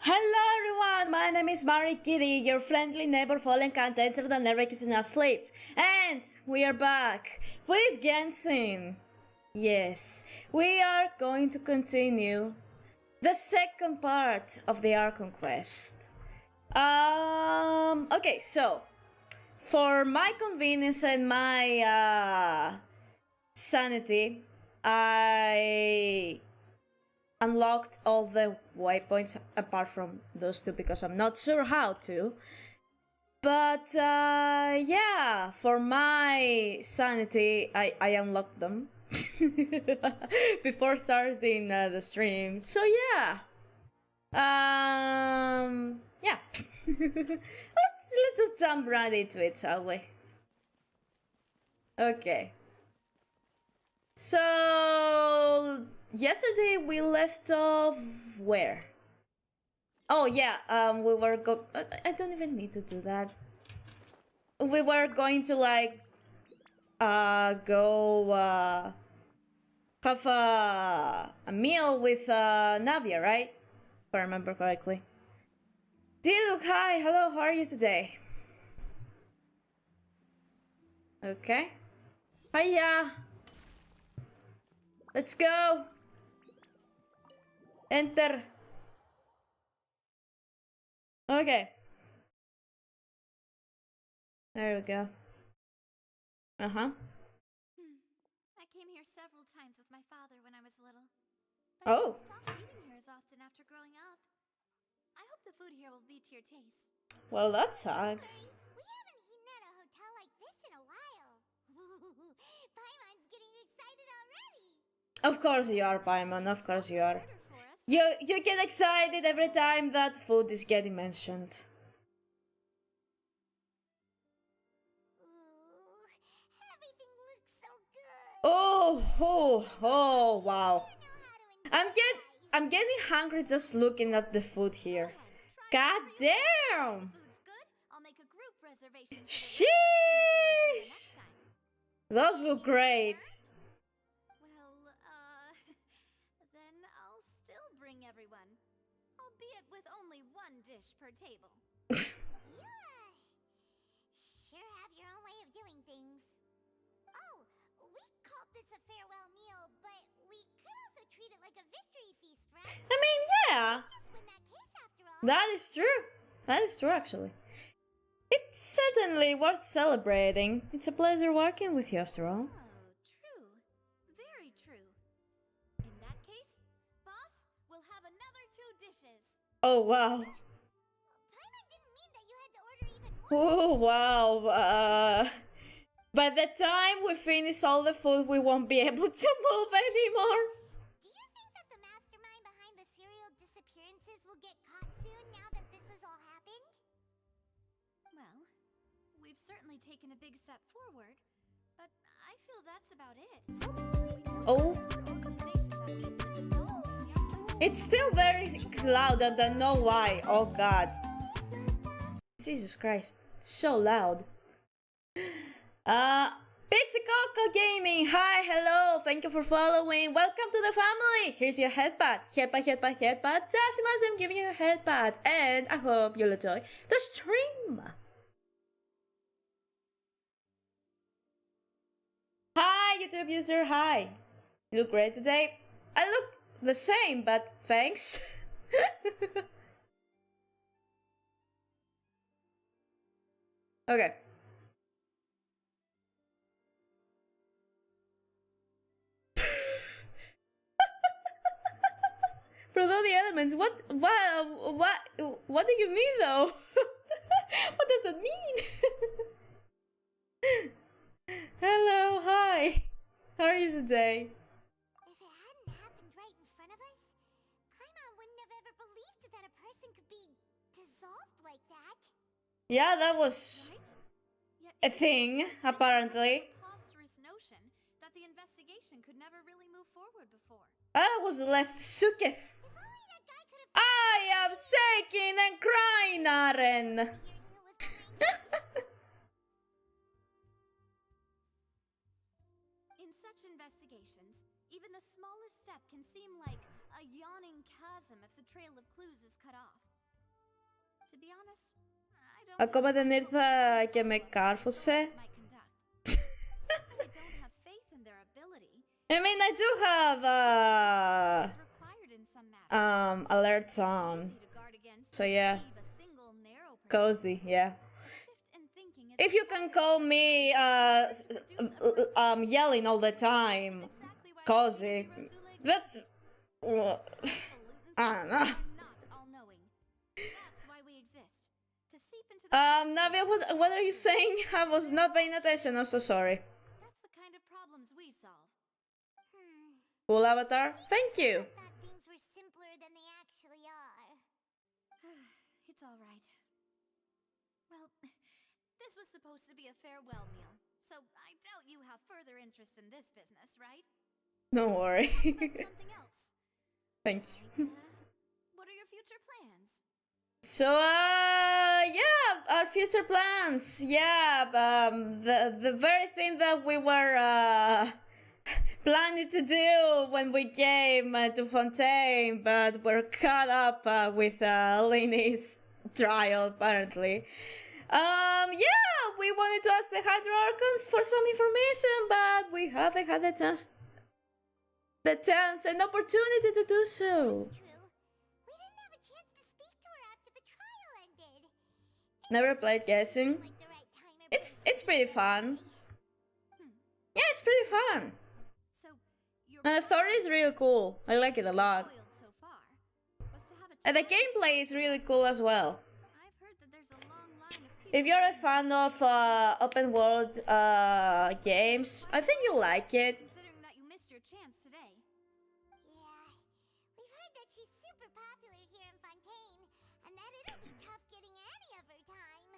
Hello everyone, my name is Mari Kitty, your friendly neighbor falling content that never gets enough sleep. And we are back with Genshin. Yes, we are going to continue the second part of the Archon quest. Okay, so for my convenience and my sanity, I unlocked all the waypoints apart from those two because I'm not sure how to. But yeah, for my sanity, I unlocked them before starting the stream. So yeah, yeah. let's just jump right into it, shall we? Okay. So yesterday we left off where? Oh yeah, we were I don't even need to do that. We were going to like go have a meal with Navia, right? If I remember correctly. Diluc, hi, hello, how are you today? Okay. Hiya. Let's go. Enter. Okay. There we go. Uh-huh. I came here several times with my father when I was little. But Oh. I stopped eating here as often after growing up. I hope the food here will be to your taste. Well, that sucks. We haven't eaten at a hotel like this in a while. Paimon's getting excited already. Of course you are, Paimon, of course you are. You get excited every time that food is getting mentioned. Ooh, everything looks so good. Oh, wow. I'm getting hungry just looking at the food here. God damn! I'll make a group reservation. Sheesh! Those look great. Well, then I'll still bring everyone. Albeit with only one dish per table. Yeah. Sure have your own way of doing things. Oh, we called this a farewell meal, but we could also treat it like a victory feast, right? I mean, yeah. Just win that case after all. That is true. That is true, actually. It's certainly worth celebrating. It's a pleasure working with you, after all. Oh, true. Very true. In that case, boss, we'll have another 2 dishes. Oh, wow. Paimon didn't mean that you had to order even more. Oh, wow. By the time we finish all the food, we won't be able to move anymore. Do you think that the mastermind behind the serial disappearances will get caught soon now that this has all happened? Well, we've certainly taken a big step forward, but I feel that's about it. Oh. It's still very loud, I don't know why. Oh god. Jesus Christ. So loud. Pizza Coco Gaming. Hi, hello. Thank you for following. Welcome to the family. Here's your headpad. Headpad. Just I'm giving you a headpad. And I hope you'll enjoy the stream. Hi, YouTube user. Hi. You look great today. I look the same, but thanks. Okay. Produce the elements. What do you mean though? What does that mean? Hello, hi. How are you today? If it hadn't happened right in front of us, Paimon wouldn't have ever believed that a person could be dissolved like that. Yeah, that was a thing, apparently. Preposterous notion that the investigation could never really move forward before. I was left sooketh. If only that guy could have I am shaking and crying, Aren. hearing who was behind it. In such investigations, even the smallest step can seem like a yawning chasm if the trail of clues is cut off. honest, I don't Ακόμα δεν ήρθα και με κάρφωσε. might conduct. It's not that I don't have faith in their ability. I mean, I do have It's required in some matters. alerts It's on. easy to guard against So and yeah. deceive a single narrow person. Cozy, yeah. A shift in thinking is If you can call me yelling all the time, exactly why cozy, that's I don't know. not all-knowing. That's why we exist. To seep into the Navia, what are you saying? I was not paying attention. I'm so sorry. That's the kind of problems we solve. Cool avatar. Thank you. I thought things were simpler than they actually are. It's all right. Well, this was supposed to be a farewell meal, so I doubt you have further interest in this business, right? Don't worry. About something else. Thank you. What are your future plans? So, yeah, our future plans. Yeah, the very thing that we were planning to do when we came to Fontaine, but we're caught up with Lini's trial, apparently. Yeah, we wanted to ask the Hydro Archons for some information, but we haven't had the chance and opportunity to do so. True. We didn't have a chance to speak to her after the trial ended. Never played Genshin. Like the right time or It's pretty fun. Yeah, it's pretty fun. So, your And the story is really cool. I like it a lot. boiled so far was to have a And the child. gameplay is really cool as well. I've heard that there's a long line of people. If you're a fan of open world games, I think you'll like it. Considering that you missed your chance today. Yeah. We've heard that she's super popular here in Fontaine, and that it'll be tough getting any of her time.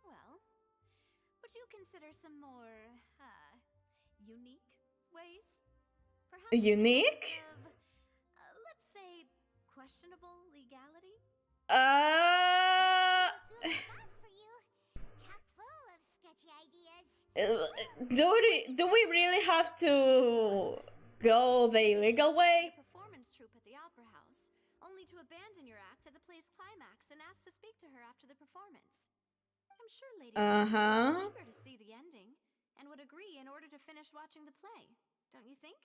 Well, would you consider some more, unique ways? Perhaps Unique? of, let's say, questionable legality? Uh, Soon boss for you. Chock full of sketchy ideas. do we really have to go the illegal way? Performance troupe at the Opera House, only to abandon your act at the play's climax and ask to speak to her after the performance. I'm sure Lady Uh-huh. would eager to see the ending and would agree in order to finish watching the play. Don't you think?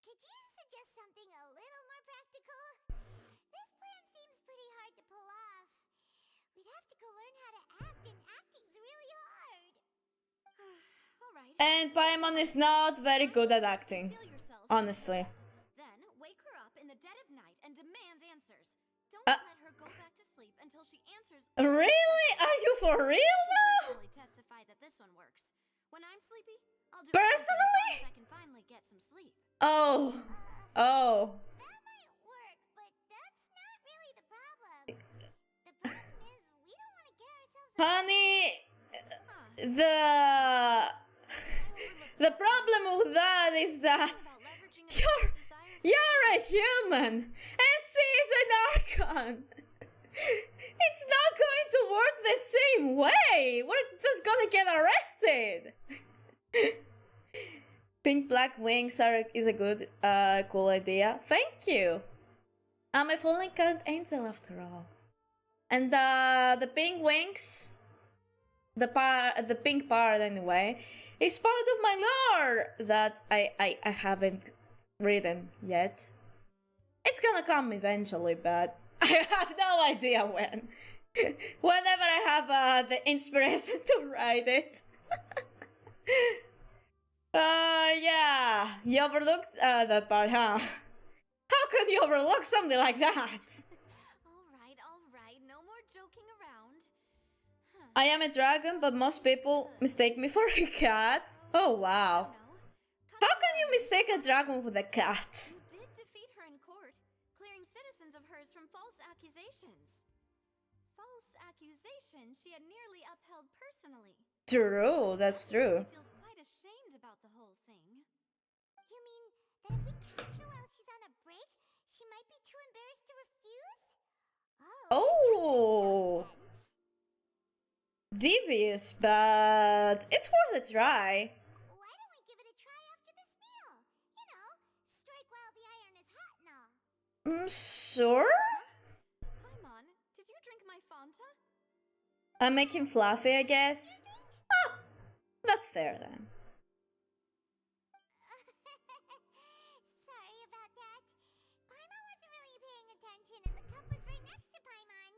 Could you suggest something a little more practical? This plan seems pretty hard to pull off. We'd have to go learn how to act, and acting's really hard. All right. And Paimon is not very good at acting, Conceal yourselves honestly. Then wake her up in the dead of night and demand answers. Don't Uh, let her go back to sleep until she answers. Really? Are you for real though? Personally testify that this one works. When I'm sleepy, I'll do anything Personally? as long as I can finally get some sleep. Oh. Oh. That might work, but that's not really the problem. The problem is we don't want to get ourselves. Honey, the problem with that is that About leveraging a you're man's desire for you're a human and she's an archon. It's not going to work the same way. We're just gonna get arrested. Pink black wings is a good cool idea. Thank you. I'm a fallen kind angel after all. And the pink wings, the pink part anyway, is part of my lore that I haven't written yet. It's gonna come eventually, but I have no idea when. Whenever I have the inspiration to write it. Yeah, you overlooked that part, huh? How could you overlook something like that? All right, no more joking around. I am a dragon, but most people mistake me for a cat. Oh wow. No. How can you mistake a dragon with a cat? You did defeat her in court, clearing citizens of hers from false accusations. False accusations she had nearly upheld personally. True, that's true. She feels quite ashamed about the whole thing. You mean that if we catch her while she's on a break, she might be too embarrassed to refuse? Oh, Sense. devious, but it's worth a try. Why don't we give it a try after this meal? You know, strike while the iron is hot and all. Sure? Paimon, did you drink my Fanta? I'm making fluffy, I guess. Oh, that's fair then. Sorry about that. Paimon wasn't really paying attention and the cup was right next to Paimon.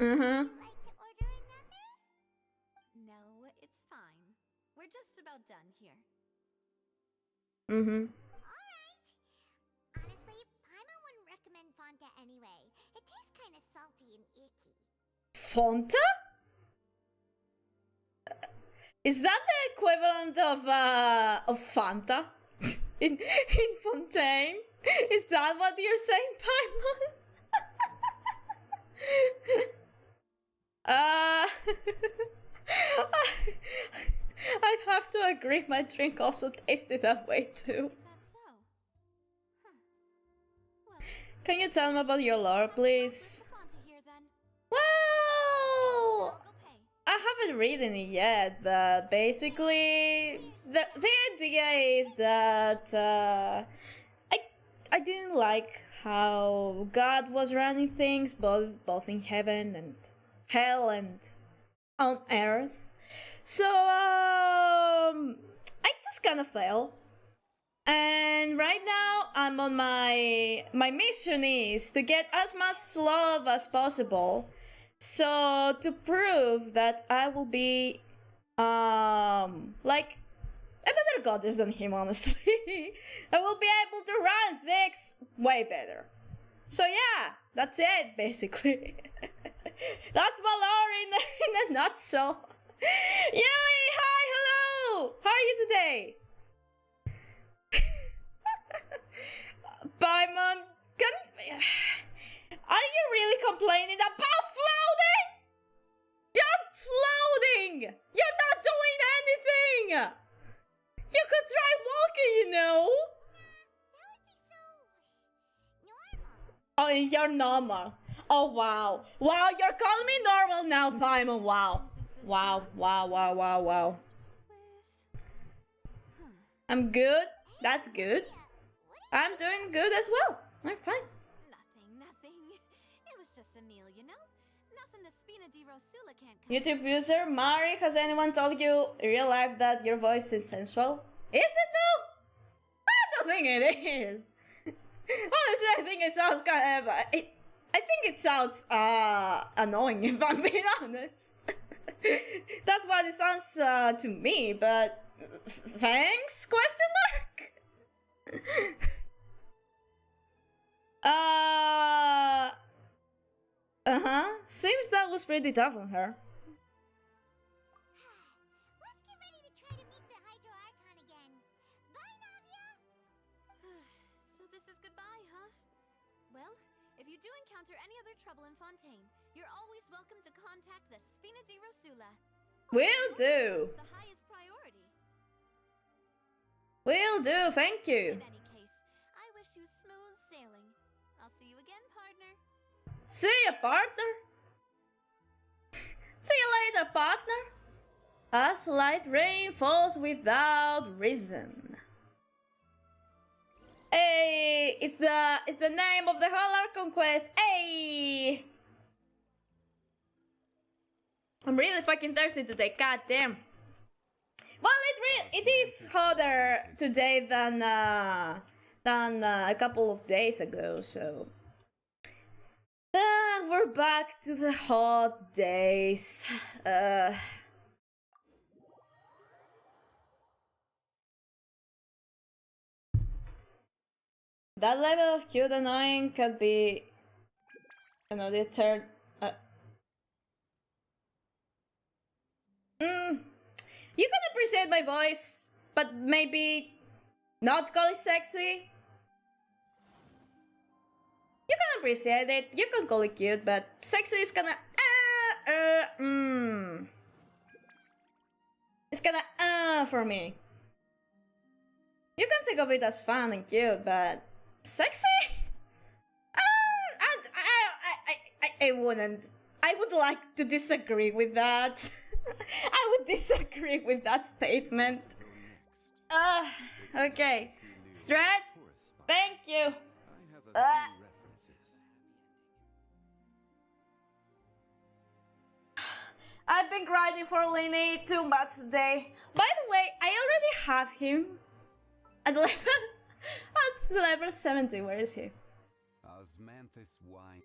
Mm-hmm. Would you like to order another? No, it's fine. We're just about done here. Mm-hmm. Alright. Honestly, Paimon wouldn't recommend Fanta anyway. It tastes kind of salty and icky. Fonta? Is that the equivalent of Fanta? in Fontaine? Is that what you're saying, Paimon? I'd have to agree, my drink also tasted that way too. Is that so? Huh. Well, Can you tell me about your lore, please? Fanta here then. Well, I'll go pay. I haven't written it yet, but basically, the idea is that I didn't like how God was running things, both in heaven and hell and on earth. So I just kind of fail. And right now I'm on my mission is to get as much love as possible. So to prove that I will be like a better goddess than him, honestly. I will be able to run things way better. So yeah, that's it basically. That's my lore in a nutshell. Yui, hi, hello! How are you today? Paimon, are you really complaining about floating? You're floating! You're not doing anything! You could try walking, you know? That would be so normal. Oh, you're normal. Oh, wow. Wow, you're calling me normal now, Paimon. Wow. Wow, wow, wow, wow, wow. I'm good. That's good. I'm doing good as well. I'm fine. Nothing. It was just a meal, you know? Nothing the Spina di Rosula can't come. YouTube user Mari, has anyone told you in real life that your voice is sensual? Is it though? I don't think it is. Honestly, I think it sounds kind of. I think it sounds annoying if I'm being honest. That's what it sounds to me. But thanks? Question mark. Seems that was pretty tough on her. Let's get ready to try to meet the Hydro Archon again. Bye, Navia! So this is goodbye, huh? Well, if you do encounter any other trouble in Fontaine, you're always welcome to contact the Spina di Rosula. Will do. It's the highest priority. Will do, thank you. In any case, I wish you smooth sailing. I'll see you again, partner. See ya, partner. See you later, partner. As light rain falls without reason. Hey, it's the name of the whole Archon quest. Hey, I'm really fucking thirsty today. God damn. Well, it is hotter today than a couple of days ago. So we're back to the hot days. That level of cute annoying could be, you know, the turn. You can appreciate my voice, but maybe not call it sexy. You can appreciate it. You can call it cute, but sexy is kinda It's kinda for me. You can think of it as fun and cute, but sexy? I wouldn't. I would like to disagree with that. I would disagree with that statement. Okay. Stretch, thank you. I've been grinding for Linny too much today. By the way, I already have him at level 70. Where is he? Osmanthus wine.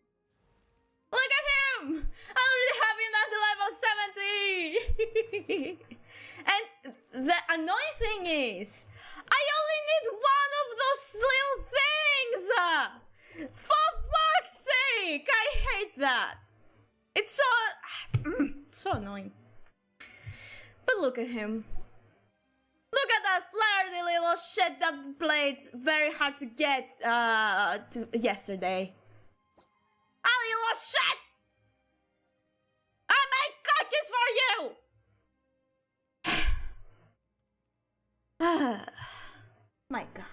Look at him! I already have him at level 70! And the annoying thing is, I only need one of those little things! For fuck's sake! I hate that! It's so... it's so annoying. But look at him. Look at that flirty little shit that played very hard to get yesterday. Oh, you little shit! I made cookies for you! My god.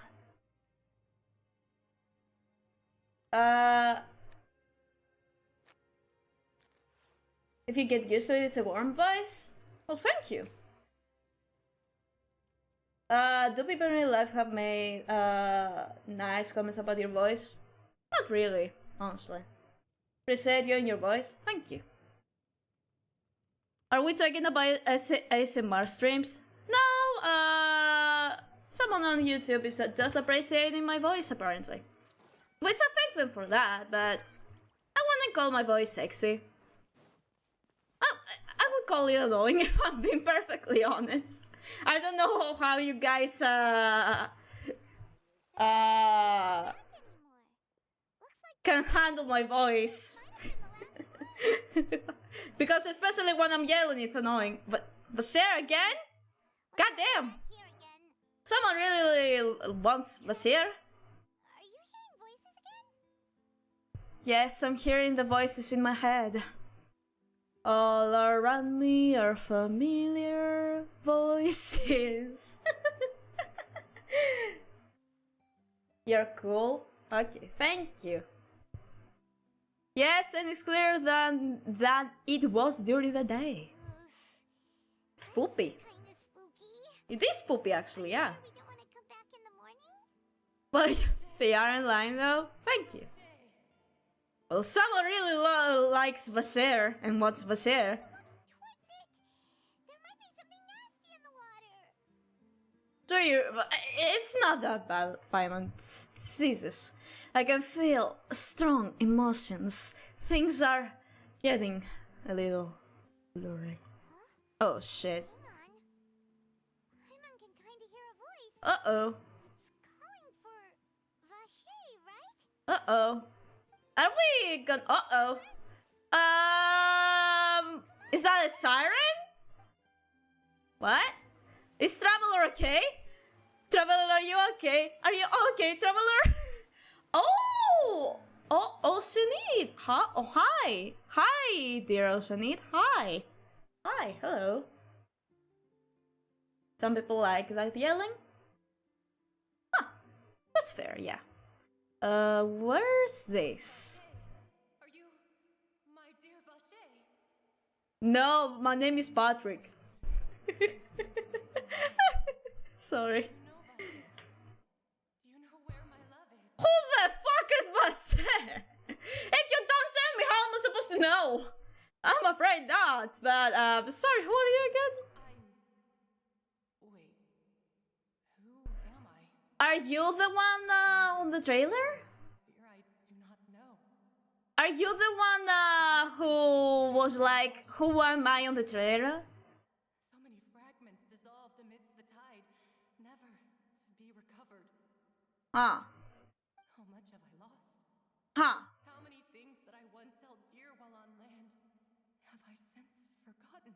If you get used to it, it's a warm voice. Well, thank you. Do people in real life have made nice comments about your voice? Not really, honestly. Appreciate you and your voice. Thank you. Are we talking about ASMR streams? No, someone on YouTube is just appreciating my voice, apparently. Which I thank them for that, but I wouldn't call my voice sexy. I would call it annoying if I'm being perfectly honest. I don't know how you guys can handle my voice. Because especially when I'm yelling, it's annoying. But Vasir again? Goddamn! Someone really wants Vasir? Are you hearing voices again? Yes, I'm hearing the voices in my head. All around me are familiar voices. You're cool. Okay, thank you. Yes, and it's clearer than it was during the day. Spoopy. Kinda spooky. It is spoopy, actually, yeah. We don't want to come back in the morning? But they are in line, though. Thank you. Well, someone really likes Vasir and wants Vasir. Walking towards it. There might be something nasty in the water. Do you? It's not that bad, Paimon. Jesus. I can feel strong emotions. Things are getting a little blurry. Oh shit. Hang on. Paimon can kinda hear a voice. Uh-oh. It's calling for Vache, right? Uh-oh. Are we gonna... Uh-oh. Is that a siren? What? Is Traveler okay? Traveler, are you okay? Are you okay, Traveler? Oh! Oh, Oceanid! Huh? Oh, hi! Hi, dear Oceanid. Hi! Hi, hello. Some people like that yelling. Huh. That's fair, yeah. Where's this? Are you my dear Vache? No, my name is Patrick. Sorry. Do you know where my love is? Who the fuck is Vasser? If you don't tell me, how am I supposed to know? I'm afraid not, but sorry, who are you again? Wait. Who am I? Are you the one on the trailer? Fear I do not know. Are you the one who was like, who am I on the trailer? So many fragments dissolved amidst the tide, never to be recovered. Huh. How much have I lost? Huh. How many things that I once held dear while on land have I since forgotten?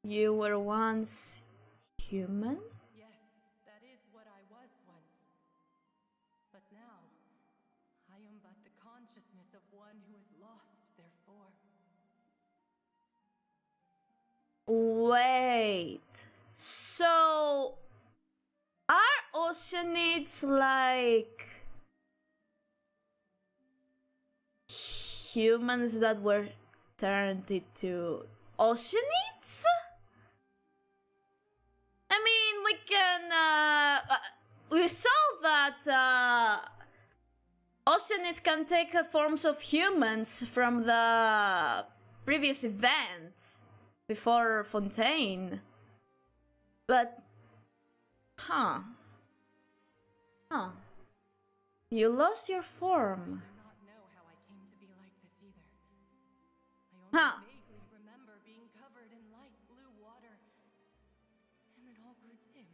You were once human? Yes, that is what I was once. But now, I am but the consciousness of one who is lost, therefore. Wait. So, are oceanids like humans that were turned into oceanids? I mean, we can, we saw that, oceanids can take forms of humans from the previous event before Fontaine. But, huh. You lost your form. I do not know how I came to be like this either. I only vaguely remember being covered in light blue water, and it all grew dim.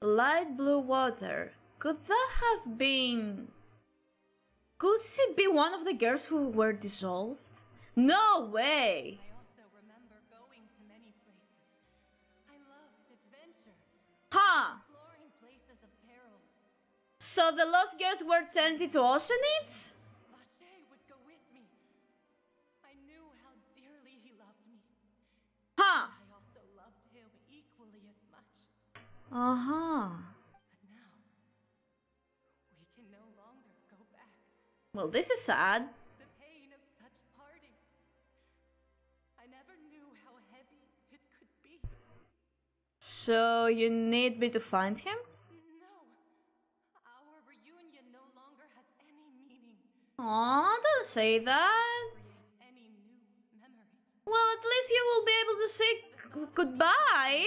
Light blue water. Could that have been... Could she be one of the girls who were dissolved? No way! I also remember going to many places. I loved adventure, Huh. exploring places of peril. So the lost girls were turned into oceanids? Vache would go with me. I knew how dearly he loved me. Huh. I also loved him equally as much. Uh-huh. But now, we can no longer go back. Well, this is sad. The pain of such parting. I never knew how heavy it could be. So you need me to find him? No, our reunion no longer has any meaning. Aw, don't say that. Create any new memories. Well, at least you will be able to say goodbye.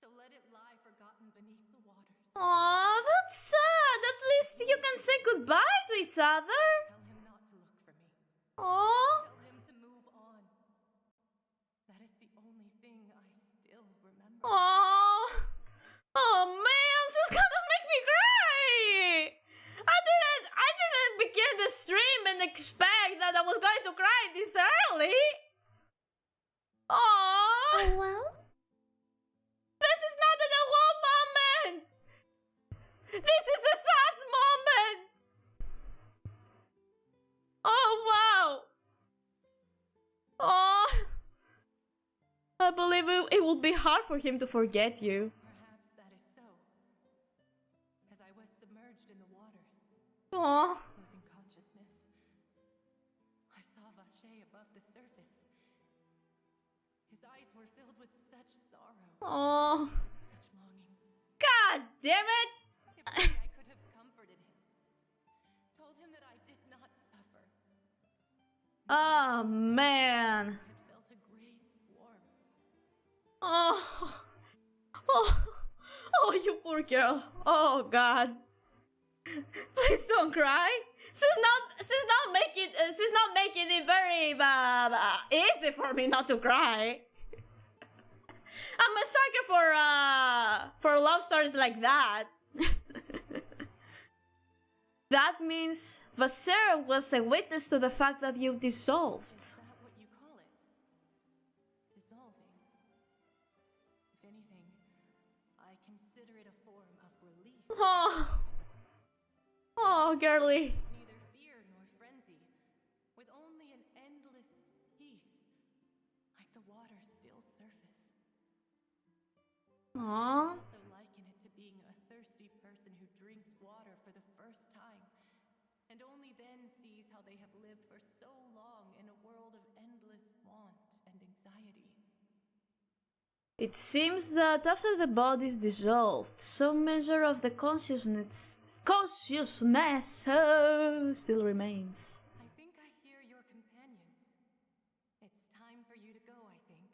So let it lie forgotten beneath the waters. Aw, that's sad. At least you can say goodbye to each other. Tell him not to look for me. Aw. Tell him to move on. That is the only thing I still remember. Aw. Oh man, this is gonna make me cry. I didn't begin the stream and expect that I was going to cry this early. Aw. Well? This is not an award moment. This is a sad moment. Oh wow. Oh. I believe it will be hard for him to forget you. Perhaps that is so. As I was submerged in the waters, Oh. losing consciousness, I saw Vache above the surface. His eyes were filled with such sorrow, Oh. such longing. God damn it. If only I could have comforted him, told him that I did not suffer. Oh man. I had felt a great warmth. Oh. Oh. Oh, you poor girl. Oh god. Please don't cry. She's not making it very easy for me not to cry. I'm a sucker for love stories like that. That means Vasera was a witness to the fact that you dissolved. Is that what you call it? Dissolving. If anything, I consider it a form of release. Oh. Oh, girly. Neither fear nor frenzy, with only an endless peace, like the water's still surface. Aw. I also liken it to being a thirsty person who drinks water for the first time, and only then sees how they have lived for so long in a world of endless want and anxiety. It seems that after the body is dissolved, some measure of the consciousness still remains. I think I hear your companion. It's time for you to go, I think.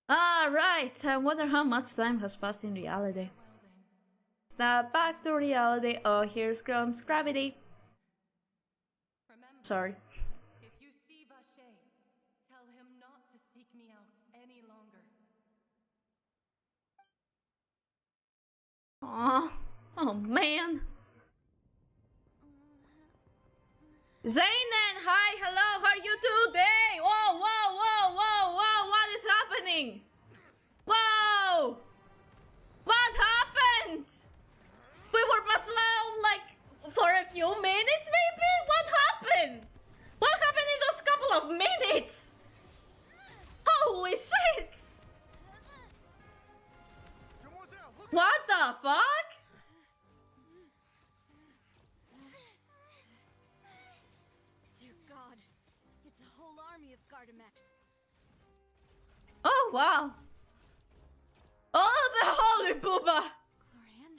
Ah, right. I wonder how much time has passed in reality. Well then, Snap back to reality. Oh, here's Grump's gravity. remember, Sorry. if you see Vache, tell him not to seek me out any longer. Oh, oh man. Zaynen, hi, hello, how are you today? Whoa, whoa, whoa, whoa, whoa, what is happening? Whoa! What happened? We were past like for a few minutes maybe? What happened? What happened in those couple of minutes? Holy shit! What the fuck? Dear God, it's a whole army of Gardamex. Oh wow! Oh, the holy booba! Chlorand?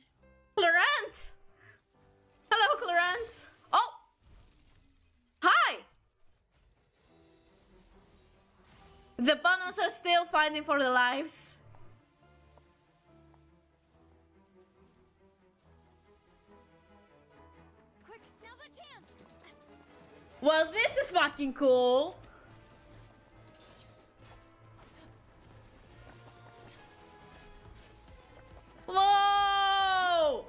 Clarence! Hello, Clarence! Oh! Hi! The Panons are still fighting for their lives. Quick, now's our chance. Well, this is fucking cool. Whoa!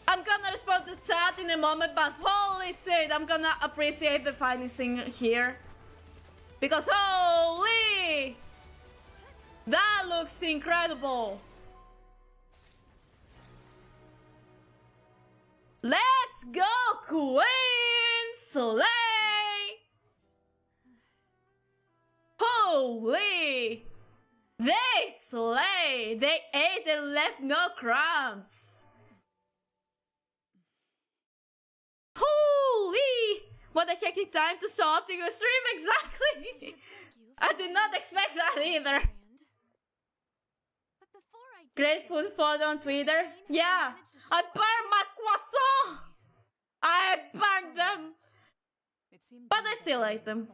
I'm gonna respond to chat in a moment, but holy shit, I'm gonna appreciate the fighting scene here. Because holy! That looks incredible. Let's go, Queen Slay! Holy! They slay! They ate and left no crumbs. Holy! What a hectic time to show up to your stream, exactly! I did not expect that either. But before I did Great so, food photo on Twitter. Yeah, I burned my croissant! I burned them! But I still ate them.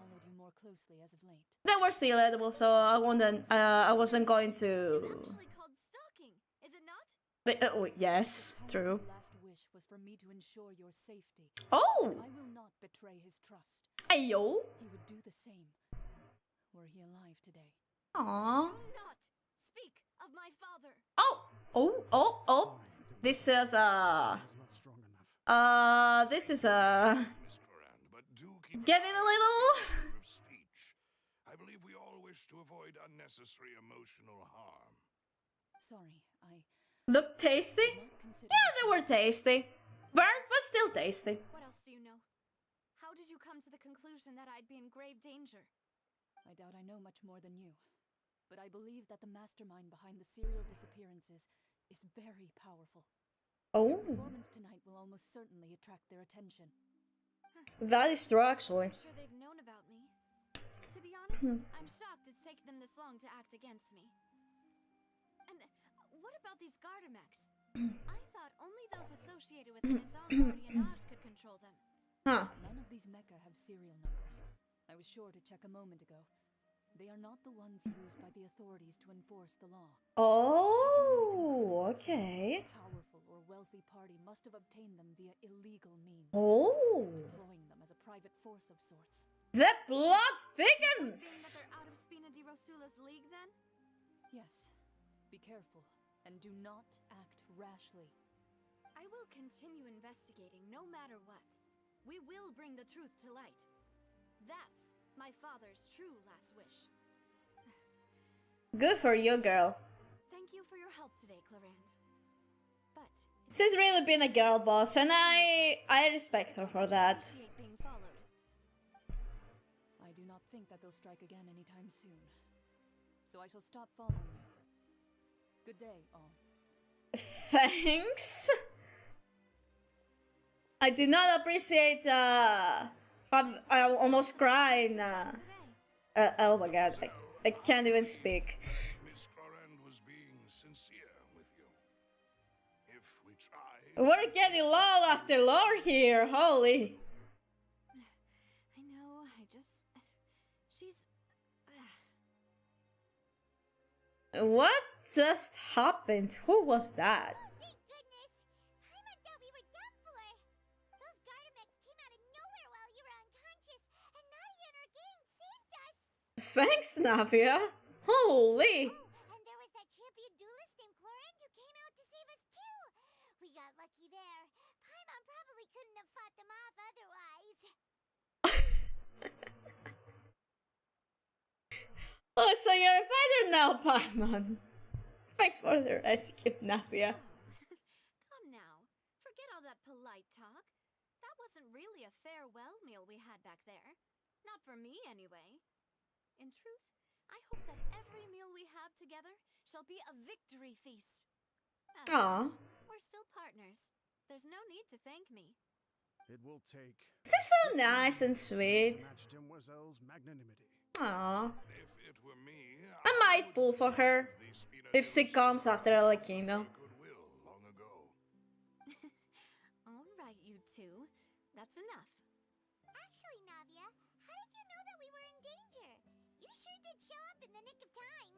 They were still edible, so I wasn't going it's to... actually called stalking, is it not? But, oh, yes, true. last wish was for me to ensure your safety. Oh! I will not betray his trust. Ayo! He would do the same were he alive today. Aww. Do not speak of my father. Oh! Oh, oh, oh! This is, It's not strong enough. this is, Miss Cloran, but do keep getting a little... figure of speech. I believe we all wish to avoid unnecessary emotional harm. Sorry, I Look tasty? not consider Yeah, they were tasty. Burnt, but still tasty. What else do you know? How did you come to the conclusion that I'd be in grave danger? I doubt I know much more than you. But I believe that the mastermind behind the serial disappearances is very powerful. Oh, Your performance tonight will almost certainly attract their attention. that is true, actually. I'm sure they've known about me. To be honest, I'm shocked it's taken them this long to act against me. And what about these Gardamex? I thought only those associated with the Nizam Guardianage could control them. Huh. None of these mecha have serial numbers. I was sure to check a moment ago. They are not the ones used by the authorities to enforce the law. Oh, okay. A powerful or wealthy party must have obtained them via illegal means, Oh, deploying them as a private force of sorts. the plot Saying thickens. that they're out of Spina di Rosula's league then? Yes, be careful and do not act rashly. I will continue investigating no matter what. We will bring the truth to light. That's my father's true last wish. Good for you, girl. Thank you for your help today, Clarant. But She's really been a girl boss, and I respect her for that. appreciate being followed. I do not think that they'll strike again anytime soon. So I shall stop following you. Good day, all. Thanks. I did not appreciate. I'm almost crying. Oh my god, I can't even speak. Miss Cloran was being sincere with you. If we try, We're getting lore after lore here. Holy. I know, she's... What just happened? Who was that? Thank goodness! Paimon thought we were done for! Those Gardamex came out of nowhere while you were unconscious, and Nadia and her gang saved us! Thanks, Navia. Holy. Oh, and there was that champion duelist named Cloran who came out to save us too! We got lucky there. Paimon probably couldn't have fought them off otherwise. Oh, so you're a fighter now, Paimon. Thanks for the rescue, Navia. Come now. Forget all that polite talk. That wasn't really a farewell meal we had back there. Not for me, anyway. In truth, I hope that every meal we have together shall be a victory feast. As Aw. such, we're still partners. There's no need to thank me. It will take She's so nice and sweet. match Demoiselle's magnanimity. Aw. if it were me, I might pull for her the Spina if she comes after El Kingdom. goodwill long ago. All right, you two. That's enough. Actually, Navia, how did you know that we were in danger? You sure did show up in the nick of time.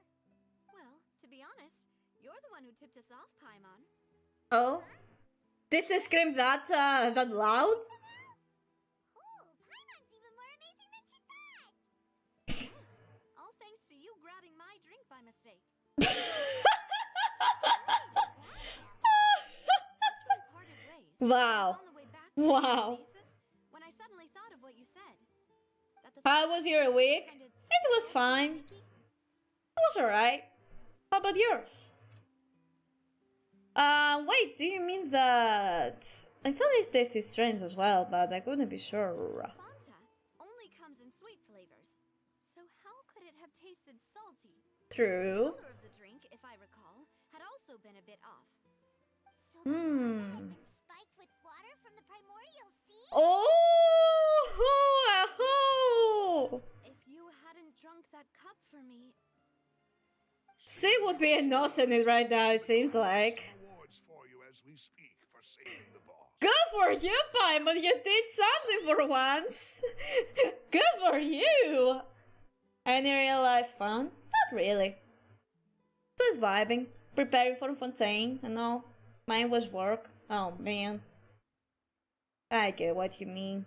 Well, to be honest, you're the one who tipped us off, Paimon. Oh? Did she scream that loud? Ooh, Paimon's even more amazing than she thought. Yes, all thanks to you grabbing my drink by mistake. After we parted ways, I Wow. was on the way back to Wow. the basis when I suddenly thought of what you said. That the How was your week? kind of It was fine. Mickey? It was alright. How about yours? Wait, do you mean that... I thought it's tasty strange as well, but I couldn't be sure. Fanta only comes in sweet flavors. So how could it have tasted salty? True. The color of the drink, if I recall, had also been a bit off. So the Fanta had Hmm. been spiked with water from the primordial sea? Oh! Hoo-ah-hoo! If you hadn't drunk that cup for me, She would be innocent right now, it seems like. Rewards for you as we speak for saving the boss. Good for you, Paimon! You did something for once! Good for you! Any real life fun? Not really. Just vibing, preparing for Fontaine and all. Mine was work. Oh man. I get what you mean.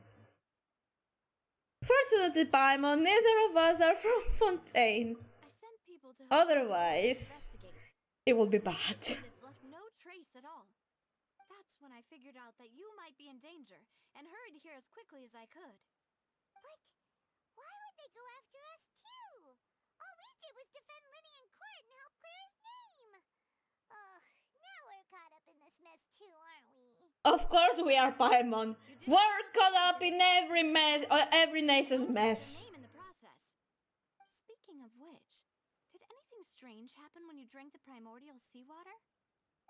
Fortunately, Paimon, neither of us are from Fontaine. I sent people to help Otherwise, investigate. it would be bad. This left no trace at all. That's when I figured out that you might be in danger and hurried here as quickly as I could. But why would they go after us too? All we did was defend Linny in court and help clear his name. Ugh, now we're caught up in this mess too, aren't we? Of course we are, Paimon. We're caught up in every mess, every nation's Almost mess. got your name in the process. Speaking of which, did anything strange happen when you drank the primordial seawater?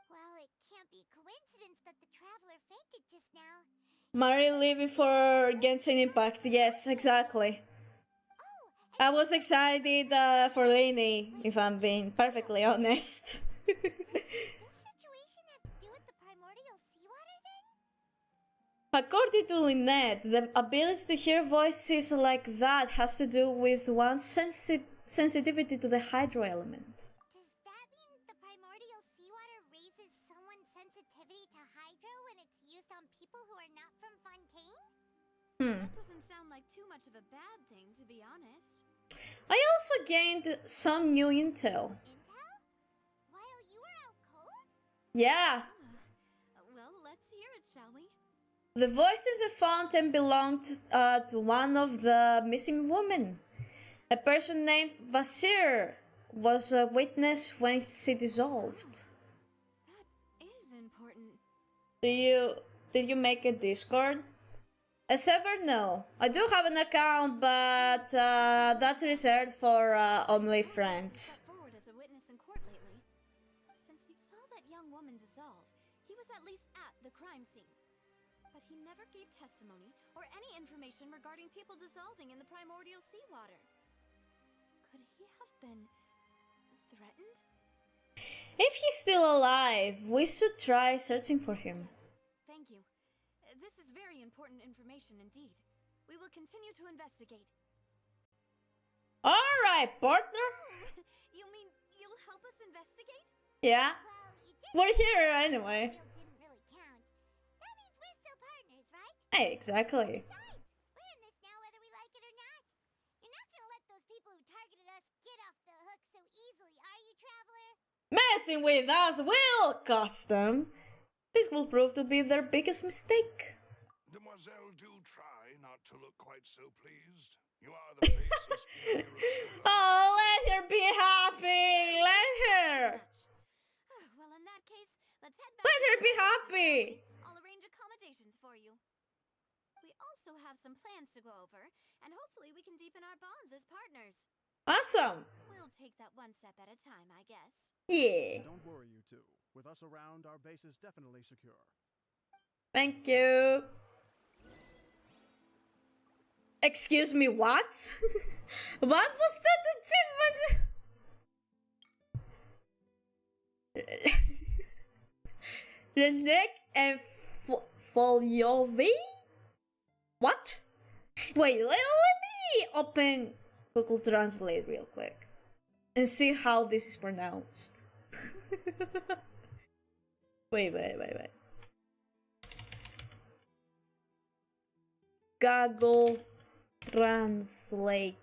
Well, it can't be coincidence that the traveler fainted just now. Mari leaving for Genshin Impact. Yes, exactly. Oh, I was excited for Lainey, if I'm being perfectly honest. does this situation have to do with the primordial seawater then? According to Lynette, the ability to hear voices like that has to do with one's sensitivity to the hydro element. Does that mean the primordial seawater raises someone's sensitivity to hydro when it's used on people who are not from Fontaine? That doesn't sound like too much of a bad thing, to be honest. I also gained some new intel. Intel? While you were out cold? Yeah, Well, let's hear it, shall we? the voice in the fountain belonged to one of the missing women. A person named Vasir was a witness when she dissolved. That is important. Did you make a Discord? As ever, no. I do have an account, but that's reserved for only friends. Stepped forward as a witness in court lately. Since he saw that young woman dissolve, he was at least at the crime scene. But he never gave testimony or any information regarding people dissolving in the primordial seawater. Could he have been threatened? If he's still alive, we should try searching for him. Yes, thank you. This is very important information indeed. We will continue to investigate. Alright, partner. You mean you'll help us investigate? Yeah, Well, you did we're say here the anyway. field didn't really count. That means we're still partners, right? Hey, exactly. Besides, we're in this now whether we like it or not. You're not gonna let those people who targeted us get off the hook so easily, are you, Traveler? Messing with us will cost them. This will prove to be their biggest mistake. Demoiselle, do try not to look quite so pleased. You are the face and spirit of Rusula. Oh, let her be happy. Let her. Well, in that case, let's head back. Let to her the be office, happy. shall we? I'll arrange accommodations for you. We also have some plans to go over, and hopefully we can deepen our bonds as partners. Awesome. We'll take that one step at a time, I guess. Yeah. Don't worry, you two. With us around, our base is definitely secure. Thank you. Excuse me, what? What was that achievement? Lenek and Foliovi? What? Wait, let me open Google Translate real quick and see how this is pronounced. Wait. Google Translate.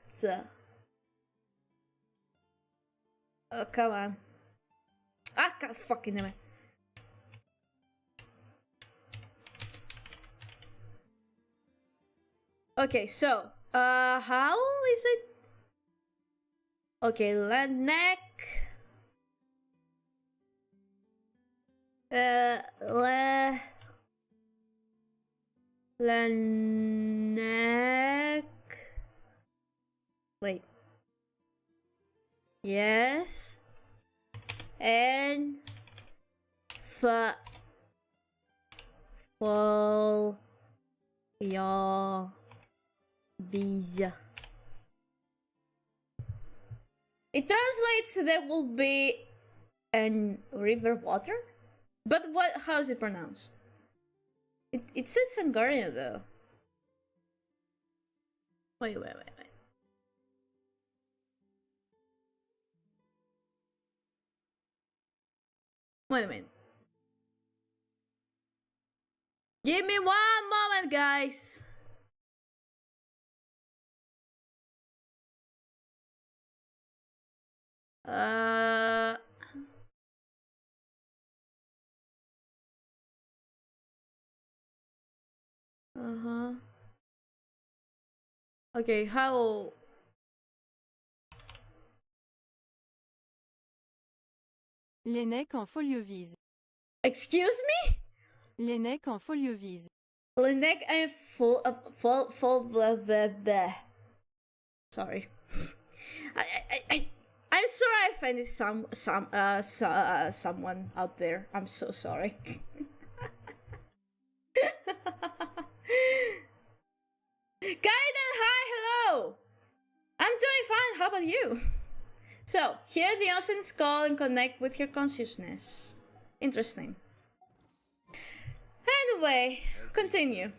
Oh, come on. Ah, god fucking damn it. Okay, so, how is it? Okay, neck. Neck. Wait. Yes. And fall your visa. It translates there will be an river water, but how is it pronounced? It says Hungarian though. Wait. Wait a minute. Give me 1 moment, guys. Uh-huh. Okay, how? Les necks en folio-vise. Excuse me? Les necks en folio-vise. Linek and full blah blah blah. Sorry. I'm sorry I offended someone out there. I'm so sorry. Gaiden, hi, hello. I'm doing fine. How about you? So, hear the ocean's call and connect with your consciousness. Interesting. Anyway, continue.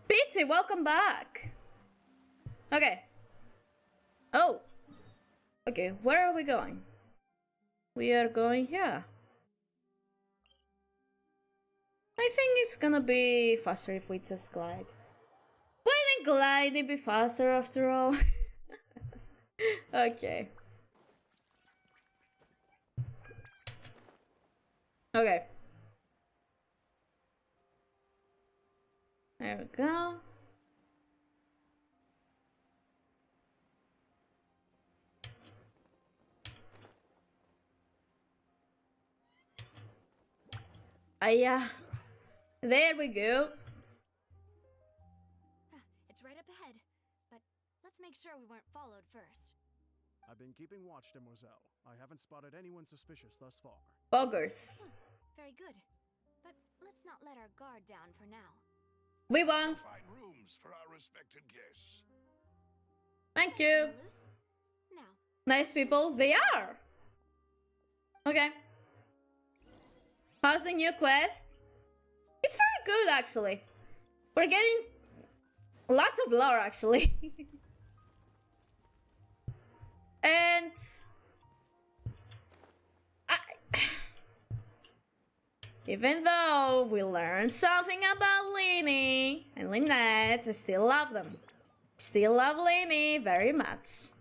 Pizzy, welcome back. Okay. Oh. Okay, where are we going? We are going here. I think it's gonna be faster if we just glide. Wouldn't gliding be faster after all? Okay. Okay. There we go. Yeah. There we go. It's right up ahead, but let's make sure we weren't followed first. I've been keeping watch, Demoiselle. I haven't spotted anyone suspicious thus far. Boggers. Very good. But let's not let our guard down for now. We won. Fine rooms for our respected guests. Thank you. Loose? Now, Nice people. They are. Okay. How's the new quest? It's very good, actually. We're getting lots of lore, actually. And even though we learned something about Lenny and Lynette, I still love them. Still love Lenny very much.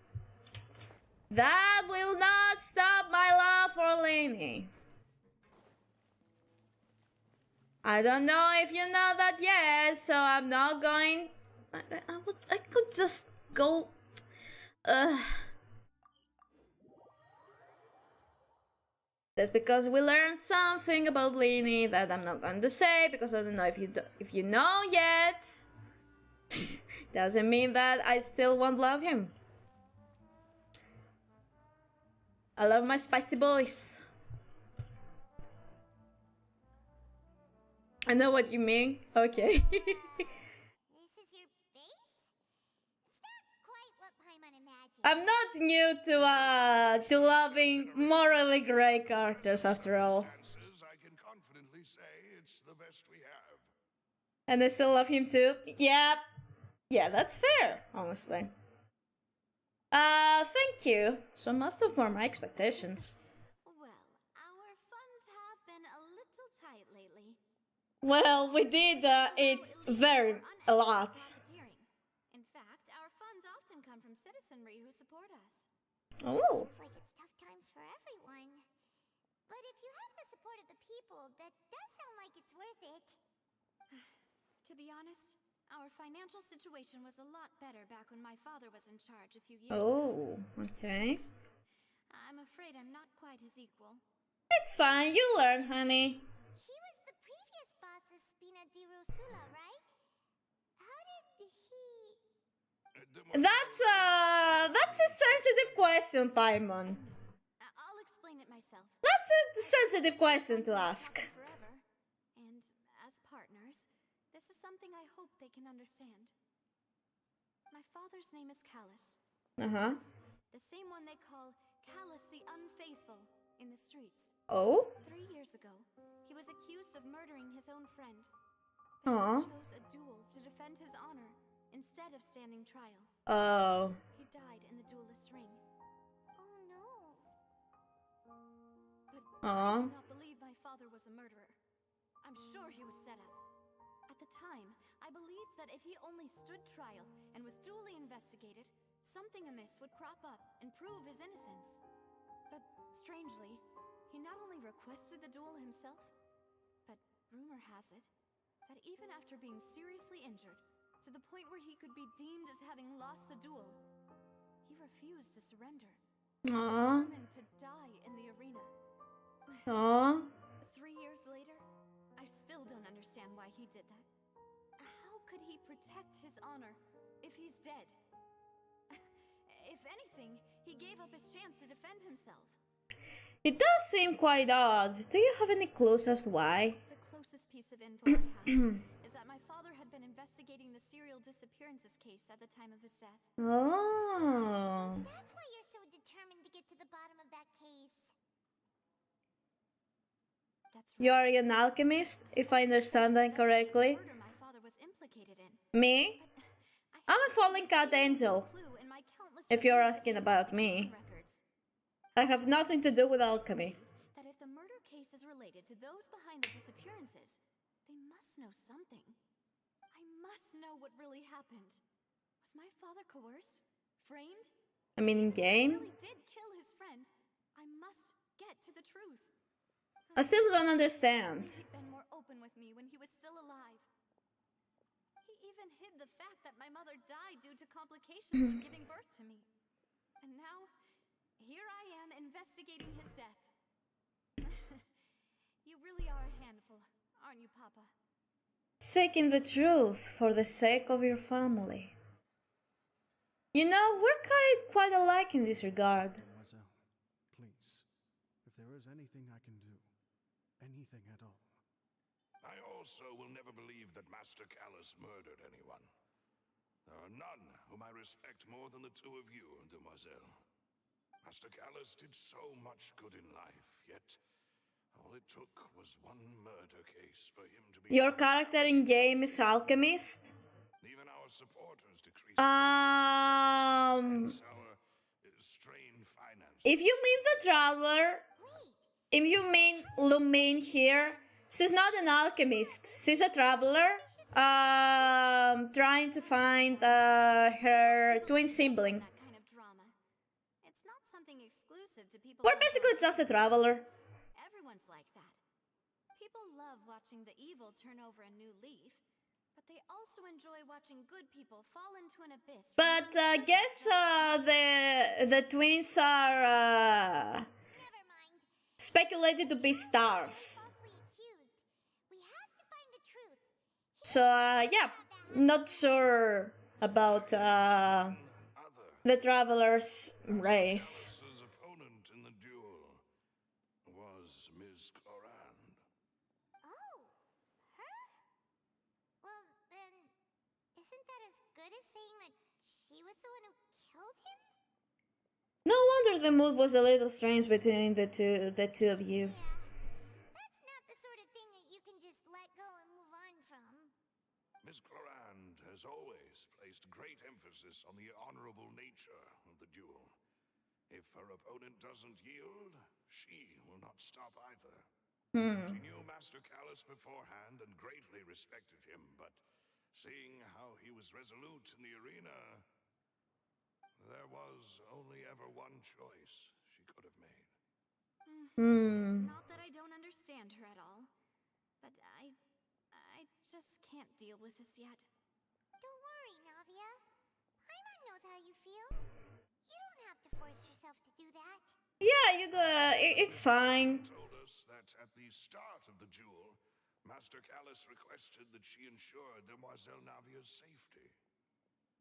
That will not stop my love for Lenny. I don't know if you know that yet, so I'm not going. I could just go. That's because we learned something about Lenny that I'm not going to say because I don't know if you know yet. Doesn't mean that I still won't love him. I love my spicy boys. I know what you mean. Okay. This is your base? It's not quite what Paimon imagined. I'm not new to loving morally gray characters after all. Circumstances, I can confidently say it's the best we have. And I still love him too. Yep. Yeah, that's fair, honestly. Thank you. So must have for my expectations. Well, our funds have been a little tight lately. Well, we did it very a lot. Profiteering. In fact, our funds often come from citizenry who support us. Oh. Seems like it's tough times for everyone. But if you have the support of the people, that does sound like it's worth it. To be honest, our financial situation was a lot better back when my father was in charge a few years ago. Oh, okay. I'm afraid I'm not quite his equal. It's fine, you learn, honey. He was the previous boss of Spina di Rosula, right? How did he... That's a sensitive question, Paimon. I'll explain it myself. That's a sensitive question to ask. Forever. And as partners, this is something I hope they can understand. My father's name is Callus. Uh-huh. The same one they call Callus the Unfaithful in the streets. Oh? 3 years ago, he was accused of murdering his own friend. Aw. But he chose a duel to defend his honor instead of standing trial. Oh. He died in the duelist's ring. Oh no. But Aw. I do not believe my father was a murderer. I'm sure he was set up. At the time, I believed that if he only stood trial and was duly investigated, something amiss would crop up and prove his innocence. But strangely, he not only requested the duel himself, but rumor has it that even after being seriously injured, to the point where he could be deemed as having lost the duel, he refused to surrender. Aw. Determined to die in the arena. Aw. 3 years later, I still don't understand why he did that. How could he protect his honor if he's dead? If anything, he gave up his chance to defend himself. It does seem quite odd. Do you have any clues as to why? The closest piece of info I have is that my father had been investigating the serial disappearances case at the time of his death. Oh. That's why you're so determined to get to the bottom of that case. That's You are right. an alchemist, if I understand that correctly. Murder my father was implicated in. Me? I I'm a fallen cat angel, clue in my countless if you're reviews of asking about me. investigation records. I have nothing to do with alchemy. That if the murder case is related to those behind the disappearances, they must know something. I must know what really happened. Was my father coerced? Framed? I mean, in If he game? really did kill his friend, I must get to the truth. I still don't understand. He'd been more open with me when he was still alive. He even hid the fact that my mother died due to complications when giving birth to me. And now, here I am investigating his death. You really are a handful, aren't you, Papa? Seeking the truth for the sake of your family. You know, we're quite alike in this regard. Mademoiselle, please, if there is anything I can do, anything at all. I also will never believe that Master Callus murdered anyone. There are none whom I respect more than the two of you, Demoiselle. Master Callus did so much good in life, yet all it took was one murder case for him to be... Your character in game is alchemist? Even our supporters decreased... Our strained finances. If you mean the traveler, if you mean Lumine here, she's not an alchemist. She's a traveler, trying to find her twin sibling. That kind of drama. It's not something exclusive to people. We're basically just a traveler. Everyone's like that. People love watching the evil turn over a new leaf, but they also enjoy watching good people fall into an abyss. But I guess the twins are Never mind. speculated to be stars. Falsely accused. We have to find the truth. So yeah, not sure about the traveler's race. His opponent in the duel was Ms. Corand. Oh, her? Well, then, isn't that as good as saying that she was the one who killed him? No wonder the mood was a little strange between the two of you. Yeah. That's not the sort of thing that you can just let go and move on from. Miss Clorand has always placed great emphasis on the honorable nature of the duel. If her opponent doesn't yield, she will not stop either. She knew Master Callus beforehand and greatly respected him, but seeing how he was resolute in the arena, there was only ever one choice she could have made. It's not that I don't understand her at all, but I just can't deal with this yet. Don't worry, Navia. Paimon knows how you feel. You don't have to force yourself to do that. Yeah, you do. It's fine. Told us that at the start of the duel, Master Callus requested that she ensure Demoiselle Navia's safety.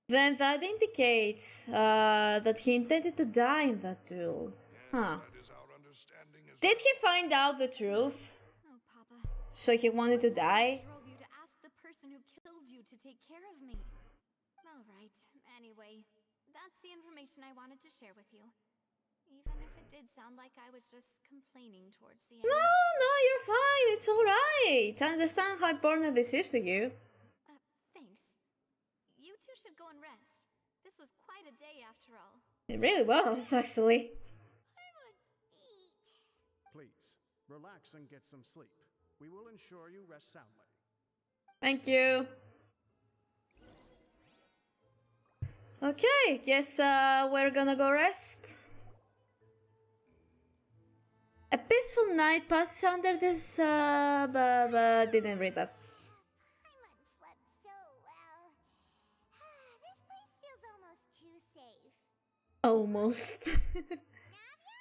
Then that indicates that he intended to die in that duel. Yes, Huh. that is our understanding as Did well. he find out the truth? Oh, Papa. So he wanted to die? What drove you to ask the person who killed you to take care of me? All right. Anyway, that's the information I wanted to share with you. Even if it did sound like I was just complaining towards the end. No, you're fine. It's alright. I understand how important this is to you. Thanks. You two should go and rest. This was quite a day after all. It really was, actually. Paimon's feet. Please, relax and get some sleep. We will ensure you rest soundly. Thank you. Okay, guess we're gonna go rest. A peaceful night passes under this, but didn't read that. Paimon slept so well. This place feels almost too safe. Almost. Navia?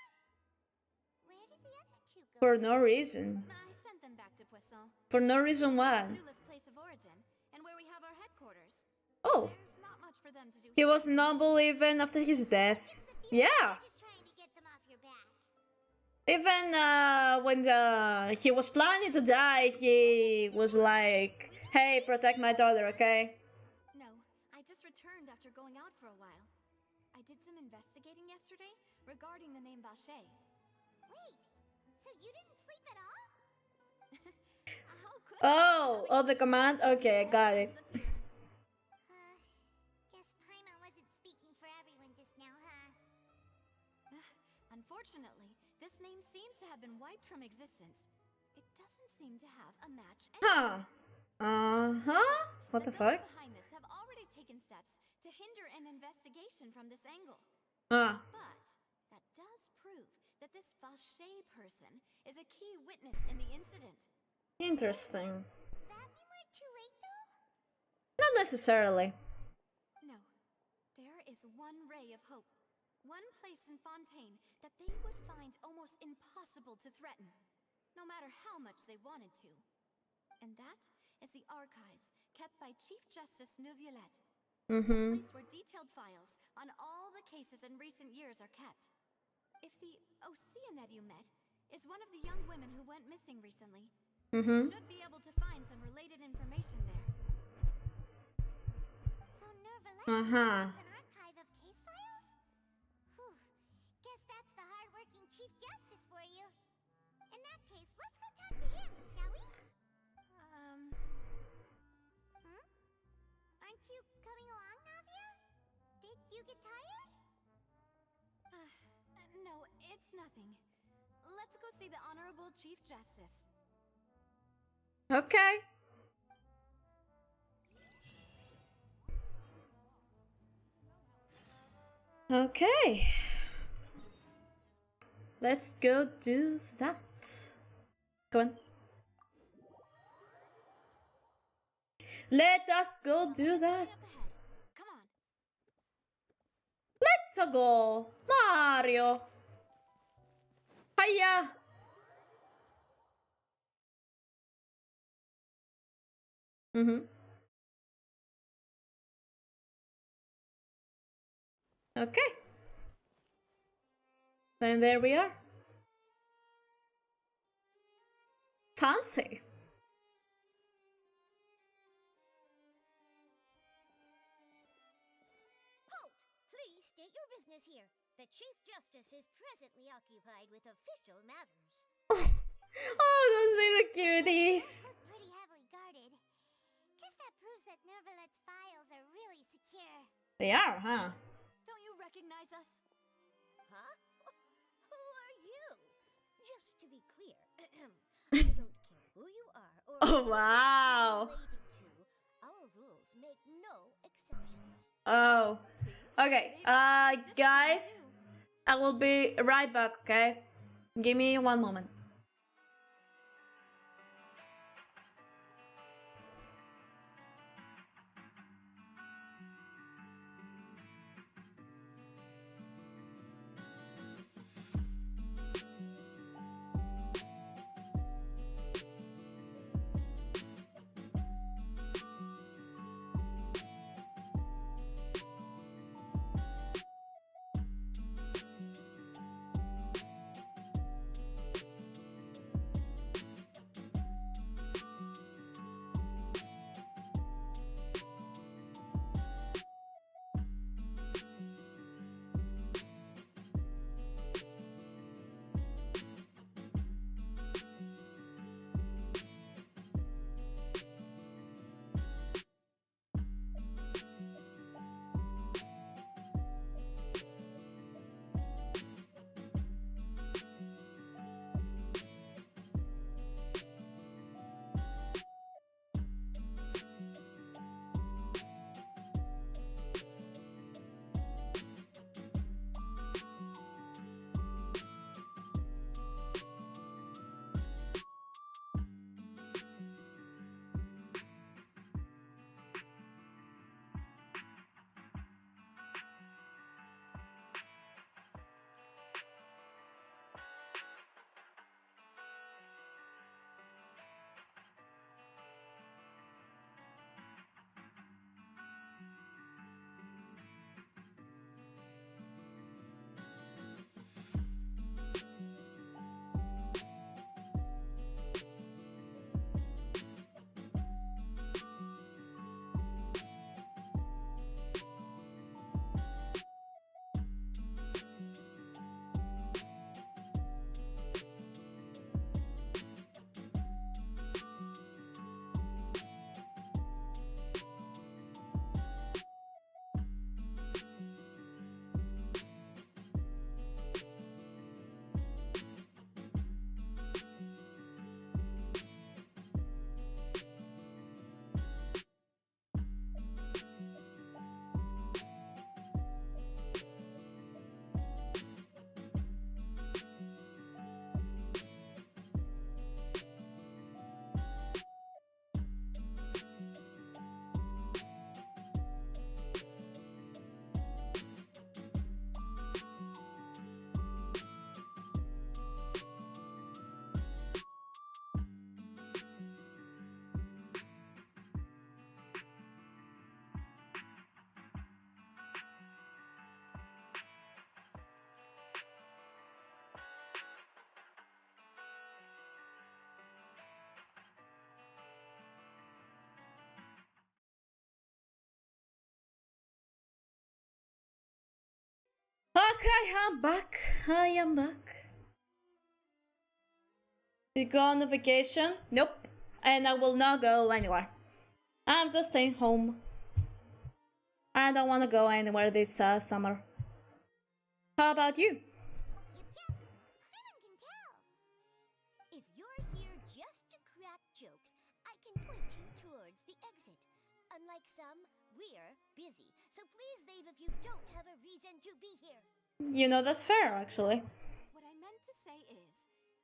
Where did the other two go? For no reason. I sent them back to Poisson. For no reason what? Zula's place of origin, and where we have our headquarters. Oh, There's not much for them to do. he was noble even after his death. Yeah. Just trying to get them off your back. Even when he was planning to die, he was like, hey, protect my daughter, okay? No, I just returned after going out for a while. I did some investigating yesterday regarding the name Vache. Wait, so you didn't sleep at all? How could I? Oh, the command? Okay, got it. Guess Paimon wasn't speaking for everyone just now, huh? Unfortunately, this name seems to have been wiped from existence. It doesn't seem to have a match Huh. anywhere. What the Those fuck? behind this have already taken steps to hinder an investigation from this angle. Ah. But that does prove that this Vache person is a key witness in the incident. Interesting. That mean we're too late, though? Not necessarily. No, there is one ray of hope. One place in Fontaine that they would find almost impossible to threaten, no matter how much they wanted to. And that is the archives kept by Chief Justice Neuvillette. A place where detailed files on all the cases in recent years are kept. If the Oceanette you met is one of the young women who went missing recently, you should be able to find some related information there. So Neuvillette is an archive of case files? Whew. Guess that's the hard-working Chief Justice for you. In that case, let's go talk to him, shall we? Aren't you coming along, Navia? Did you get tired? No, it's nothing. Let's go see the Honorable Chief Justice. Okay. Okay. Let's go do that. Go on. Let us go do that. Up ahead. Come on. Let's go. Mario. Hiya. Okay. Then there we are. Fancy. Halt! Please state your business here. The Chief Justice is presently occupied with official matters. Oh, those little cuties. Look pretty heavily guarded. Guess that proves that They are, huh? Don't you recognize us? Huh? Who are you? Just to be clear, I don't care who you are or Oh, who wow. you're related to. Our rules make no exceptions. Oh. See? Okay, guys, I will be right back, okay? Give me 1 moment. Okay, I'm back. I am back. You go on a vacation? Nope. And I will not go anywhere. I'm just staying home. I don't want to go anywhere this summer. How about you? Yip yip, Hyman can tell. If you're here just to crack jokes, I can point you towards the exit. Unlike some, we're busy, so please leave if you don't have a reason to be here. You know, that's fair, actually. What I meant to say is,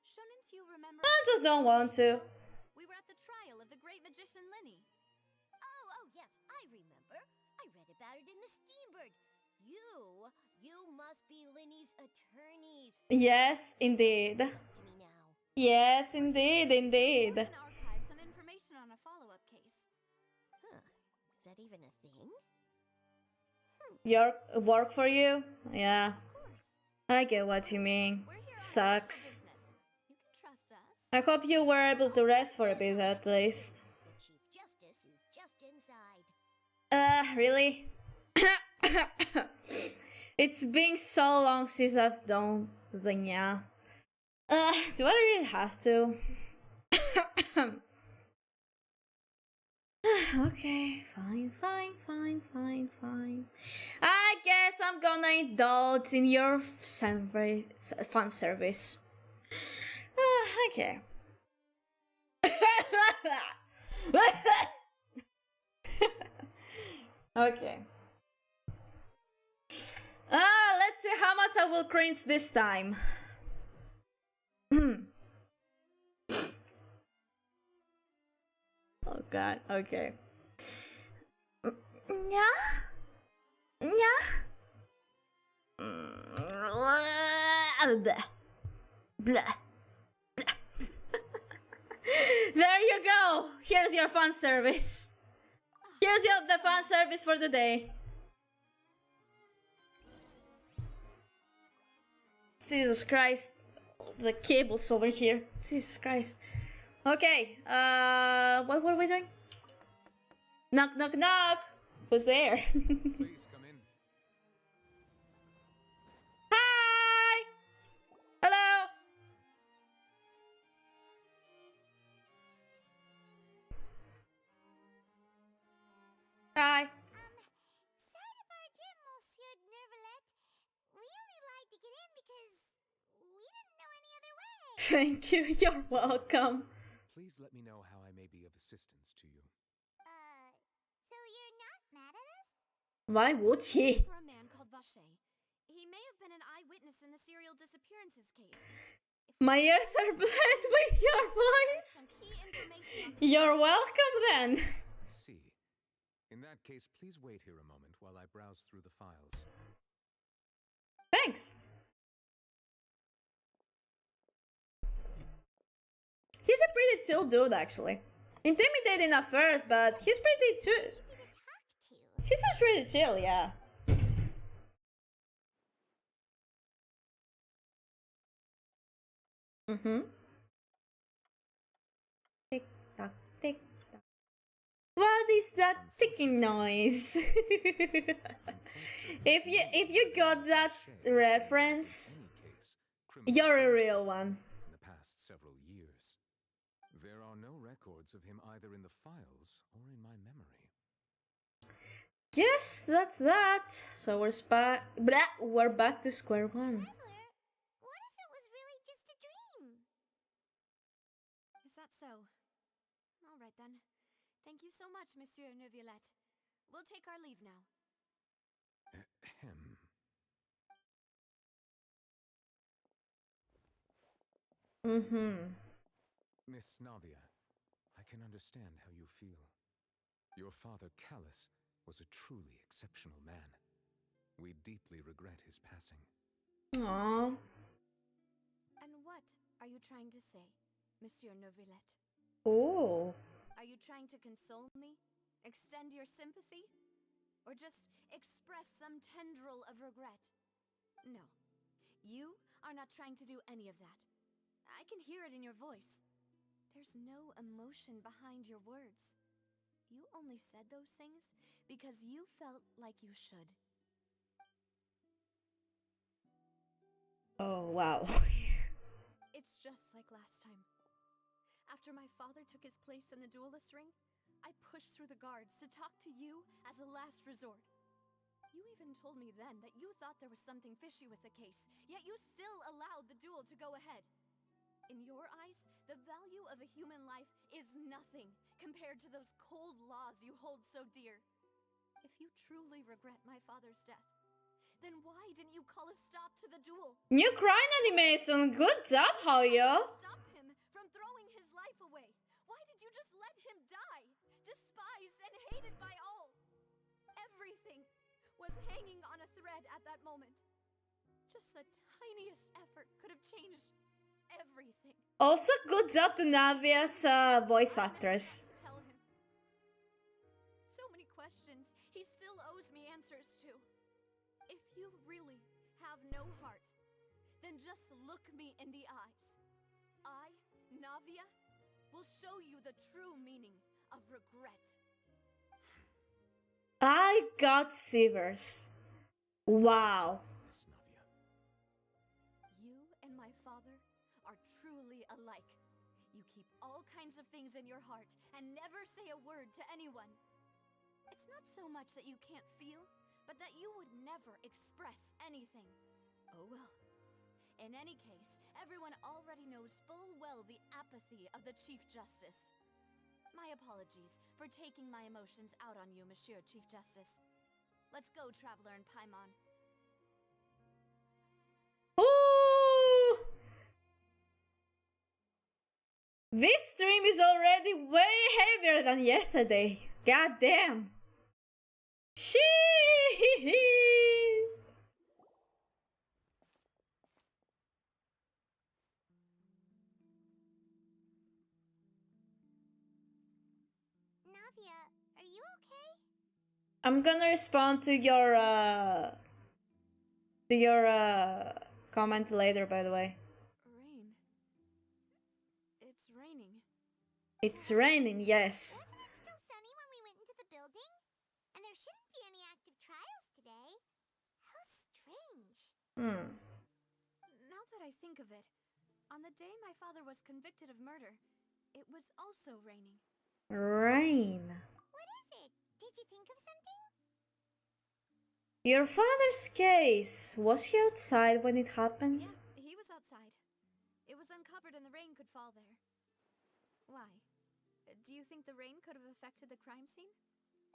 shouldn't you remember? I just don't want to. We were at the trial of the great magician Linny. Oh, yes, I remember. I read about it in the Steambird. You must be Linny's attorneys. Yes, indeed. Talk to me now. Yes, indeed, indeed. We can archive some information on a follow-up case. Huh? Is that even a thing? Your work for you? Yeah, Of course. I get what you mean. We're here on Sucks. official business. You can trust us. I hope you were able to rest for a bit at least. The Chief Justice is just inside. Really? It's been so long since I've done the yeah. Do I really have to? Okay, fine. I guess I'm gonna indulge in your fun service. Okay. Okay. Let's see how much I will cringe this time. Oh god, okay. Yeah? Yeah? Blah. Blah. There you go! Here's your fun service. Here's the fun service for the day. Jesus Christ. The cable's over here. Jesus Christ. Okay, what were we doing? Knock, knock, knock! Who's there? Please come in. Hi! Hello! Hi. Sorry to barge in, Monsieur Nervalet. We only lied to get in because we didn't know any other way. Thank you, you're welcome. Please let me know how I may be of assistance to you. So you're not mad at us? Why would he? For a man called Vache. He may have been an eyewitness in the serial disappearances case. My ears are blessed with your voice. Some key information on the You're welcome then. I see. In that case, please wait here a moment while I browse through the files. Thanks. He's a pretty chill dude, actually. Intimidating at first, but he's pretty chill. He seems pretty chill, yeah. Tick tock, tick tock. What is that ticking noise? if you got that reference, you're a real one. In the past several years, there are no records of him either in the files or in my memory. Yes, that's that. So we're back to square one. Traveler, what if it was really just a dream? Is that so? All right then. Thank you so much, Monsieur Neuvillette. We'll take our leave now. Ahem. Miss Navia, I can understand how you feel. Your father, Callus, was a truly exceptional man. We deeply regret his passing. Aww. And what are you trying to say, Monsieur Neuvillette? Oh. Are you trying to console me? Extend your sympathy? Or just express some tendril of regret? No. You are not trying to do any of that. I can hear it in your voice. There's no emotion behind your words. You only said those things because you felt like you should. Oh, wow. It's just like last time. After my father took his place in the duelist ring, I pushed through the guards to talk to you as a last resort. You even told me then that you thought there was something fishy with the case, yet you still allowed the duel to go ahead. In your eyes, the value of a human life is nothing compared to those cold laws you hold so dear. If you truly regret my father's death, then why didn't you call a stop to the duel? New crying animation. Good job, Hoyo. Stop him from throwing his life away. Why did you just let him die? Despised and hated by all. Everything was hanging on a thread at that moment. Just the tiniest effort could have changed everything. Also, good job to Navia's voice actress. Tell him. So many questions he still owes me answers to. If you really have no heart, then just look me in the eyes. I, Navia, will show you the true meaning of regret. I got shivers. Wow. Miss Navia. You and my father are truly alike. You keep all kinds of things things in your heart and never say a word to anyone. It's not so much that you can't feel, but that you would never express anything. Oh well. In any case, everyone already knows full well the apathy of the Chief Justice. My apologies for taking my emotions out on you, Monsieur Chief Justice. Let's go, Traveler and Paimon. Ooh! This stream is already way heavier than yesterday. God damn. Sheesh. Navia, are you okay? I'm gonna respond to your comment later, by the way. Rain. It's raining. It's raining, yes. Wasn't it still sunny when we went into the building? And there shouldn't be any active trials today. How strange. Now that I think of it, on the day my father was convicted of murder, it was also raining. Rain. What is it? Did you think of something? Your father's case. Was he outside when it happened? Yeah, he was outside. It was uncovered and the rain could fall there. Why? Do you think the rain could have affected the crime scene?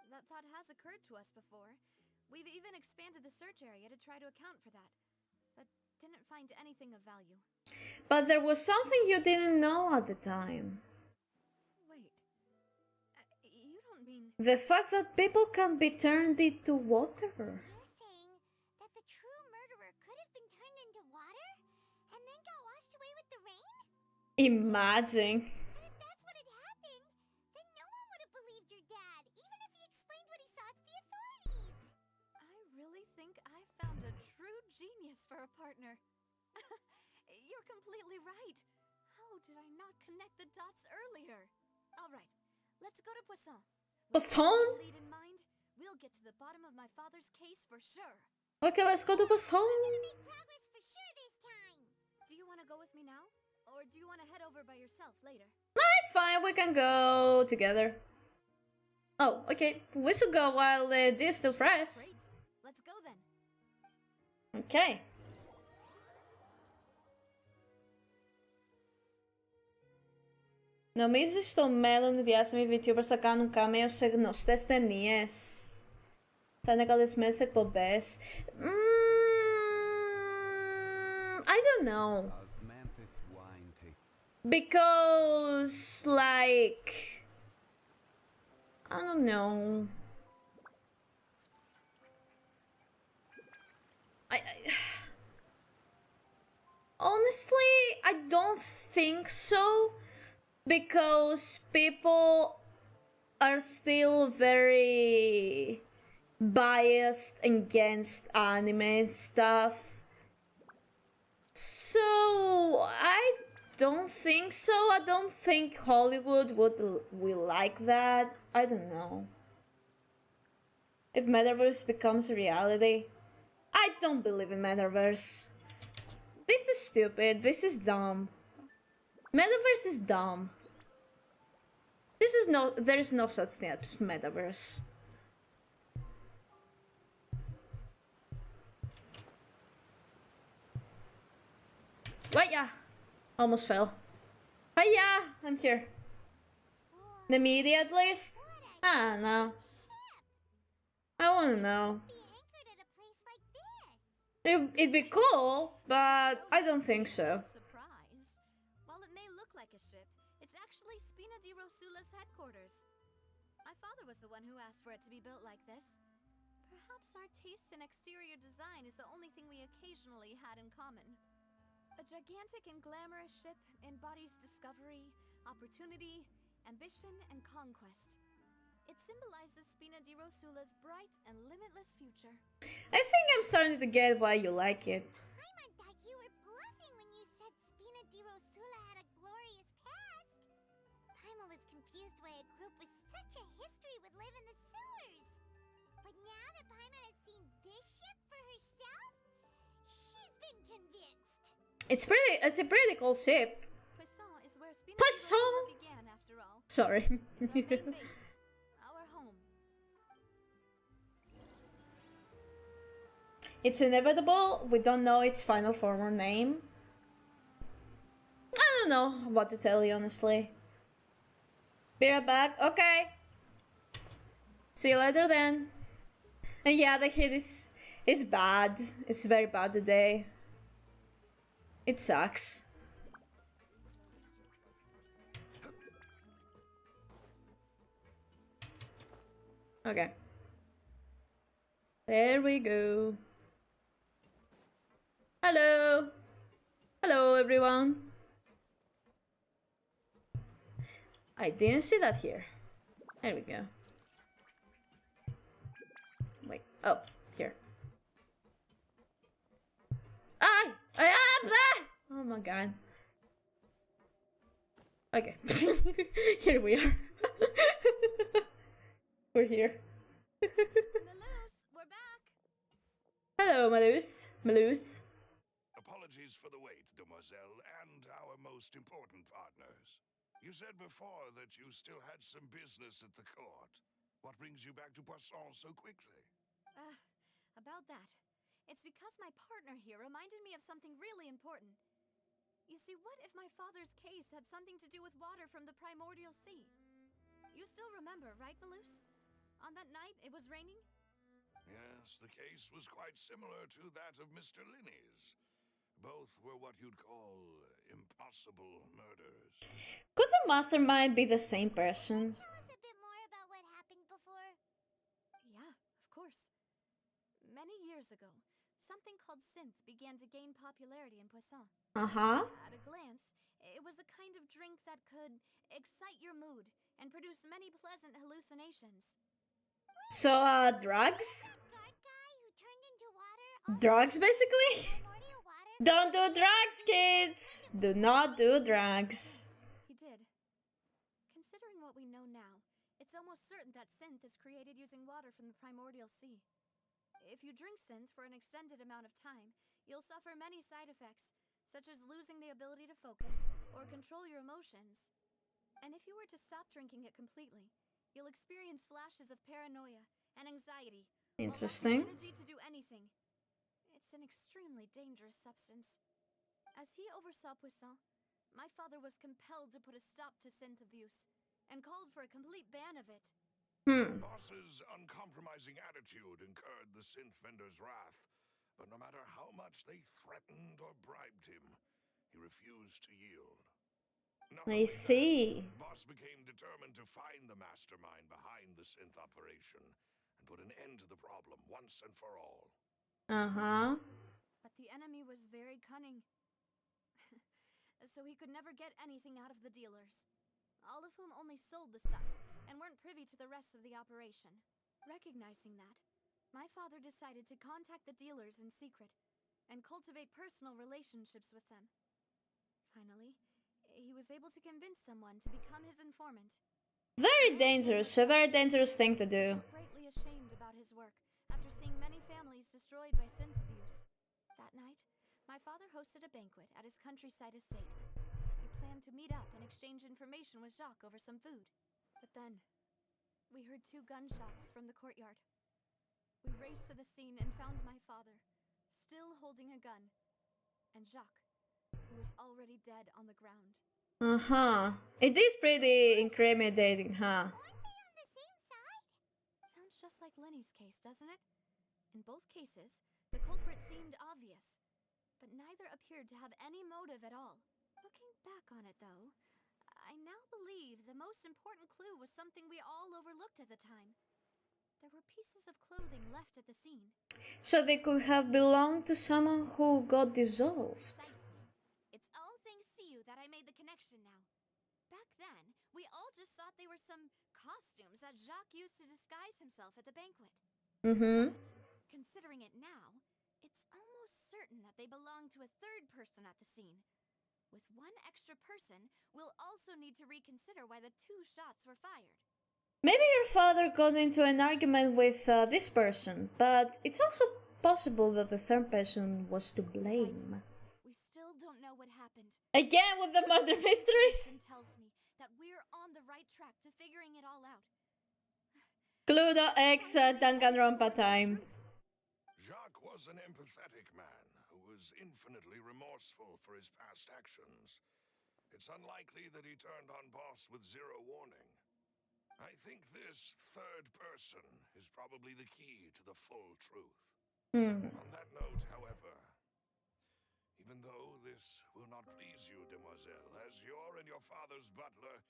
That thought has occurred to us before. We've even expanded the search area to try to account for that, but didn't find anything of value. But there was something you didn't know at the time. Wait. You don't mean... The fact that people can be turned into water. You're saying that the true murderer could have been turned into water and then got washed away with the rain? Imagine. And if that's what had happened, then no one would have believed your dad, even if he explained what he saw to the authorities. I really think I found a true genius for a partner. You're completely right. How did I not connect the dots earlier? All right, let's go to Poisson. With Poisson? the lead in mind, we'll get to the bottom of my father's case for sure. Okay, let's go to Poisson. Make progress for sure this time. Do you want to go with me now? Or do you want to head over by yourself later? No, it's fine. We can go together. Oh, okay. We should go while this is still fresh. Great. Let's go then. Okay. Νομίζω στο μέλλον οι διάσημοι Vtubers θα κάνουν cameo σε γνωστές ταινίες. Θα είναι καλεσμένες εκπομπές. I don't know. Because, like... I don't know. Honestly, I don't think so. Because people are still very biased against anime stuff. So, I don't think so. I don't think Hollywood will like that. I don't know. If Metaverse becomes a reality, I don't believe in Metaverse. This is stupid. This is dumb. Metaverse is dumb. There is no such thing as Metaverse. But yeah, almost fell. But yeah, I'm here. The media at least? I don't know. I wanna know. Be anchored at a place like this. It'd be cool, but I don't think so. Surprise. While it may look like a ship, it's actually Spina di Rosula's headquarters. My father was the one who asked for it to be built like this. Perhaps our taste in exterior design is the only thing we occasionally had in common. A gigantic and glamorous ship embodies discovery, opportunity, ambition, and conquest. It symbolizes Spina di Rosula's bright and limitless future. I think I'm starting to get why you like it. Paimon thought you were bluffing when you said Spina di Rosula had a glorious past. Paimon was confused why a group with such a history would live in the sewers. But now that Paimon has seen this ship for herself, she's been convinced. It's a pretty cool ship. Poisson is where Spina di Poisson! Rosula began, after all. Sorry. It's our main base, our home. It's inevitable. We don't know its final form or name. I don't know what to tell you, honestly. Be right back. Okay. See you later then. And yeah, the heat is bad. It's very bad today. It sucks. Okay. There we go. Hello. Hello, everyone. I didn't see that here. There we go. Wait. Oh, here. Oh my god. Okay. Here we are. We're here. Malus, we're back. Hello, Malus. Malus. Apologies for the wait, demoiselle, and our most important partners. You said before that you still had some business at the court. What brings you back to Poisson so quickly? About that. It's because my partner here reminded me of something really important. You see, what if my father's case had something to do with water from the primordial sea? You still remember, right, Malus? On that night, it was raining? Yes, the case was quite similar to that of Mr. Linney's. Both were what you'd call impossible murders. Could the mastermind be the same person? Tell us a bit more about what happened before. Yeah, of course. Many years ago, something called synth began to gain popularity in Poisson. Uh-huh. At a glance, it was a kind of drink that could excite your mood and produce many pleasant hallucinations. So, drugs? Guard guy who turned into water. Drugs, basically? Primordial water. Don't do drugs, kids! Do not do drugs. He did. Considering what we know now, it's almost certain that synth is created using water from the primordial sea. If you drink synth for an extended amount of time, you'll suffer many side effects, such as losing the ability to focus or control your emotions. And if you were to stop drinking it completely, you'll experience flashes of paranoia and anxiety. Interesting. While lacking energy to do anything. It's an extremely dangerous substance. As he oversaw Poisson, my father was compelled to put a stop to synth abuse and called for a complete ban of it. Boss's uncompromising attitude incurred the synth vendor's wrath, but no matter how much they threatened or bribed him, he refused to yield. Not I only see. that, Boss became determined to find the mastermind behind the synth operation and put an end to the problem once and for all. Uh-huh. But the enemy was very cunning. So he could never get anything out of the dealers, all of whom only sold the stuff and weren't privy to the rest of the operation. Recognizing that, my father decided to contact the dealers in secret and cultivate personal relationships with them. Finally, he was able to convince someone to become his informant. Very dangerous, a very dangerous thing to do. Greatly ashamed about his work after seeing many families destroyed by synth abuse. That night, my father hosted a banquet at his countryside estate. We planned to meet up and exchange information with Jacques over some food. But then, we heard 2 gunshots from the courtyard. We raced to the scene and found my father, still holding a gun, and Jacques, who was already dead on the ground. Uh-huh. It is pretty incriminating, huh? Aren't they on the same side? Sounds just like Lenny's case, doesn't it? In both cases, the culprit seemed obvious, but neither appeared to have any motive at all. Looking back on it, though, I now believe the most important clue was something we all overlooked at the time. There were pieces of clothing left at the scene. So they could have belonged to someone who got dissolved. Precisely. It's all thanks to you that I made the connection now. Back then, we all just thought they were some costumes that Jacques used to disguise himself at the banquet. Mm-hmm. But, considering it now, it's almost certain that they belong to a third person at the scene. With one extra person, we'll also need to reconsider why the 2 shots were fired. Maybe your father got into an argument with this person, but it's also possible that the third person was to blame. We still don't know what happened. Again with the murder mysteries? Tells me that we're on the right track to figuring it all out. Cluedo X Danganronpa time. Jacques was an empathetic man who was infinitely remorseful for his past actions. It's unlikely that he turned on Boss with zero warning. I think this third person is probably the key to the full truth. On that note, however, even though this will not please you, demoiselle, as your and your father's butler,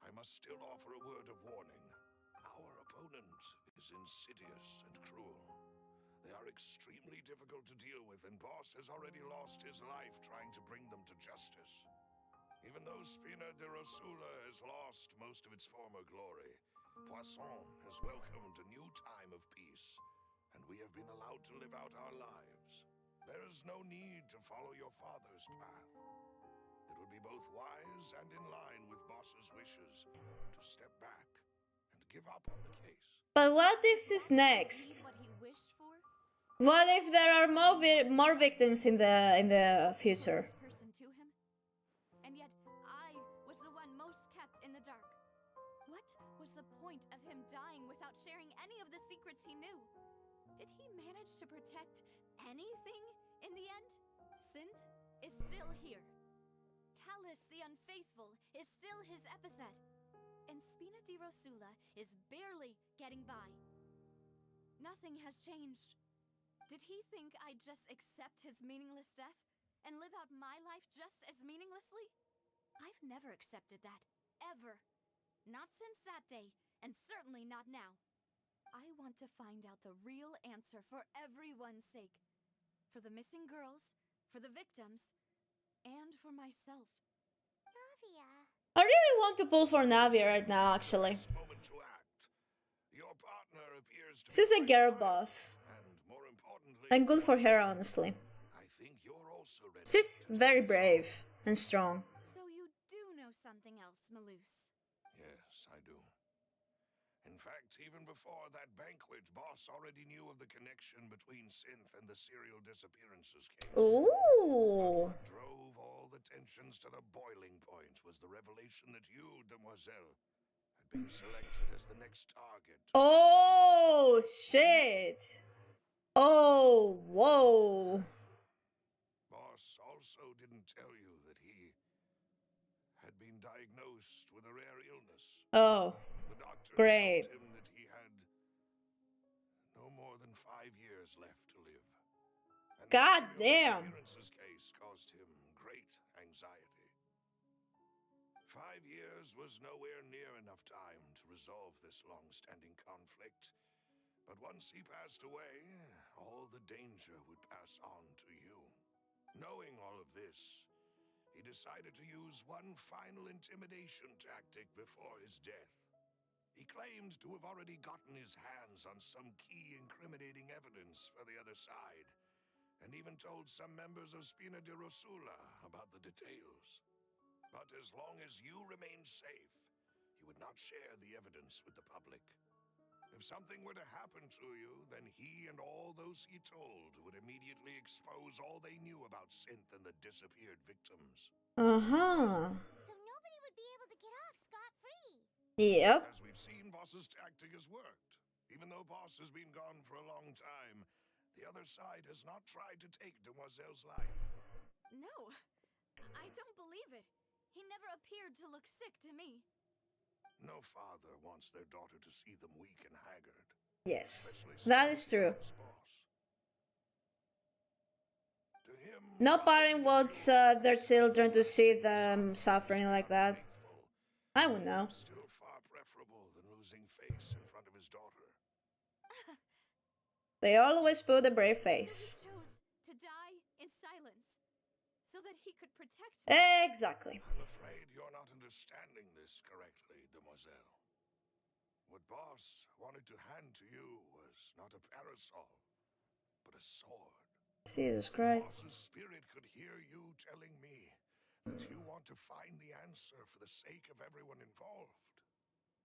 I must still offer a word of warning. Our opponent is insidious and cruel. They are extremely difficult to deal with, and Boss has already lost his life trying to bring them to justice. Even though Spina de Rosula has lost most of its former glory, Poisson has welcomed a new time of peace, and we have been allowed to live out our lives. There is no need to follow your father's path. It would be both wise and in line with Boss's wishes to step back and give up on the case. But what if this is next? What he wished for? What if there are more victims in the future? This person to him? And yet I was the one most kept in the dark. What was the point of him dying without sharing any of the secrets he knew? Did he manage to protect anything in the end? Synth is still here. Callus the Unfaithful is still his epithet. And Spina di Rosula is barely getting by. Nothing has changed. Did he think I'd just accept his meaningless death and live out my life just as meaninglessly? I've never accepted that, ever. Not since that day, and certainly not now. I want to find out the real answer for everyone's sake. For the missing girls, for the victims, and for myself. Navia. I really want to pull for Navi right now, actually. Moment to act. Your partner appears to She's a be girl quite boss. and more importantly, And good for her, honestly. I think you're also ready. She's to very take this brave on. and strong. So you do know something else, Maloose. Yes, I do. In fact, even before that banquet, Boss already knew of the connection between Synth and the serial disappearances case. Ooh. What drove all the tensions to the boiling point was the revelation that you, demoiselle, had been selected as the next target. Oh, shit. Oh, whoa. Boss also didn't tell you that he had been diagnosed with a rare illness. Oh, The doctors great. told him that he had no more than 5 years left to live. And God the damn. disappearances case caused him great anxiety. 5 years was nowhere near enough time to resolve this long-standing conflict. But once he passed away, all the danger would pass on to you. Knowing all of this, he decided to use one final intimidation tactic before his death. He claimed to have already gotten his hands on some key incriminating evidence for the other side, and even told some members of Spina de Rosula about the details. But as long as you remained safe, he would not share the evidence with the public. If something were to happen to you, then he and all those he told would immediately expose all they knew about Synth and the disappeared victims. Uh-huh. So nobody would be able to get off scot-free. Yep. As we've seen, Boss's tactic has worked. Even though Boss has been gone for a long time, the other side has not tried to take Demoiselle's life. No, I don't believe it. He never appeared to look sick to me. No father wants their daughter to see them weak and haggard. Yes, Especially that is true. as Boss. To him, No parent wants their children to see them suffering like that. faithful I would know. was still far preferable than losing face in front of his daughter. They always put a brave So face. he chose to die in silence, so that he could protect me. Exactly. I'm afraid you're not understanding this correctly, demoiselle. What Boss wanted to hand to you was not a parasol, but a sword. Jesus Christ. Boss's spirit could hear you telling me that you want to find the answer for the sake of everyone involved.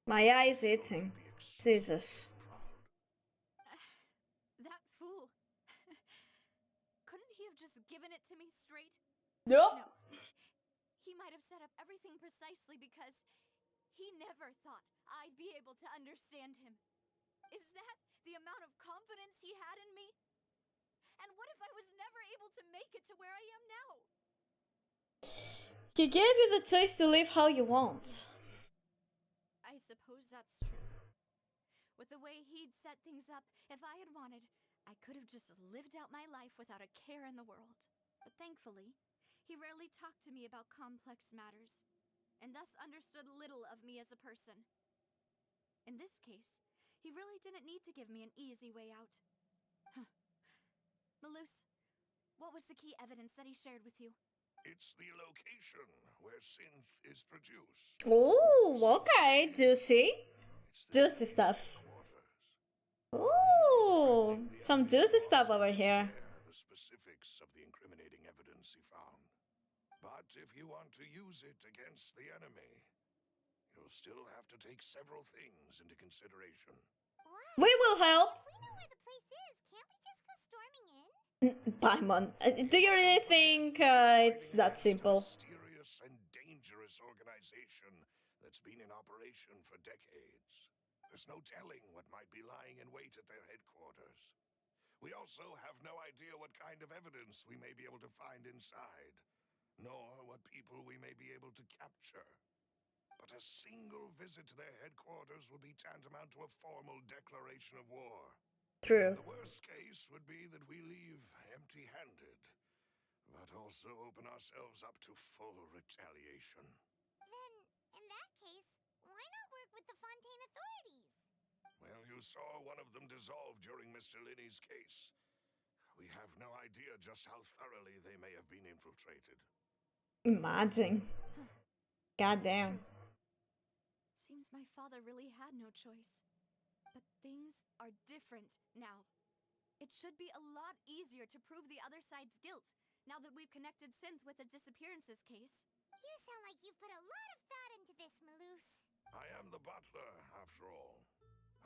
My eye is itching. Jesus. Proud. That fool. Couldn't he have just given it to me straight? Nope. No. He might have set up everything precisely because He never thought I'd be able to understand him. Is that the amount of confidence he had in me? And what if I was never able to make it to where I am now? He gave you the choice to live how you want. I suppose that's true. With the way he'd set things up, if I had wanted, I could have just lived out my life without a care in the world. But thankfully, he rarely talked to me about complex matters, and thus understood little of me as a person. In this case, he really didn't need to give me an easy way out. Huh. Malus, what was the key evidence that he shared with you? It's the location where synth is produced. Oh, okay, juicy. It's the Juicy enemy's stuff. headquarters. Ooh, The some enemy juicy boss stuff over didn't here. share the specifics of the incriminating evidence he found. But if you want to use it against the enemy, you'll still have to take several things into consideration. What? We will help. If we know where the place is, can't we just go storming in? Paimon, do you really think it's that simple? Mysterious and dangerous organization that's been in operation for decades. There's no telling what might be lying in wait at their headquarters. We also have no idea what kind of evidence we may be able to find inside, nor what people we may be able to capture. But a single visit to their headquarters would be tantamount to a formal declaration of war. True. The worst case would be that we leave empty-handed, but also open ourselves up to full retaliation. Then, in that case, why not work with the Fontaine authorities? Well, you saw one of them dissolve during Mr. Linney's case. We have no idea just how thoroughly they may have been infiltrated. Imagine. Goddamn. Seems my father really had no choice. But things are different now. It should be a lot easier to prove the other side's guilt, now that we've connected Synth with the disappearances case. You sound like you've put a lot of thought into this, Malus. I am the butler, after all.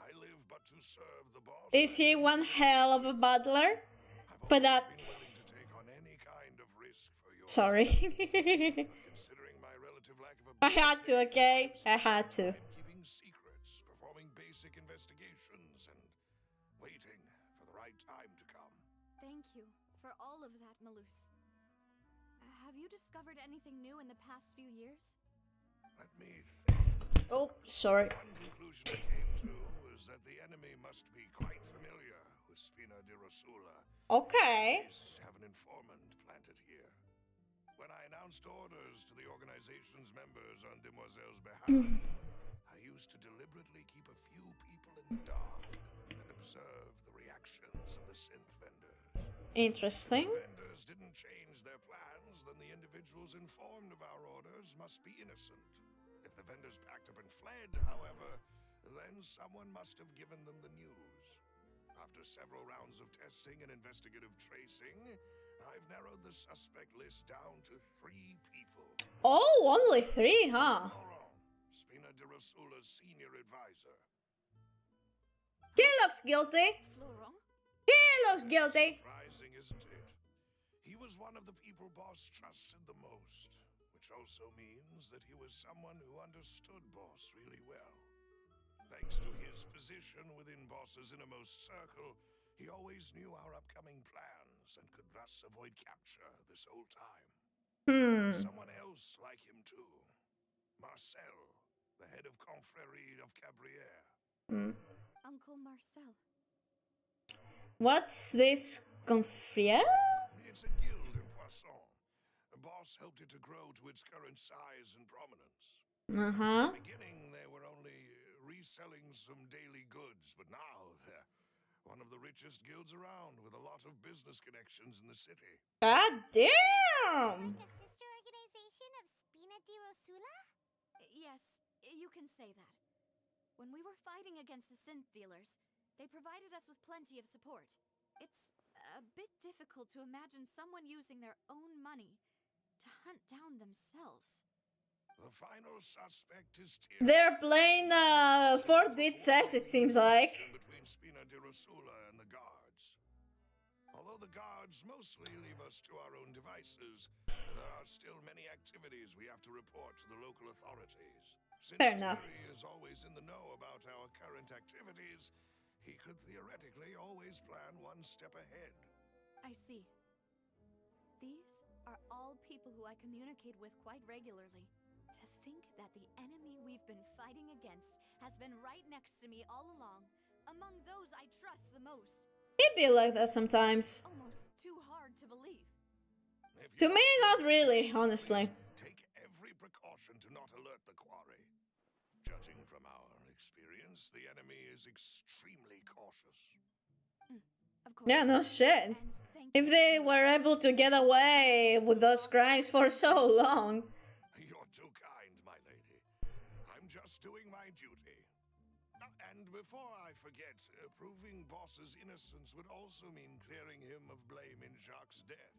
I live but to serve the boss. Is he one hell of a butler? I've But always been willing that's... to take on any kind of risk for your Sorry. But considering my relative lack of I had to, ability, okay? I had to. I'm keeping secrets, performing basic investigations, and waiting for the right time to come. Thank you for all of that, Malus. Have you discovered anything new in the past few years? Let me think. Oh, sorry. One conclusion I came to was that the enemy must be quite familiar with Spina di Rosula. Okay. Police have an informant planted here. When I announced orders to the organization's members on Demoiselle's behalf, I used to deliberately keep a few people in the dark and observe the reactions of the synth vendors. Interesting. If the vendors didn't change their plans, then the individuals informed of our orders must be innocent. If the vendors packed up and fled, however, then someone must have given them the news. After several rounds of testing and investigative tracing, I've narrowed the suspect list down to 3 people. Oh, only 3, huh? Laurent, Spina di Rosula's senior advisor. He looks guilty. Florent? He looks guilty. Surprising, isn't it? He was one of the people Boss trusted the most, which also means that he was someone who understood Boss really well. Thanks to his position within Boss's innermost circle, he always knew our upcoming plans and could thus avoid capture this whole time. Someone else like him too. Marcel, the head of Confrérie of Cabrières. Uncle Marcel. What's this confriere? It's a guild in Poisson. The Boss helped it to grow to its current size and prominence. Uh-huh. In the beginning, they were only reselling some daily goods, but now they're one of the richest guilds around with a lot of business connections in the city. God damn! Like a sister organization of Spina di Rosula? Yes, you can say that. When we were fighting against the synth dealers, they provided us with plenty of support. It's a bit difficult to imagine someone using their own money to hunt down themselves. The final suspect is They're playing 4D chess, it seems like. between Spina di Rosula and the guards. Although the guards mostly leave us to our own devices, there are still many activities we have to report to the local authorities. Since Fair enough. Terry is always in the know about our current activities, he could theoretically always plan one step ahead. I see. These are all people who I communicate with quite regularly. To think that the enemy we've been fighting against has been right next to me all along, among those I trust the most. It be like that sometimes. Almost too hard to believe. To me, not really, honestly. Take every precaution to not alert the quarry. Judging from our experience, the enemy is extremely cautious. Of course. Yeah, no shit. And thank If you, they Louis. were able to get away with those crimes for so long. You're too kind, my lady. I'm just doing my duty. And before I forget, proving Boss's innocence would also mean clearing him of blame in Jacques' death.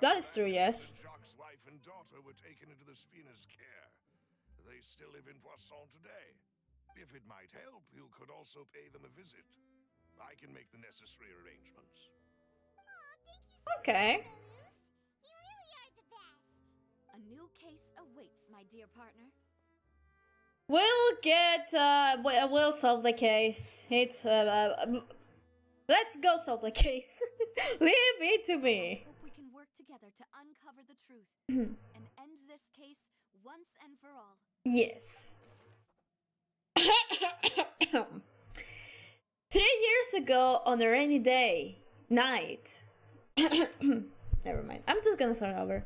That is true, yes. Jacques' wife and daughter were taken into the Spina's care. They still live in Poisson today. If it might help, you could also pay them a visit. I can make the necessary arrangements. Aw, thank you so Okay. much, Balloos. You really are the best. A new case awaits, my dear partner. We'll solve the case. Let's go solve the case. Leave it to me. Hope we can work together to uncover the truth and end this case once and for all. Yes. 3 years ago on a rainy night. Never mind. I'm just gonna start over.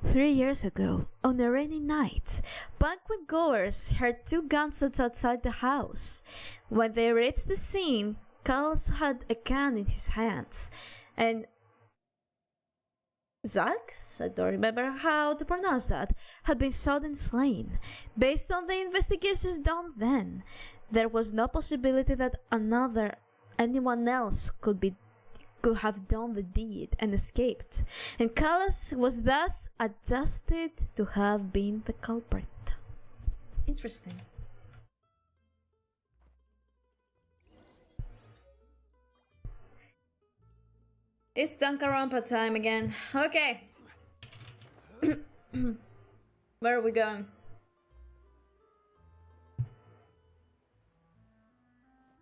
3 years ago, on a rainy night, banquet goers heard 2 gunshots outside the house. When they reached the scene, Carlos had a gun in his hands, and Zax, I don't remember how to pronounce that, had been shot and slain. Based on the investigations done then, there was no possibility that anyone else could have done the deed and escaped, and Callas was thus adjusted to have been the culprit. Interesting. It's Danganronpa time again. Okay. Where are we going?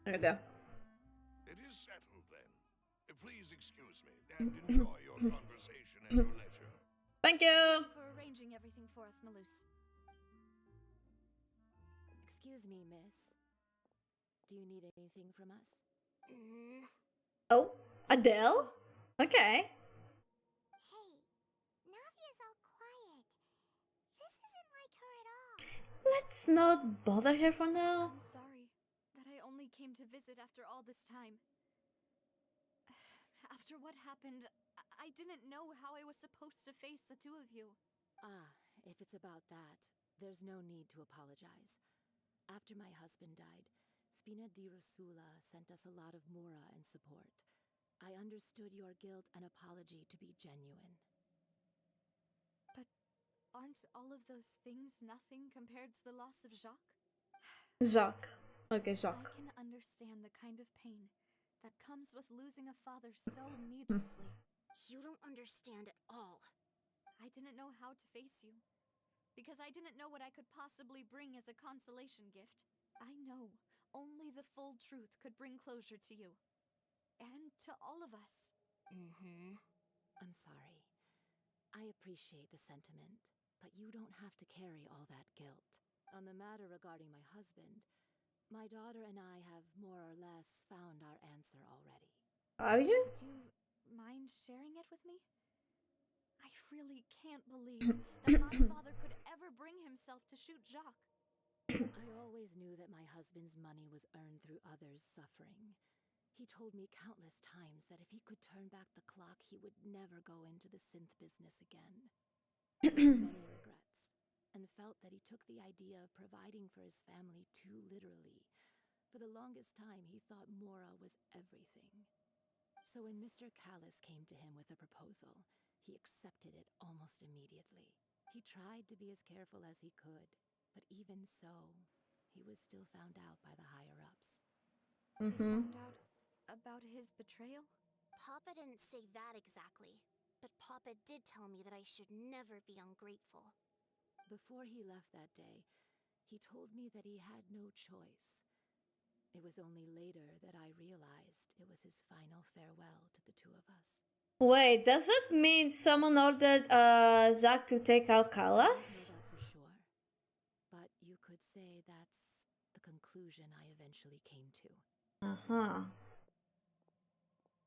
There we go. It is settled then. Please excuse me and enjoy your conversation at your leisure. Thank you. For arranging everything for us, Malus. Excuse me, miss. Do you need anything from us? Oh, Adele? Okay. Hey, Navia's all quiet. This isn't like her at all. Let's not bother her for now. I'm sorry that I only came to visit after all this time. After what happened, I didn't know how I was supposed to face the two of you. Ah, if it's about that, there's no need to apologize. After my husband died, Spina di Rosula sent us a lot of mora and support. I understood your guilt and apology to be genuine. But aren't all of those things nothing compared to the loss of Jacques? Jacques. Okay, I Jacques. can understand the kind of pain that comes with losing a father so needlessly. You don't understand at all. I didn't know how to face you, because I didn't know what I could possibly bring as a consolation gift. I know only the full truth could bring closure to you. And to all of us. I'm sorry. I appreciate the sentiment, but you don't have to carry all that guilt. On the matter regarding my husband, my daughter and I have more or less found our answer already. Are you? Would you mind sharing it with me? I really can't believe that my father could ever bring himself to shoot Jacques. I always knew that my husband's money was earned through others' suffering. He told me countless times that if he could turn back the clock, he would never go into the synth business again. He had many regrets, and felt that he took the idea of providing for his family too literally. For the longest time, he thought Mora was everything. So when Mr. Callis came to him with a proposal, he accepted it almost immediately. He tried to be as careful as he could, but even so, he was still found out by the higher-ups. They found out about his betrayal? Papa didn't say that exactly, but Papa did tell me that I should never be ungrateful. Before he left that day, he told me that he had no choice. It was only later that I realized it was his final farewell to the two of us. Wait, does it mean someone ordered Zack to take out I Kalas? don't know that for sure, but you could say that's the conclusion I eventually came to. Uh-huh.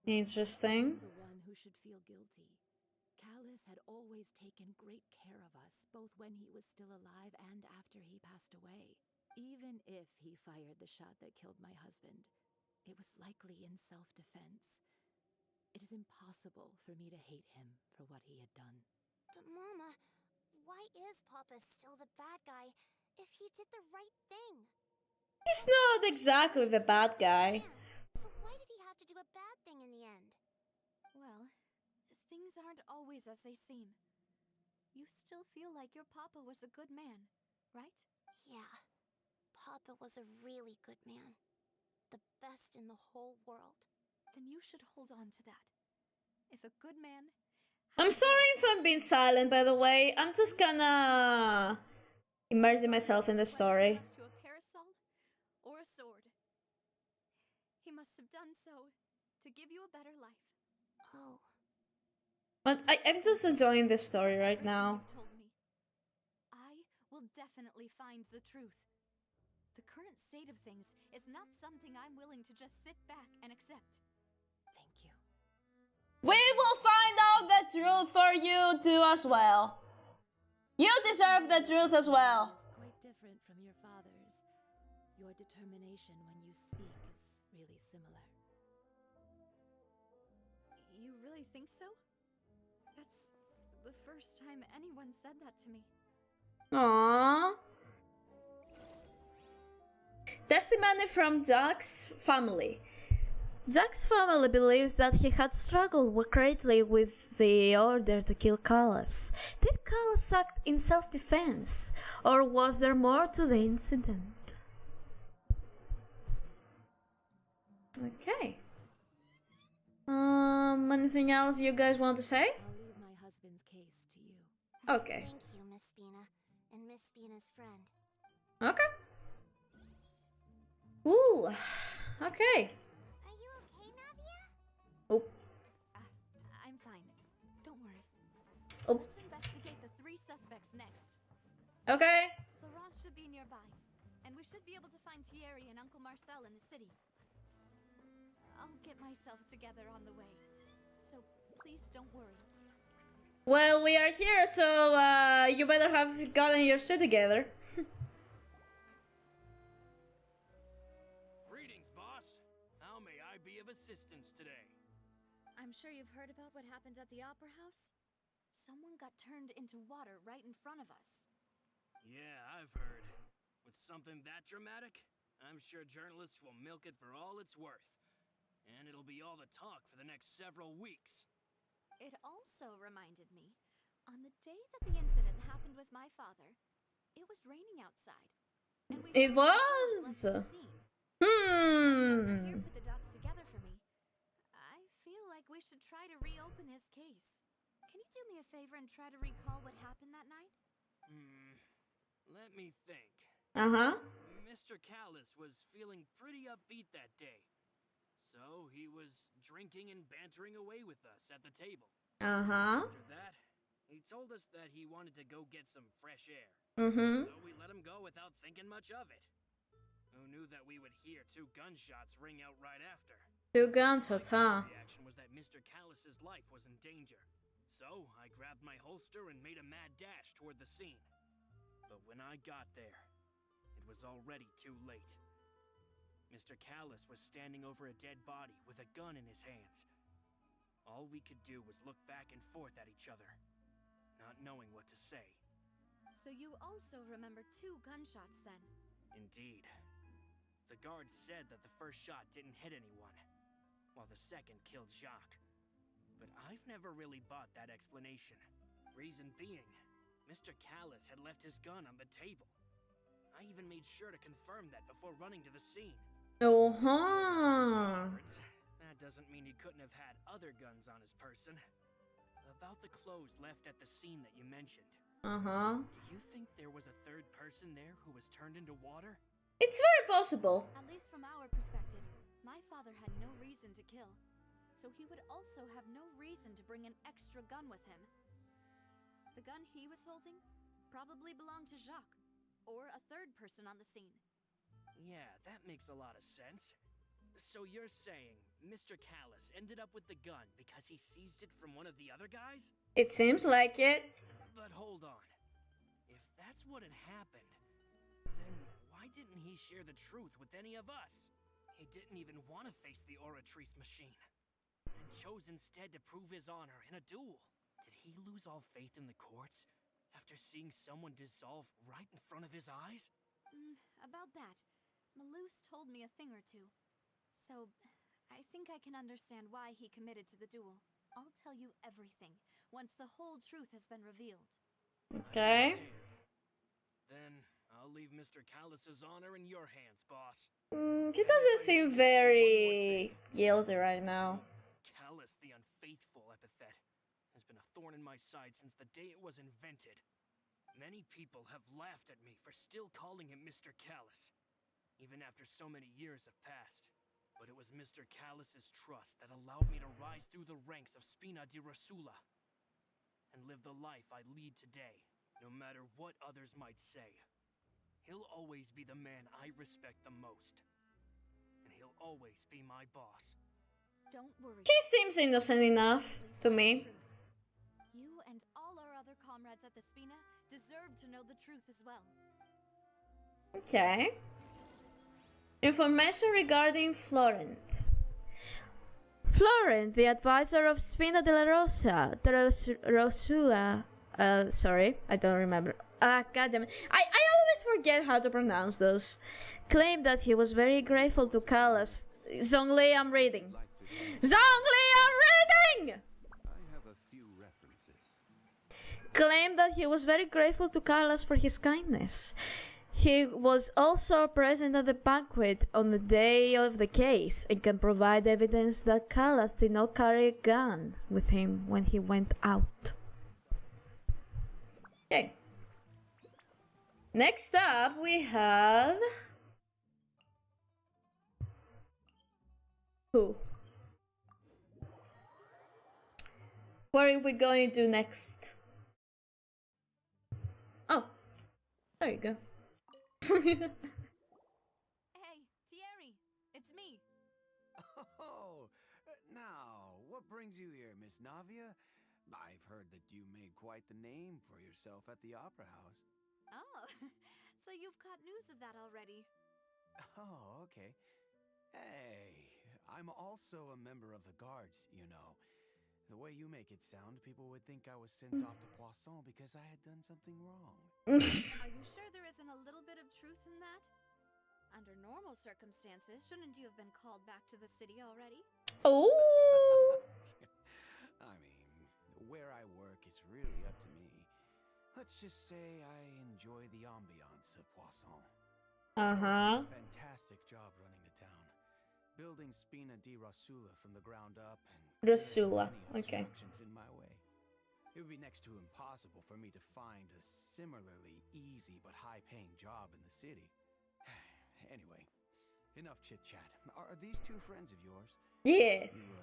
Interesting. I'm the one who should feel guilty. Callus had always taken great care of us, both when he was still alive and after he passed away. Even if he fired the shot that killed my husband, it was likely in self-defense. It is impossible for me to hate him for what he had done. But Mama, why is Papa still the bad guy if he did the right thing? He's not exactly the bad guy. Yeah, so why did he have to do a bad thing in the end? Well, things aren't always as they seem. You still feel like your papa was a good man, right? Yeah, Papa was a really good man. The best in the whole world. Then you should hold on to that. If a good man... I'm sorry if I'm being silent, by the way. I'm just gonna immersing myself in the story. Left you a parasol or a sword. He must have done so to give you a better life. Oh. But I'm just enjoying this story right now. You've told me. I will definitely find the truth. The current state of things is not something I'm willing to just sit back and accept. Thank you. We will find out the truth for you too as well. You deserve the truth as well. It's quite different from your father's. Your determination when you speak is really similar. You really think so? That's the first time anyone said that to me. Aww. Testimony from Jack's family. Jack's family believes that he had struggled greatly with the order to kill Callas. Did Callas act in self-defense, or was there more to the incident? Okay. Anything else you guys want to say? I'll leave my husband's case to you. Okay. Thank you, Miss Spina. And Miss Spina's friend. Okay. Ooh. Okay. Are you okay, Navia? Oh. I'm fine. Don't worry. Oh. Let's investigate the 3 suspects next. Okay. Florence should be nearby, and we should be able to find Thierry and Uncle Marcel in the city. I'll get myself together on the way, so please don't worry. Well, we are here, so you better have gotten your shit together. Greetings, boss. How may I be of assistance today? I'm sure you've heard about what happened at the Opera House. Someone got turned into water right in front of us. Yeah, I've heard. With something that dramatic, I'm sure journalists will milk it for all it's worth. And it'll be all the talk for the next several weeks. It also reminded me, on the day that the incident happened with my father, it was raining outside. And It was. Here put the dots together for me. I feel like we should try to reopen his case. Can you do me a favor and try to recall what happened that night? Let me think. Uh-huh. Mr. Callis was feeling pretty upbeat that day. So he was drinking and bantering away with us at the table. Uh-huh. After that, he told us that he wanted to go get some fresh air. Mm-hmm. So we let him go without thinking much of it. Who knew that we would hear 2 gunshots ring out right after? 2 gunshots, huh? My reaction was that Mr. Callis's life was in danger. So I grabbed my holster and made a mad dash toward the scene. But when I got there, it was already too late. Mr. Callis was standing over a dead body with a gun in his hands. All we could do was look back and forth at each other, not knowing what to say. So you also remember 2 gunshots then? Indeed. The guard said that the first shot didn't hit anyone, while the second killed Jacques. But I've never really bought that explanation. Reason being, Mr. Callis had left his gun on the table. I even made sure to confirm that before running to the scene. Uh-huh. That doesn't mean he couldn't have had other guns on his person. About the clothes left at the scene that you mentioned. Uh-huh. Do you think there was a third person there who was turned into water? It's very possible. At least from our perspective, my father had no reason to kill. So he would also have no reason to bring an extra gun with him. The gun he was holding probably belonged to Jacques, or a third person on the scene. Yeah, that makes a lot of sense. So you're saying Mr. Callus ended up with the gun because he seized it from one of the other guys? It seems like it. But hold on. If that's what had happened, then why didn't he share the truth with any of us? He didn't even want to face the Oratrice machine, and chose instead to prove his honor in a duel. Did he lose all faith in the courts after seeing someone dissolve right in front of his eyes? About that, Malouse told me a thing or two. So, I think I can understand why he committed to the duel. I'll tell you everything once the whole truth has been revealed. Okay. Then I'll leave Mr. Callus's honor in your hands, boss. He doesn't seem very guilty right now. Callus the Unfaithful epithet has been a thorn in my side since the day it was invented. Many people have laughed at me for still calling him Mr. Callus, even after so many years have passed. But it was Mr. Callus's trust that allowed me to rise through the ranks of Spina di Rosula and live the life I lead today, no matter what others might say. He'll always be the man I respect the most, and he'll always be my boss. Don't worry. He seems innocent enough to me. You and all our other comrades at the Spina deserve to know the truth as well. Okay. Information regarding Florent. Florent, the advisor of Spina della Rosula. Sorry, I don't remember. God damn it. I always forget how to pronounce those. Claimed that he was very grateful to Callus. Zhongli, I'm reading. Zhongli, I'm reading! I have a few references. Claimed that he was very grateful to Callus for his kindness. He was also present at the banquet on the day of the case and can provide evidence that Callus did not carry a gun with him when he went out. Okay. Next up, we have... Who? What are we going to do next? Oh, there you go. Hey, Thierry, it's me. Oh, now, what brings you here, Miss Navia? I've heard that you made quite the name for yourself at the Opera House. Oh, so you've caught news of that already. Oh, okay. Hey, I'm also a member of the guards, you know. The way you make it sound, people would think I was sent off to Poisson because I had done something wrong. Are you sure there isn't a little bit of truth in that? Under normal circumstances, shouldn't you have been called back to the city already? Oh. I mean, where I work is really up to me. Let's just say I enjoy the ambiance of Poisson. Uh-huh. Fantastic job running the town. Building Spina di Rosula from the ground up and Rosula, many okay. obstructions in my way. It would be next to impossible for me to find a similarly easy but high-paying job in the city. Anyway, enough chit-chat. Are these two friends of yours? Yes.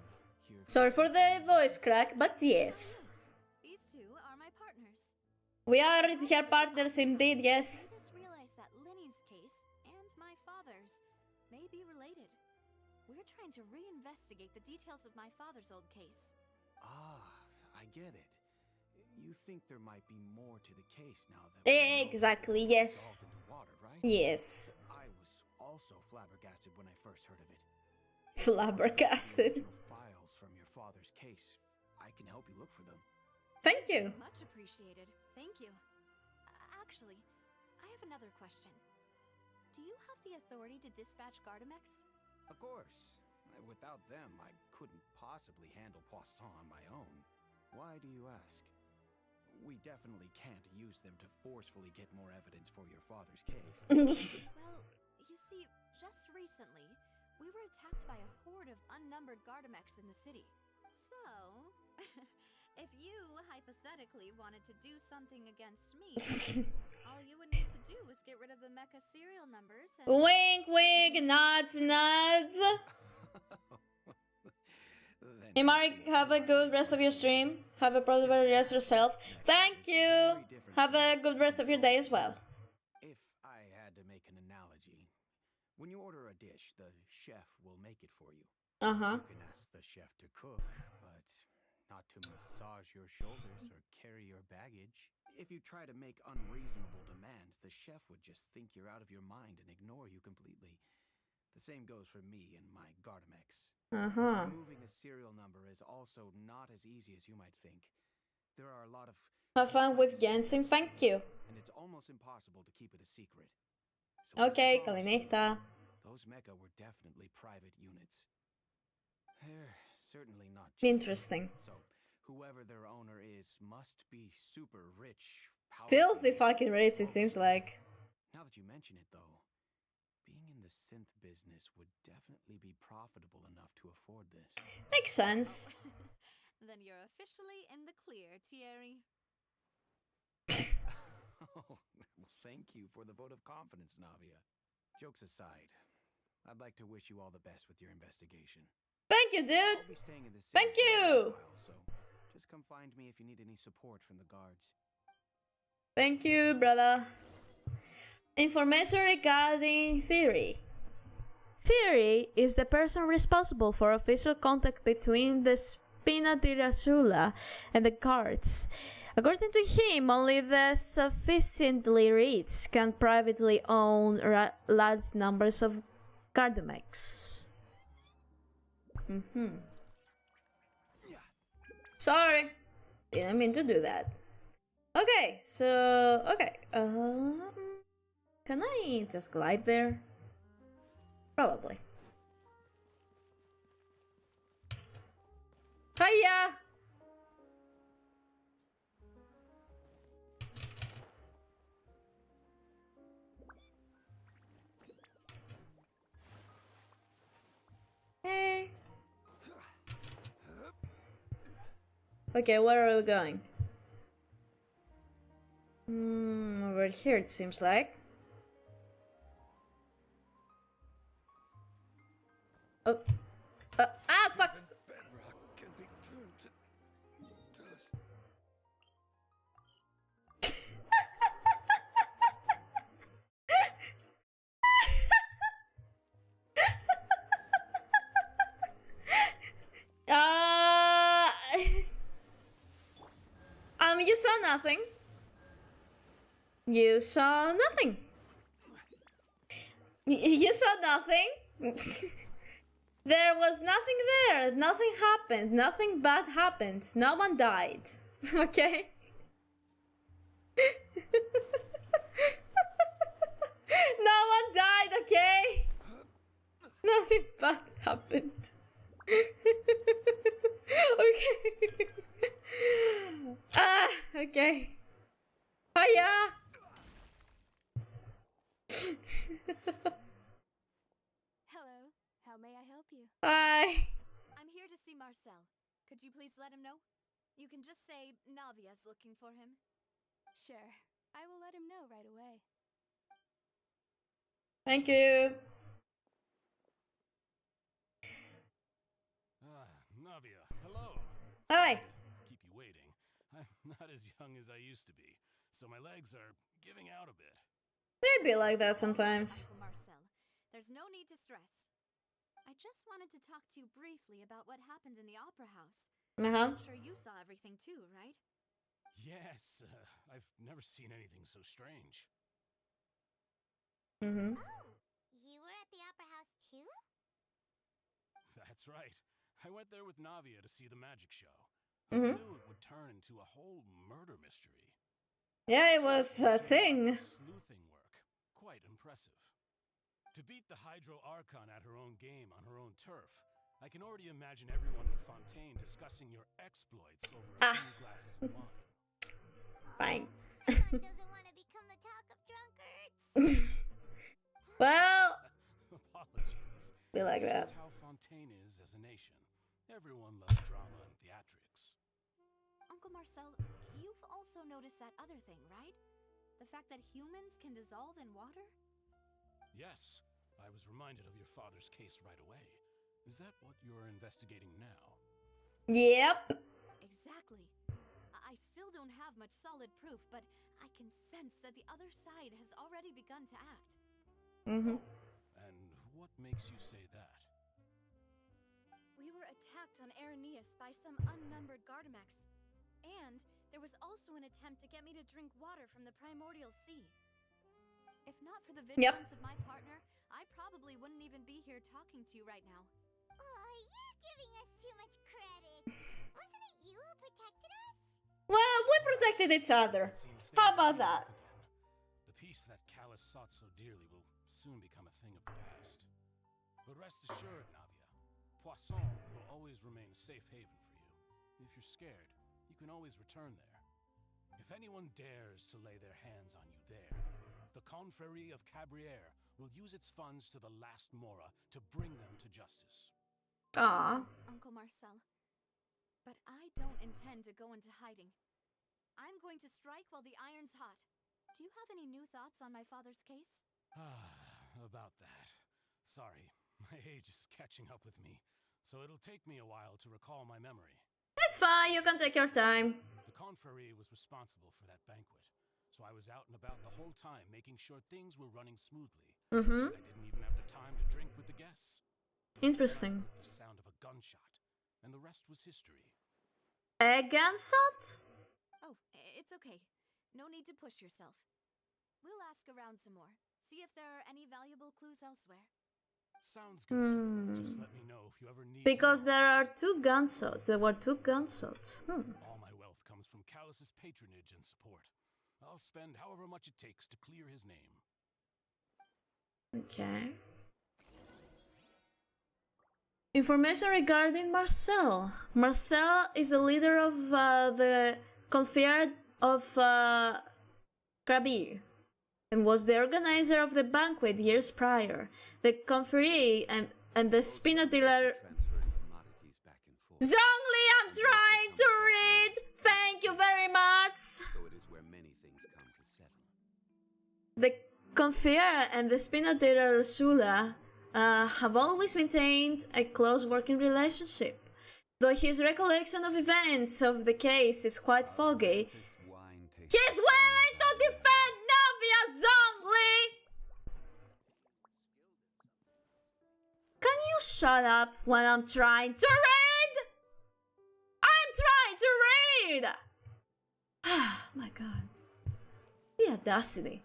You, here Sorry for the voice crack, but yes. These two are my partners. We are her partners indeed, yes. I just realized that Lenny's case and my father's may be related. We're trying to reinvestigate the details of my father's old case. Ah, I get it. You think there might be more to the case now that we know Exactly, it's yes. dissolved into water, right? Yes. I was also flabbergasted when I first heard of it. Flabbergasted. Original files from your father's case. I can help you look for them. Thank you. Much appreciated. Thank you. Actually, I have another question. Do you have the authority to dispatch Gardamex? Of course. Without them, I couldn't possibly handle Poisson on my own. Why do you ask? We definitely can't use them to forcefully get more evidence for your father's case. Well, you see, just recently, we were attacked by a horde of unnumbered Gardamex in the city. So, If you hypothetically wanted to do something against me, all you would need to do is get rid of the mecha serial numbers and... Wink, wink, nods, nods. Hey Mark, have a good rest of your stream. Have a prosperous rest yourself. Thank you. Have a good rest of your day as well. If I had to make an analogy, when you order a dish, the chef will make it for you. Uh-huh. You can ask the chef to cook, but not to massage your shoulders or carry your baggage. If you try to make unreasonable demands, the chef would just think you're out of your mind and ignore you completely. The same goes for me and my Gardamex. Uh-huh. Removing a serial number is also not as easy as you might think. There are a lot of... Have fun with Genshin, thank you. And it's almost impossible to keep it a secret. So Okay, Kalinista. those mecha were definitely private units. They're certainly not cheap. Interesting. So, whoever their owner is must be super rich, powerful. Filthy fucking rich, it seems like. Now that you mention it, though, being in the synth business would definitely be profitable enough to afford this. Makes sense. Then you're officially in the clear, Thierry. Oh, well, thank you for the vote of confidence, Navia. Jokes aside, I'd like to wish you all the best with your investigation. Thank you, dude. I'll be staying in the city Thank for a you. while, so just come find me if you need any support from the guards. Thank you, brother. Information regarding Theory. Theory is the person responsible for official contact between the Spina Tirasula and the guards. According to him, only the sufficiently rich can privately own large numbers of Gardamex. Sorry, didn't mean to do that. Okay, so can I just glide there? Probably. Hiya! Hey. Okay, where are we going? Over here it seems like. Oh. Fuck! Bedrock can be turned to dust. You saw nothing. You saw nothing. You saw nothing. There was nothing there. Nothing happened. Nothing bad happened. No one died. Okay? No one died, okay? Nothing bad happened. Okay. Okay. Hiya! Hello, how may I help you? Hi. I'm here to see Marcel. Could you please let him know? You can just say Navia's looking for him. Sure, I will let him know right away. Thank you. Navia, hello. Hi. Keep you waiting. I'm not as young as I used to be, so my legs are giving out a bit. They'd be like that sometimes. Uncle Marcel, there's no need to stress. I just wanted to talk to you briefly about what happened in the Opera House. Uh-huh. I'm sure you saw everything too, right? Yes, I've never seen anything so strange. Mm-hmm. Oh, you were at the Opera House too? That's right. I went there with Navia to see the magic show. Mm-hmm. I knew it would turn into a whole murder mystery. Yeah, it was a thing. Sleuthing work. Quite impressive. To beat the Hydro Archon at her own game on her own turf, I can already imagine everyone in Fontaine discussing your exploits over a few glasses of wine. Fine. Someone doesn't want to become the talk of drunkards. Well, Apologies. be like It's that. just how Fontaine is as a nation. Everyone loves drama and theatrics. Uncle Marcel, you've also noticed that other thing, right? The fact that humans can dissolve in water? Yes, I was reminded of your father's case right away. Is that what you're investigating now? Yep. Exactly. I still don't have much solid proof, but I can sense that the other side has already begun to act. Mm-hmm. And what makes you say that? We were attacked on Arrhenius by some unnumbered Gardamex. And there was also an attempt to get me to drink water from the primordial sea. If not for the vigilance of my partner, I probably wouldn't even be here talking to you right now. Oh, you're giving us too much credit. Wasn't it you who protected us? Well, we protected each other. How about that? The peace that Callus sought so dearly will soon become a thing of the past. But rest assured, Navia, Poisson will always remain a safe haven for you. If you're scared, you can always return there. If anyone dares to lay their hands on you there, the Confrérie of Cabriere will use its funds to the last Mora to bring them to justice. Ah. Uncle Marcel, but I don't intend to go into hiding. I'm going to strike while the iron's hot. Do you have any new thoughts on my father's case? About that. Sorry, my age is catching up with me, so it'll take me a while to recall my memory. It's fine, you can take your time. The Confrérie was responsible for that banquet, so I was out and about the whole time making sure things were running smoothly. Mm-hmm. I didn't even have the time to drink with the guests. Interesting. I heard the sound of a gunshot, and the rest was history. A gunshot? Oh, it's okay. No need to push yourself. We'll ask around some more. See if there are any valuable clues elsewhere. Sounds good. Just let me know if you ever need. Because there are two gunshots. There were two gunshots. All my wealth comes from Callus's patronage and support. I'll spend however much it takes to clear his name. Okay. Information regarding Marcel. Marcel is the leader of the Confrérie of Cabriere and was the organizer of the banquet years prior. The Confrérie and the Spinatiller. Zhongli, I'm trying to read! Thank you very much! So it is where many things come to settle. The Confrérie and the Spinatiller Ursula have always maintained a close working relationship. Though his recollection of events of the case is quite foggy, he's willing to defend Navia Zhongli! Can you shut up when I'm trying to read? I'm trying to read! Ah, my god. The audacity.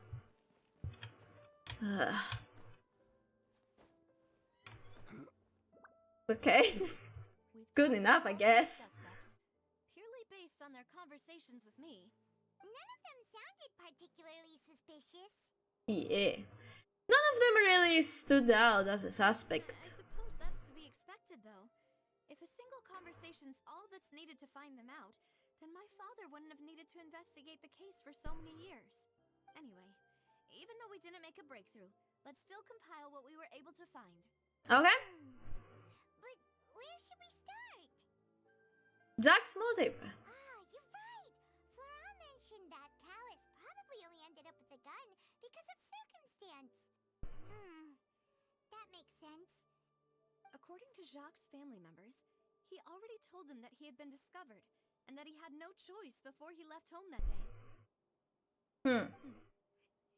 Okay. Good enough, I guess. Purely based on their conversations with me. None of them sounded particularly suspicious. Yeah. None of them really stood out as a suspect. I suppose that's to be expected, though. If a single conversation's all that's needed to find them out, then my father wouldn't have needed to investigate the case for so many years. Anyway, even though we didn't make a breakthrough, let's still compile what we were able to find. Okay. But where should we start? Jack's motive. You're right. Flora mentioned that Callus probably only ended up with the gun because of circumstance. That makes sense. According to Jacques' family members, he already told them that he had been discovered, and that he had no choice before he left home that day.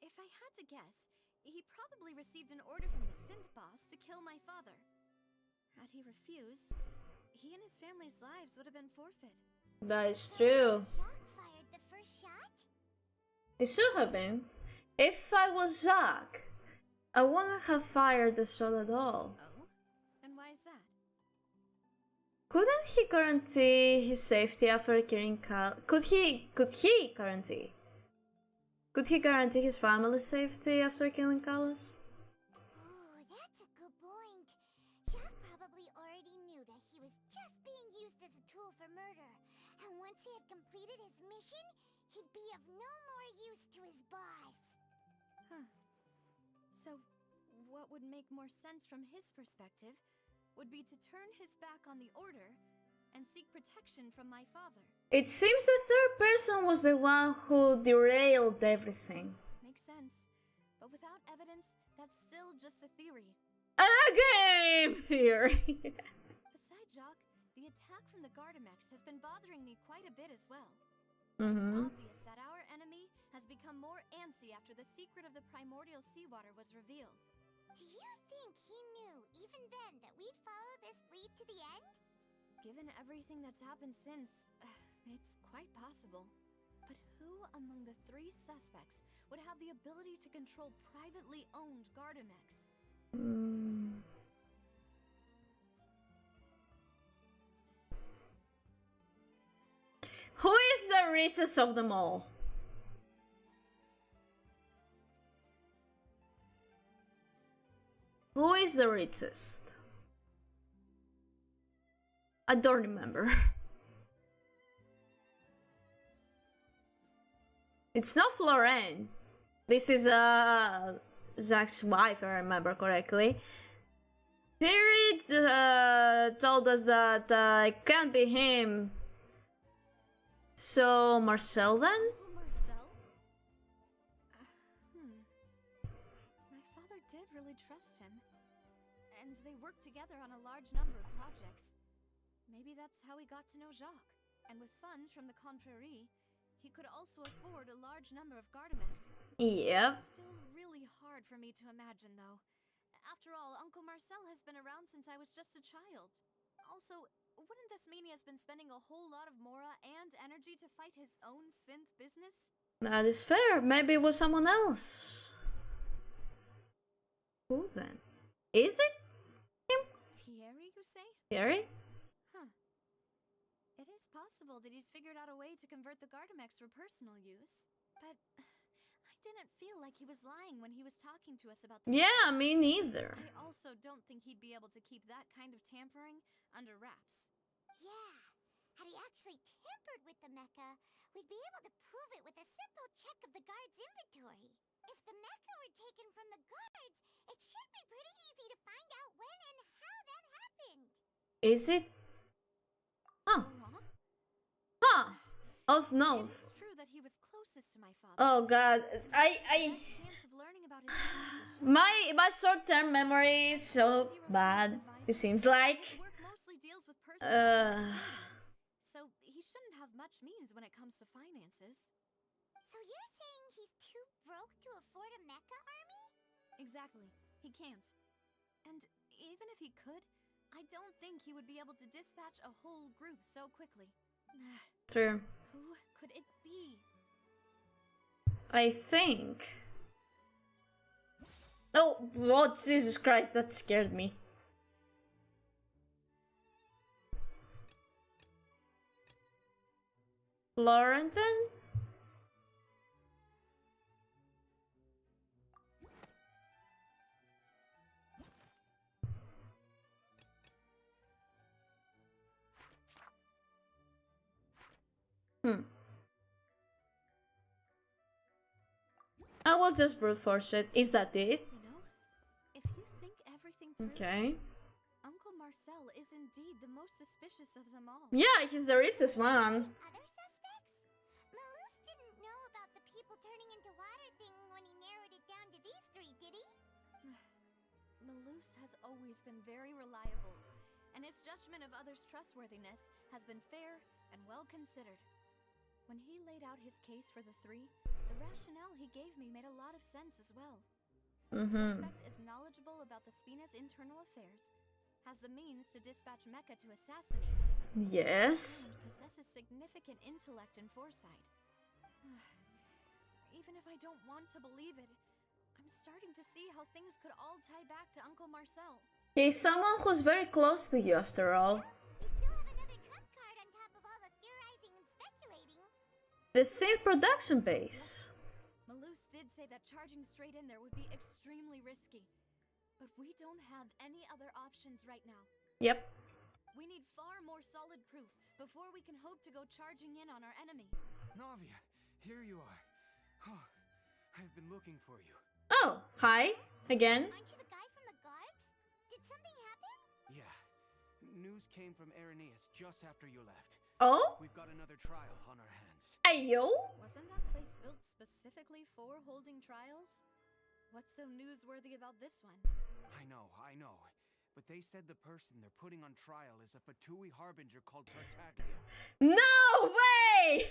If I had to guess, he probably received an order from the synth boss to kill my father. Had he refused, he and his family's lives would have been forfeit. That is true. Jacques fired the first shot? It should have been. If I was Jacques, I wouldn't have fired the shot at all. Oh? And why is that? Couldn't he guarantee his safety after killing Could he guarantee? Could he guarantee his family's safety after killing Callus? Oh, that's a good point. Jacques probably already knew that he was just being used as a tool for murder. And once he had completed his mission, he'd be of no more use to his boss. Huh. So, what would make more sense from his perspective would be to turn his back on the Order and seek protection from my father. It seems the third person was the one who derailed everything. Makes sense. But without evidence, that's still just a theory. A game theory! Besides, Jock, the attack from the Gardamex has been bothering me quite a bit as well. Mm-hmm. It's obvious that our enemy has become more antsy after the secret of the primordial seawater was revealed. Do you think he knew, even then, that we'd follow this lead to the end? Given everything that's happened since, it's quite possible. But who among the three suspects would have the ability to control privately owned Gardamex? Who is the richest of them all? Who is the richest? I don't remember. It's not Florence. This is Zach's wife, if I remember correctly. Spirit told us that it can't be him. So Marcel then? Marcel? My father did really trust him. And they worked together on a large number of projects. Maybe that's how he got to know Jacques. And with funds from the Confrérie, he could also afford a large number of Gardamex. Yep. Still really hard for me to imagine, though. After all, Uncle Marcel has been around since I was just a child. Also, wouldn't this mean he has been spending a whole lot of mora and energy to fight his own synth business? That is fair. Maybe it was someone else. Who then? Is it him? Thierry, you say? Thierry? Huh. It is possible that he's figured out a way to convert the Gardamex for personal use. But I didn't feel like he was lying when he was talking to us about the Yeah, me neither. I also don't think he'd be able to keep that kind of tampering under wraps. Yeah. Had he actually tampered with the mecha, we'd be able to prove it with a simple check of the guard's inventory. If the mecha were taken from the guards, it should be pretty easy to find out when and how that happened. Is it? Huh. Huh. Of no. It's true that he was closest to my father. Oh god. My short-term memory is so bad. It seems like. So he shouldn't have much means when it comes to finances. So you're saying he's too broke to afford a mecha army? Exactly. He can't. And even if he could, I don't think he would be able to dispatch a whole group so quickly. True. Who could it be? I think. Oh, Jesus Christ, that scared me. Florence then? I will just brute force it. Is that it? You know, if you think everything through, Okay. Uncle Marcel is indeed the most suspicious of them all. Yeah, he's the richest one. Other suspects? Malus didn't know about the people turning into water thing when he narrowed it down to these three, did he? Malus has always been very reliable, and his judgment of others' trustworthiness has been fair and well considered. When he laid out his case for the three, the rationale he gave me made a lot of sense as well. The suspect is knowledgeable about the Spina's internal affairs, has the means to dispatch Mecha to assassinate us. Yes. And possesses significant intellect and foresight. Even if I don't want to believe it, I'm starting to see how things could all tie back to Uncle Marcel. He's someone who's very close to you after all. We still have another trump card on top of all the theorizing and speculating. The synth production base. Malus did say that charging straight in there would be extremely risky. But we don't have any other options right now. Yep. We need far more solid proof before we can hope to go charging in on our enemy. Navia, here you are. Oh, I've been looking for you. Oh, hi. Again. Aren't you the guy from the guards? Did something happen? Yeah. News came from Irenaeus just after you left. Oh? We've got another trial on our hands. Ayo? Wasn't that place built specifically for holding trials? What's so newsworthy about this one? I know. But they said the person they're putting on trial is a Fatui harbinger called Tartaglia. No way!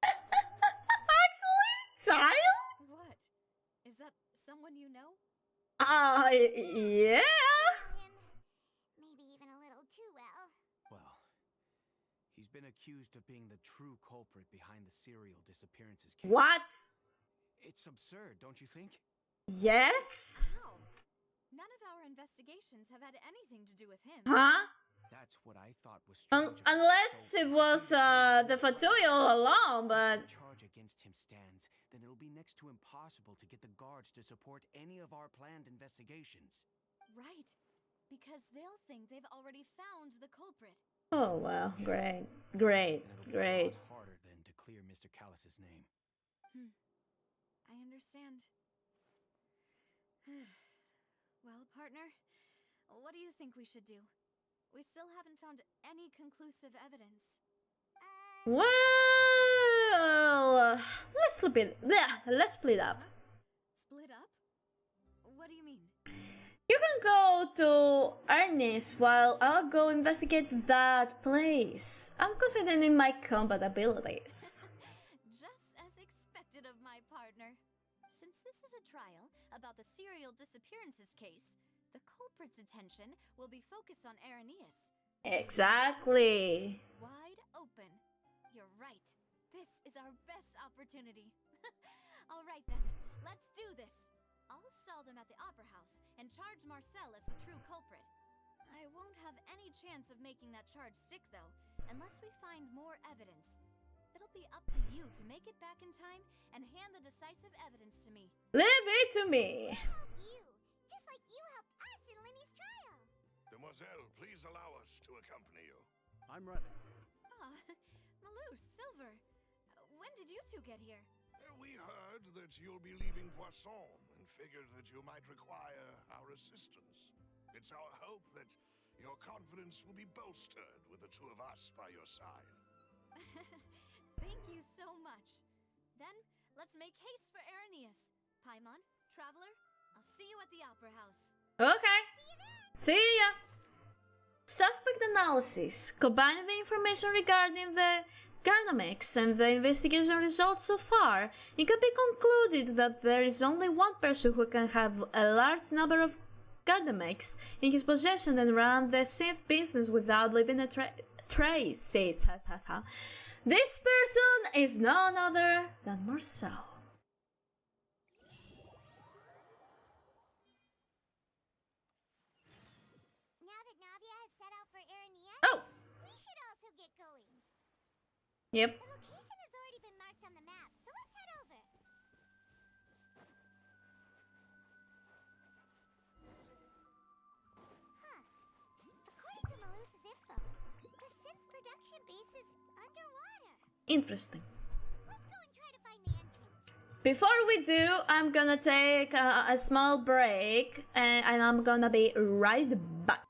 Actually, child? What? Is that someone you know? Yeah. Maybe even a little too well. Well, he's been accused of being the true culprit behind the serial disappearances case. What? It's absurd, don't you think? Yes? How? None of our investigations have had anything to do with him. Huh? That's what I thought was strange. Unless it was the Fatui all along, but... If the charge against him stands, then it'll be next to impossible to get the guards to support any of our planned investigations. Right. Because they'll think they've already found the culprit. Oh, well, great. And it'll be a lot harder than to clear Mr. Callus's name. I understand. Well, partner, what do you think we should do? We still haven't found any conclusive evidence. Well, let's split up. Split up? What do you mean? You can go to Ernest while I'll go investigate that place. I'm confident in my combat abilities. Just as expected of my partner. Since this is a trial about the serial disappearances case, the culprit's attention will be focused on Irenaeus. Exactly. Wide open. You're right. This is our best opportunity. All right then, let's do this. I'll stall them at the Opera House and charge Marcel as the true culprit. I won't have any chance of making that charge stick, though, unless we find more evidence. It'll be up to you to make it back in time and hand the decisive evidence to me. Leave it to me. I'll help you, just like you helped us in Lenny's trial. Demoiselle, please allow us to accompany you. I'm ready. Malou, Silver, when did you two get here? We heard that you'll be leaving Poisson and figured that you might require our assistance. It's our hope that your confidence will be bolstered with the two of us by your side. Thank you so much. Then, let's make haste for Irenaeus. Paimon, Traveler, I'll see you at the Opera House. Okay. See ya. Suspect analysis. Combining the information regarding the Gardamix and the investigation results so far, it can be concluded that there is only one person who can have a large number of Gardamix in his possession and run the synth business without leaving a trace, says ha. This person is none other than Marcel. Now that Navia has set out for Irenaeus, Oh! we should also get going. Yep. The location has already been marked on the map, so let's head over. According to Malus's info, the synth production base is underwater. Interesting. Let's go and try to find the entrance. Before we do, I'm gonna take a small break and I'm gonna be right back.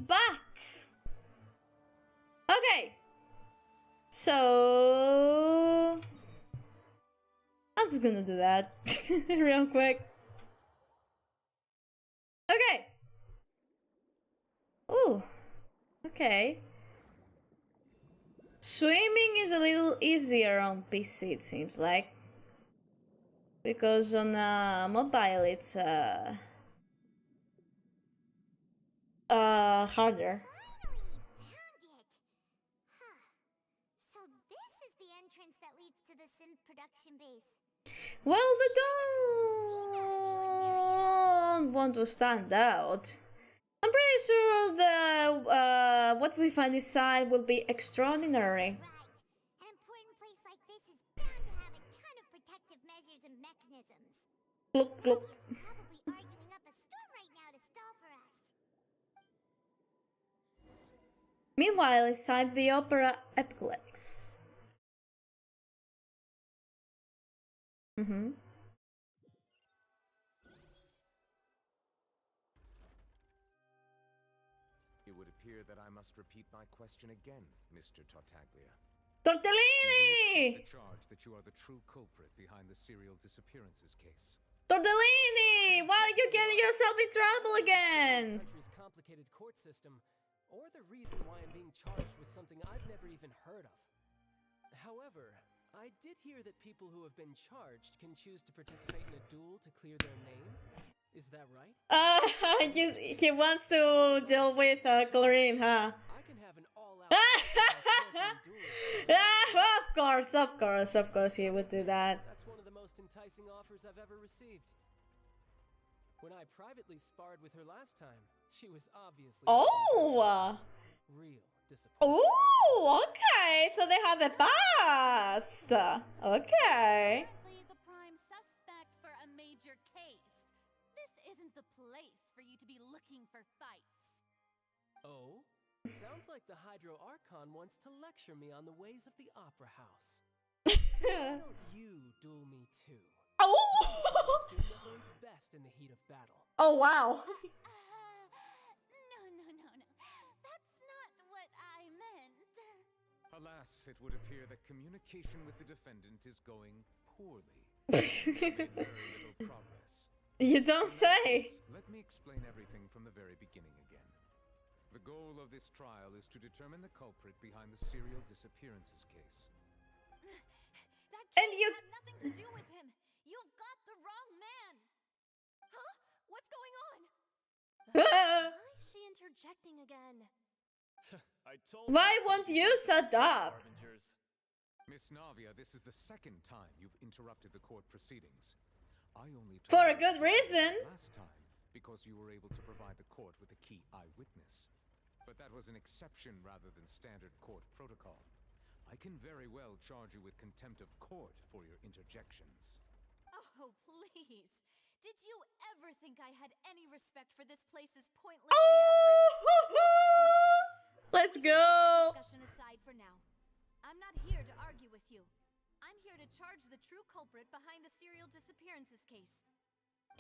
back. Okay. So I'm just gonna do that real quick. Okay. Ooh. Okay. Swimming is a little easier on PC, it seems like. Because on mobile it's harder. So this is the entrance that leads to the synth production base. Well, they don't want to stand out. I'm pretty sure the what we find inside will be extraordinary. An important place like this is bound to have a ton of protective measures and mechanisms. Look, look. Navia's probably arguing up a storm right now to stall for us. Meanwhile, inside the opera Epiclex. It would appear that I must repeat my question again, Mr. Tartaglia. Tortellini! The charge that you are the true culprit behind the serial disappearances case. Tortellini! Why are you getting yourself in trouble again? The country's complicated court system, or the reason why I'm being charged with something I've never even heard of. However, I did hear that people who have been charged can choose to participate in a duel to clear their name. Is that right? He wants to deal with Chlorine, huh? I can have an all-out Of course he would do that. That's one of the most enticing offers I've ever received. When I privately sparred with her last time, she was obviously real disappointed. Oh, okay. So they have a past. Okay. The prime suspect for a major case. This isn't the place for you to be looking for fights. Oh? Sounds like the Hydro Archon wants to lecture me on the ways of the Opera House. Why don't you duel me too? Oh! Student that learns best in the heat of battle. Oh, wow. No. That's not what I meant. Alas, it would appear that communication with the defendant is going poorly. Made very little progress. You don't say. Let me explain everything from the very beginning again. The goal of this trial is to determine the culprit behind the serial disappearances case. That case had nothing to do with him. You've got the wrong man. Huh? What's going on? Why is she interjecting again? Why won't you shut up? Miss Navia, this is the second time you've interrupted the court proceedings. I only For a good reason. Last time because you were able to provide the court with a key eyewitness. But that was an exception rather than standard court protocol. I can very well charge you with contempt of court for your interjections. Oh, please. Did you ever think I had any respect for this place's pointless Let's go. Discussion aside for now. I'm not here to argue with you. I'm here to charge the true culprit behind the serial disappearances case.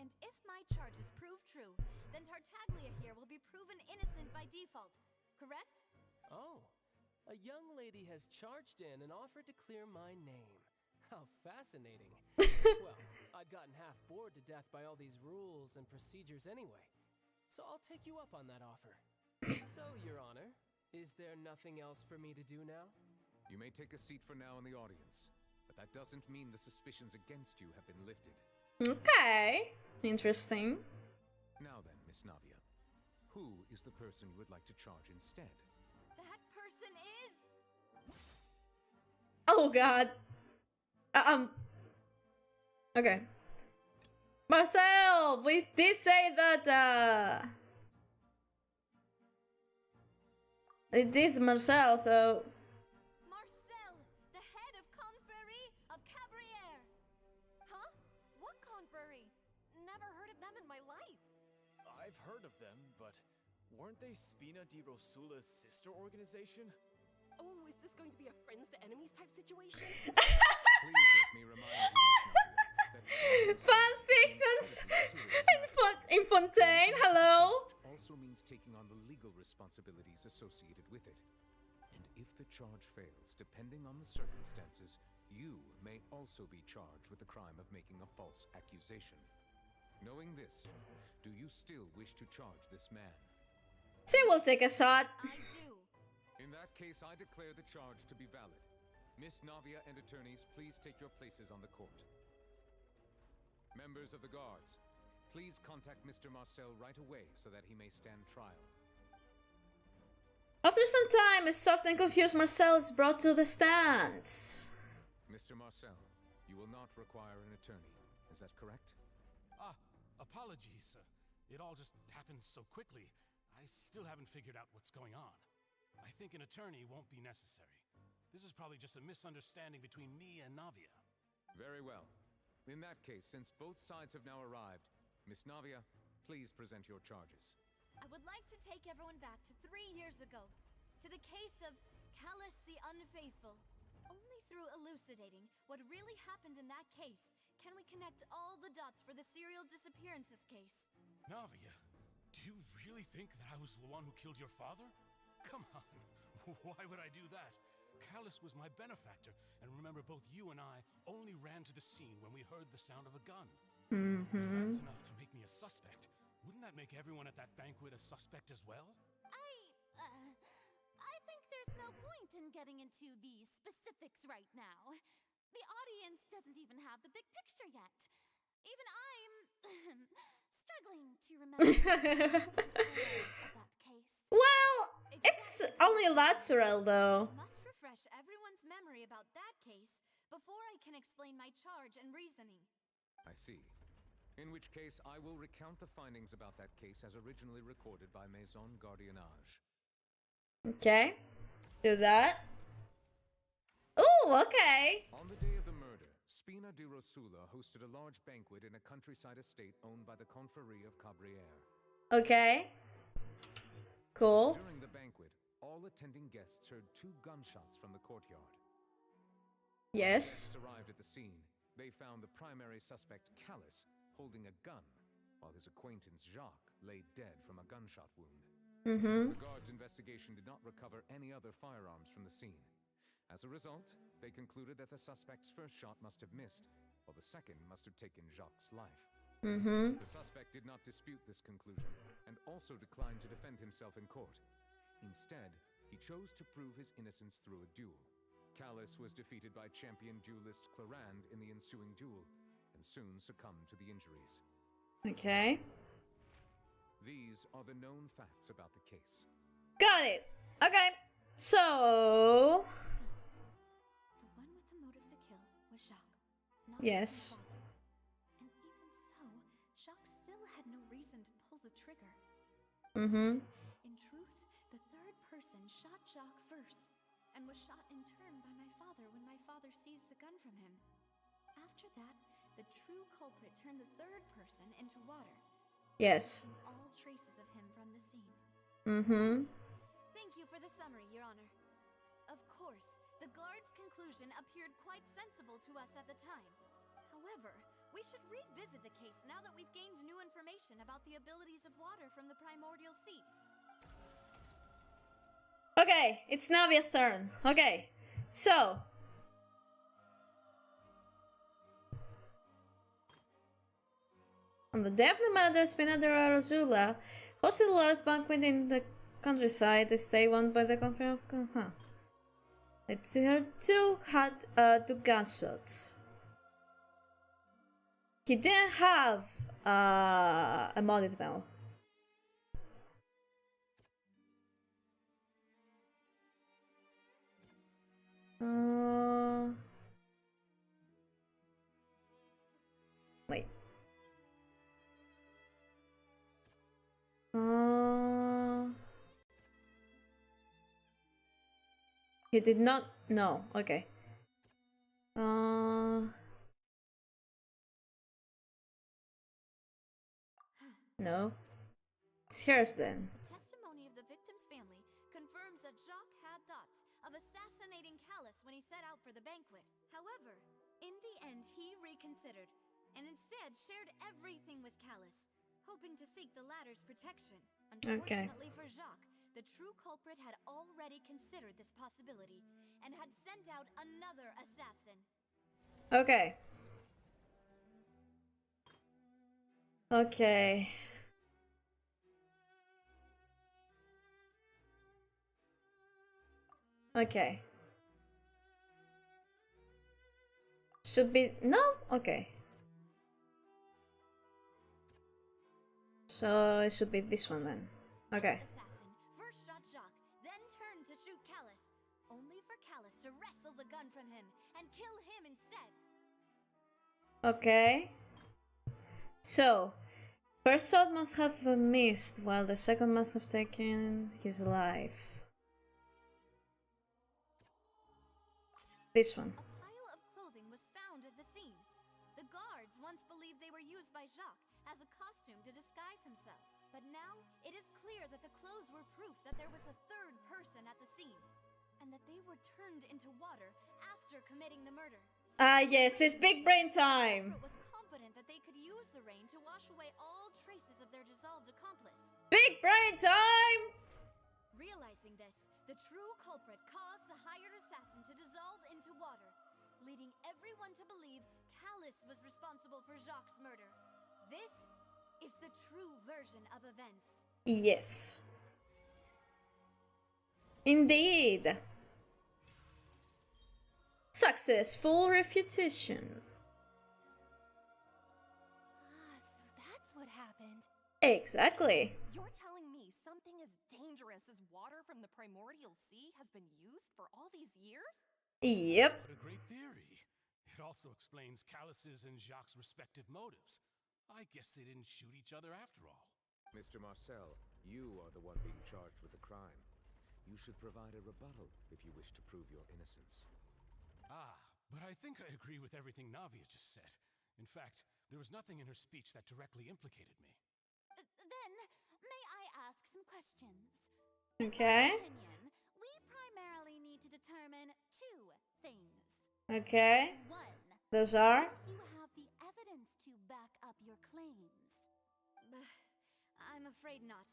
And if my charges prove true, then Tartaglia here will be proven innocent by default, correct? Oh, a young lady has charged in and offered to clear my name. How fascinating. Well, I'd gotten half bored to death by all these rules and procedures anyway. So I'll take you up on that offer. So, Your Honor, is there nothing else for me to do now? You may take a seat for now in the audience, but that doesn't mean the suspicions against you have been lifted. Okay. Interesting. Now then, Miss Navia, who is the person you would like to charge instead? That person is... Oh god. Okay. Marcel, we did say that it is Marcel, so Marcel, the head of Confrérie of Cabriere. Huh? What Confrérie? Never heard of them in my life. I've heard of them, but weren't they Spina di Rosula's sister organization? Oh, is this going to be a friends to enemies type situation? Please let me remind you, Miss Navia, that fan fictions in Fontaine. Hello. also means taking taking on the legal responsibilities associated with it. And if the charge fails, depending on the circumstances, you may also be charged with the crime of making a false accusation. Knowing this, do you still wish to charge this man? She will take a shot. I do. In that case, I declare the charge to be valid. Miss Navia and attorneys, please take your places on the court. Members of the guards, please contact Mr. Marcel right away so that he may stand trial. After some time, a shocked and confused Marcel is brought to the stands. Mr. Marcel, you will not require an attorney. Is that correct? Apologies. It all just happened so quickly. I still haven't figured out what's going on. I think an attorney won't be necessary. This is probably just a misunderstanding between me and Navia. Very well. In that case, since both sides have now arrived, Miss Navia, please present your charges. I would like to take everyone back to 3 years ago, to the case of Callus the Unfaithful. Only through elucidating what really happened in that case can we connect all the dots for the serial disappearances case. Navia, do you really think that I was the one who killed your father? Come on, why would I do that? Callus was my benefactor, and remember, both you and I only ran to the scene when we heard the sound of a gun. If that's enough to make me a suspect, wouldn't that make everyone at that banquet a suspect as well? I think there's no point in getting into the specifics right now. The audience doesn't even have the big picture yet. Even I'm struggling to remember the details of that case. Well, it's only lateral though. I must refresh everyone's memory about that case before I can explain my charge and reasoning. I see. In which case, I will recount the findings about that case as originally recorded by Maison Gardiennage. Okay, do that. Oh, okay. On the day of the murder, Spina di Rosula hosted a large banquet in a countryside estate owned by the Confrérie of Cabrières. Okay. Cool. During the banquet, all attending guests heard 2 gunshots from the courtyard. Yes. When guests arrived at the scene, they found the primary suspect, Callus, holding a gun, while his acquaintance, Jacques, lay dead from a gunshot wound. The guards' investigation did not recover any other firearms from the scene. As a result, they concluded that the suspect's first shot must have missed, while the second must have taken Jacques' life. The suspect did not dispute this conclusion, and also declined to defend himself in court. Instead, he chose to prove his innocence through a duel. Callus was defeated by champion duelist Clarand in the ensuing duel, and soon succumbed to the injuries. Okay. These are the known facts about the case. Got it. Okay. So. The one with the motive to kill was Jacques, not Yes. my father. And even so, Jacques still had no reason to pull the trigger. In truth, the third person shot Jacques first, and was shot in turn by my father when my father seized the gun from him. After that, the true culprit turned the third person into water. Yes. And all traces of him from the scene. Thank you for the summary, Your Honor. Of course, the guard's conclusion appeared quite sensible to us at the time. However, we should revisit the case now that we've gained new information about the abilities of water from the primordial sea. Okay, it's Navia's turn. Okay, so. On the day of the murder, Spina di Rosula hosted a large banquet in the countryside, the estate owned by the Confrérie of... It's her 2 gunshots. He didn't have a motive though. Wait. He did not. No. Okay. No. It's hers then. The testimony of the victim's family confirms that Jacques had thoughts of assassinating Callus when he set out for the banquet. However, in the end, he reconsidered and instead shared everything with Callus, hoping to seek the latter's protection. Okay. Unfortunately for Jacques, the true culprit had already considered this possibility and had sent out another assassin. Okay. Okay. Okay. Should be... No? Okay. So it should be this one then. Okay. This assassin first shot Jacques, then turned to shoot Callus, only for Callus to wrestle the gun from him and kill him instead. Okay. So, first shot must have missed, while the second must have taken his life. This one. A pile of clothing was found at the scene. The guards once believed they were used by Jacques as a costume to disguise himself. But now, it is clear that the clothes were proof that there was a third person at the scene, and that they were turned into water after committing the murder. Ah, yes, it's big brain time! Was confident that they could use the rain to wash away all traces of their dissolved accomplice. Big brain time! Realizing this, the true culprit caused the hired assassin to dissolve into water, leading everyone to believe Callus was responsible for Jacques' murder. This is the true version of events. Yes. Indeed. Successful refutation. So that's what happened. Exactly. You're telling me something as dangerous as water from the primordial sea has been used for all these years? Yep. What a great theory. It also explains Callus's and Jacques' respective motives. I guess they didn't shoot each other after all. Mr. Marcel, you are the one being charged with the crime. You should provide a rebuttal if you wish to prove your innocence. But I think I agree with everything Navia just said. In fact, there was nothing in her speech that directly implicated me. Then, may I ask some questions? Okay. In my opinion, we primarily need to determine two things. Okay. One, those are? do you have the evidence to back up your claims? I'm afraid not.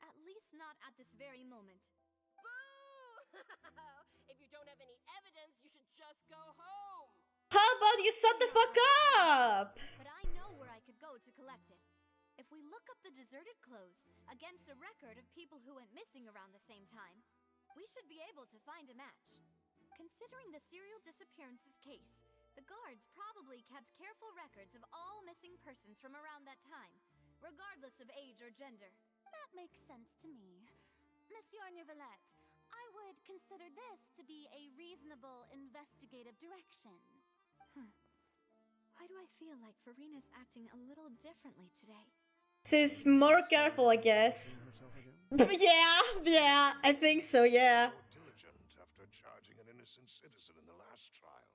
At least not at this very moment. Boo! If you don't have any evidence, you should just go home. How about you shut the fuck up? But I know where I could go to collect it. If we look up the deserted clothes against a record of people who went missing around the same time, we should be able to find a match. Considering the serial disappearances case, the guards probably kept careful records of all missing persons from around that time, regardless of age or gender. That makes sense to me. Monsieur Neuvillette, I would consider this to be a reasonable investigative direction. Why do I feel like Farina's acting a little differently today? She's more careful, I guess. yeah, I think so, yeah. Diligent after charging an innocent citizen in the last trial.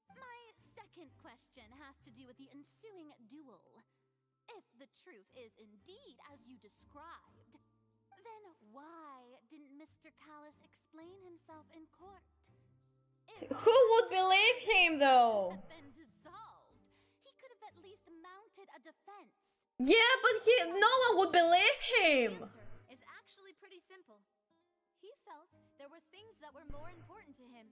My second question has to do with the ensuing duel. If the truth is indeed as you described, then why didn't Mr. Callus explain himself in court? Who would believe him, though? Had been dissolved, he could have at least mounted a defense. Yeah, but no one would believe him. The answer is actually pretty simple. He felt there were things that were more important to him.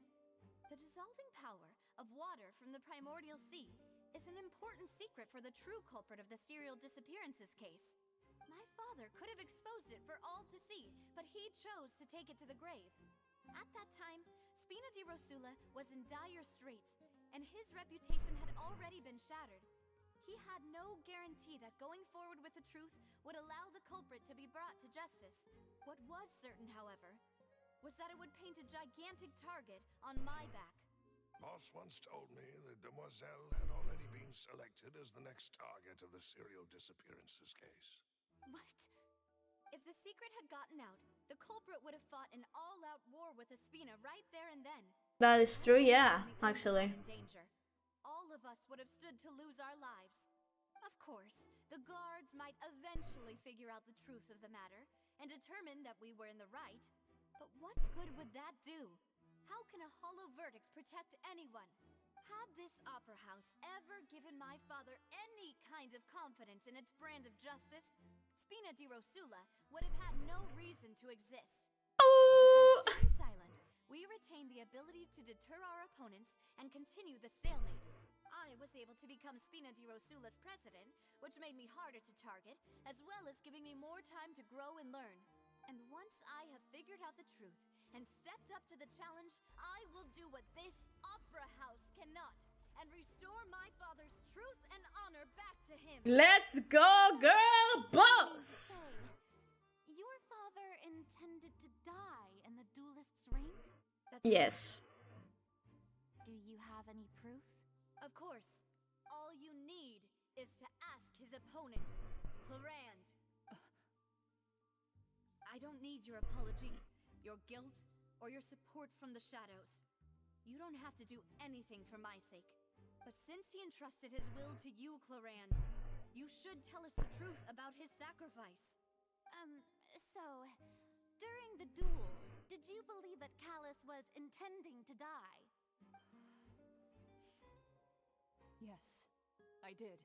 The dissolving power of water from the primordial sea is an important secret for the true culprit of the serial disappearances case. My father could have exposed it for all to see, but he chose to take it to the grave. At that time, Spina di Rosula was in dire straits, and his reputation had already been shattered. He had no guarantee that going forward with the truth would allow the culprit to be brought to justice. What was certain, however, was that it would paint a gigantic target on my back. Boss once told me that Demoiselle had already been selected as the next target of the serial disappearances case. What? If the secret had gotten out, the culprit would have fought an all-out war with Espina right there and then. That is true, yeah, actually. In danger. All of us would have stood to lose our lives. Of course, the guards might eventually figure out the truth of the matter and determine that we were in the right. But what good would that do? How can a hollow verdict protect anyone? Had this opera house ever given my father any kind of confidence in its brand of justice, Spina di Rosula would have had no reason to exist. Oh. By staying silent, we retain the ability to deter our opponents and continue the stalemate. I was able to become Spina di Rosula's president, which made me harder to target, as well as giving me more time to grow and learn. And once I have figured out the truth and stepped up to the challenge, I will do what this opera house cannot, and restore my father's truth and honor back to him. Let's go, girl boss! Your father intended to die in the duelist's ring? Yes. Do you have any proof? Of course. All you need is to ask his opponent, Clarand. I don't need your apology, your guilt, or your support from the shadows. You don't have to do anything for my sake. But since he entrusted his will to you, Clarand, you should tell us the truth about his sacrifice. So, during the duel, did you believe that Callus was intending to die? Yes, I did.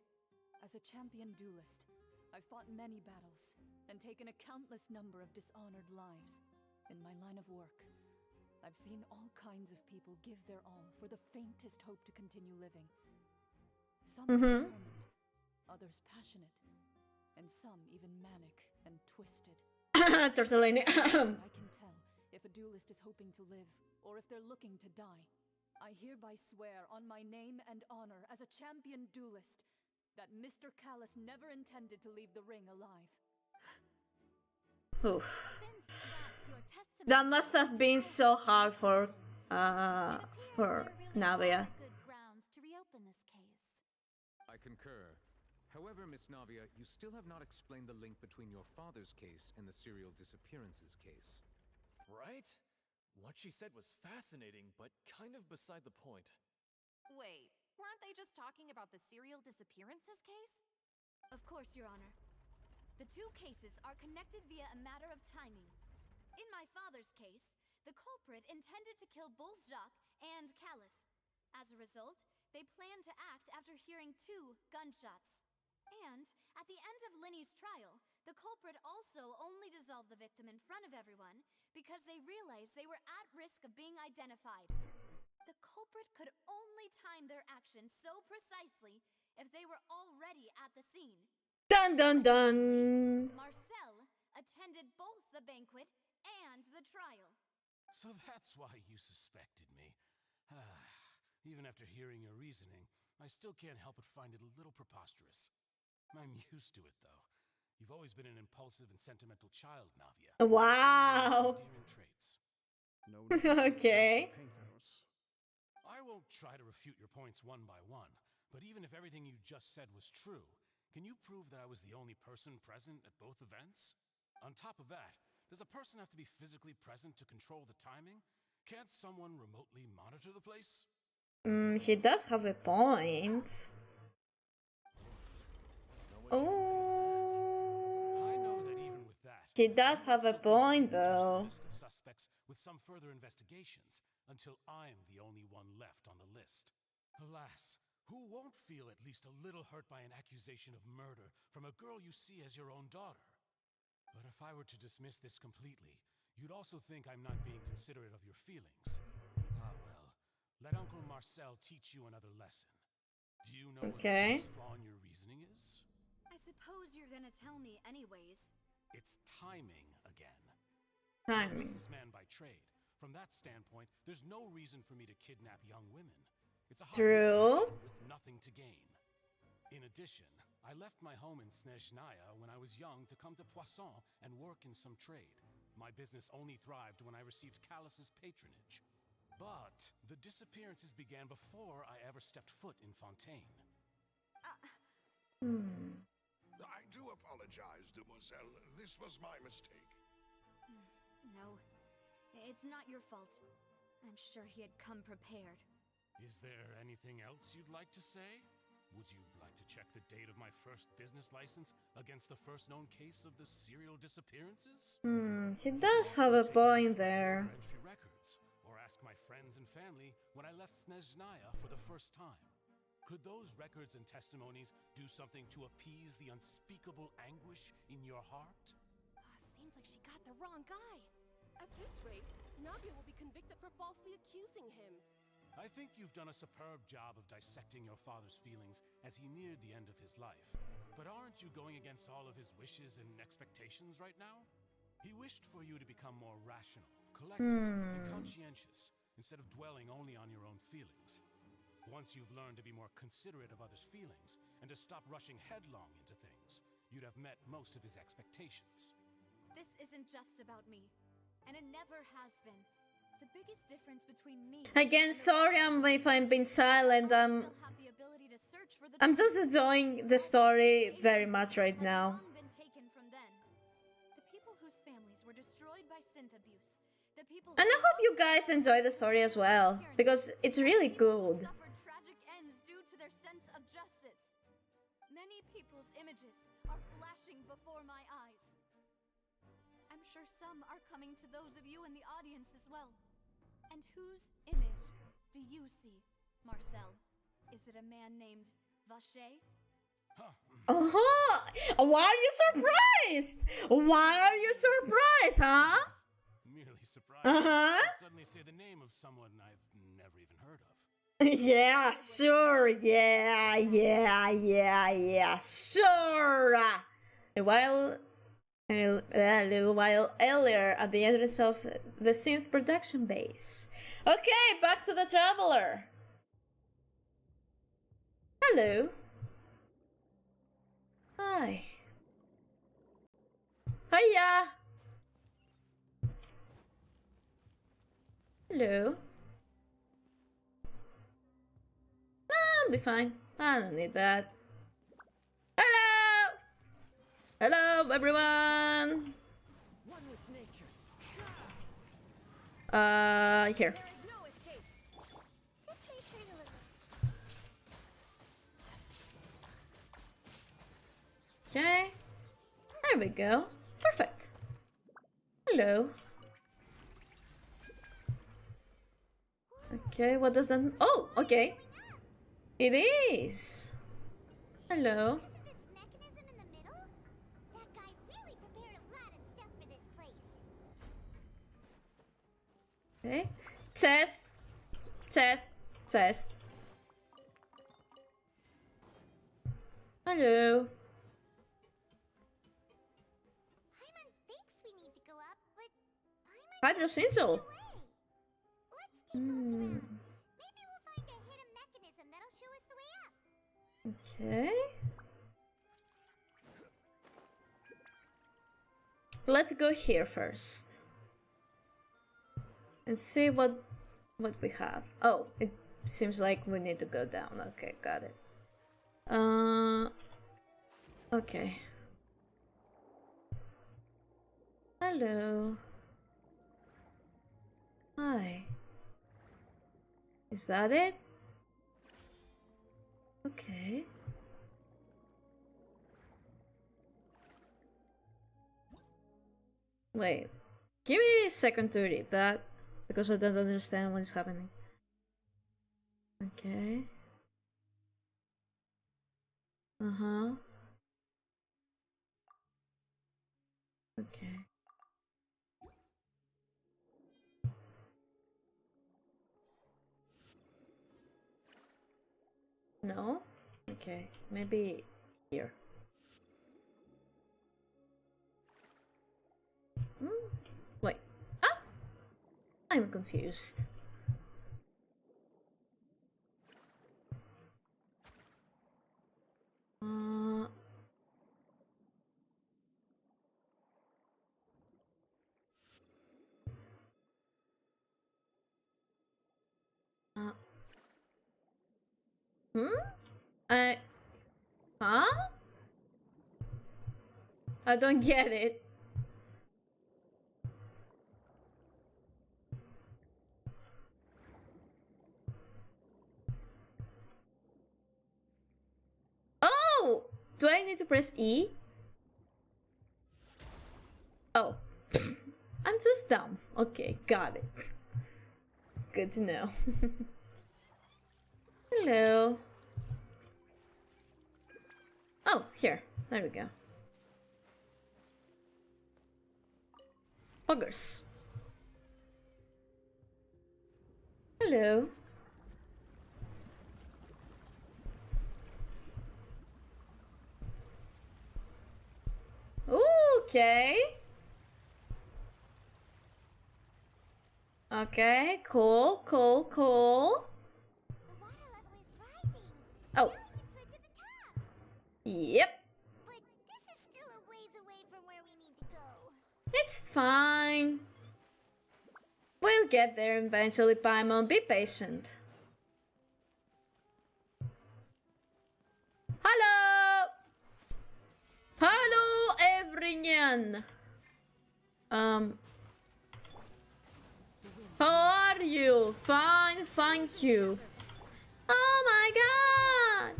As a champion duelist, I've fought many battles and taken a countless number of dishonored lives. In my line of work, I've seen all kinds of people give their all for the faintest hope to continue living. Some determined, others passionate, and some even manic and twisted. Tortellini. I can tell if a duelist is hoping to live or if they're looking to die. I hereby swear on my name and honor as a champion duelist that Mr. Callus never intended to leave the ring alive. Oof. That must have been so hard for Navia. I concur. However, Miss Navia, you still have not explained the link between your father's case and the serial disappearances case. Right? What she said was fascinating, but kind of beside the point. Wait, weren't they just talking about the serial disappearances case? Of course, Your Honor. The two cases are connected via a matter of timing. In my father's case, the culprit intended to kill both Jacques and Callus. As a result, they planned to act after hearing 2 gunshots. And, at the end of Linny's trial, the culprit also only dissolved the victim in front of everyone because they realized they were at risk of being identified. The culprit could only time their actions so precisely if they were already at the scene. Dun dun dun! Marcel attended both the banquet and the trial. So that's why you suspected me. Even after hearing your reasoning, I still can't help but find it a little preposterous. I'm used to it, though. You've always been an impulsive and sentimental child, Navia. Wow. Endearing traits. No Okay. I won't try to refute your points one by one, but even if everything you just said was true, can you prove that I was the only person present at both events? On top of that, does a person have to be physically present to control the timing? Can't someone remotely monitor the place? He does have a point. Oh. I know that even with that, He does have a point, though. list of suspects with some further investigations until I'm the only one left on the list. Alas, who won't feel at least a little hurt by an accusation of murder from a girl you see as your own daughter? But if I were to dismiss this completely, you'd also think I'm not being considerate of your feelings. Ah well, let Uncle Marcel teach you another lesson. Do you know what the biggest flaw in your reasoning is? I suppose you're gonna tell me anyways. It's timing again. Timing. I'm a businessman by trade. From that standpoint, there's no reason for me to kidnap young women. It's a True. with nothing to gain. In addition, I left my home in Snezhnaya when I was young to come to Poisson and work in some trade. My business only thrived when I received Callus's patronage. But the disappearances began before I ever stepped foot in Fontaine. I do apologize, demoiselle. This was my mistake. No, it's not your fault. I'm sure he had come prepared. Is there anything else you'd like to say? Would you like to check the date of my first business license against the first known case of the serial disappearances? He does have a point there. Entry records, or ask my friends and family when I left Snezhnaya for the first time. Could those records and testimonies do something to appease the unspeakable anguish in your heart? Seems like she got the wrong guy. At this rate, Navia will be convicted for falsely accusing him. I think you've done a superb job of dissecting your father's feelings as he neared the end of his life. But aren't you going against all of his wishes and expectations right now? He wished for you to become more rational, collected, and conscientious, instead of dwelling only on your own feelings. Once you've learned to be more considerate of others' feelings, and to stop rushing headlong into things, you'd have met most of his expectations. This isn't just about me, and it never has been. The biggest difference between me Again, sorry if I'm being silent. I'm just enjoying the story very much right now. been taken from then. The people whose families were destroyed by synth abuse. The people And I hope you guys enjoy the story as well, because it's really good. suffered tragic ends due to their sense of justice. Many people's images are flashing before my eyes. I'm sure some are coming to those of you in the audience as well. And whose image do you see, Marcel? Is it a man named Vache? Why are you surprised? Why are you surprised, huh? Merely surprised. I'd suddenly say the name of someone I've never even heard of. Yeah, sure. Yeah, sure. A little while earlier at the entrance of the synth production base. Okay, back to the traveler. Hello. Hi. Hiya. Hello. I'll be fine. I don't need that. Hello. Hello, everyone. One with nature. Here. There is no escape. This may turn a little. Okay. There we go. Perfect. Hello. Okay, what does that... Oh, okay. It is. Hello. Okay. Test. Hello. Hydro Sigil. Okay. Let's go here first. And see what we have. Oh, it seems like we need to go down. Okay, got it. Okay. Hello. Hi. Is that it? Okay. Wait. Give me a second to read that, because I don't understand what is happening. Okay. Okay. No? Okay, maybe here. Wait. Ah! I'm confused. Huh? I don't get it. Oh! Do I need to press E? Oh. I'm just dumb. Okay, got it. Good to know. Hello. Oh, here. There we go. Buggers. Hello. Okay. Okay, cool, cool, cool. Oh. Yep. But this is still a ways away from where we need to go. It's fine. We'll get there eventually, Paimon. Be patient. Hello! Hello, everyone! How are you? Fine, thank you. Oh my god!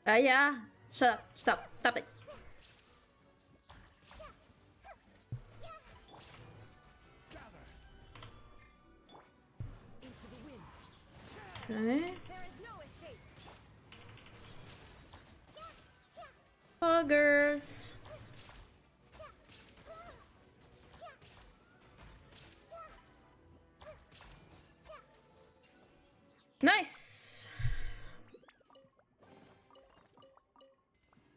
Yeah. Shut up. Stop. Stop it. Okay. Buggers. Nice.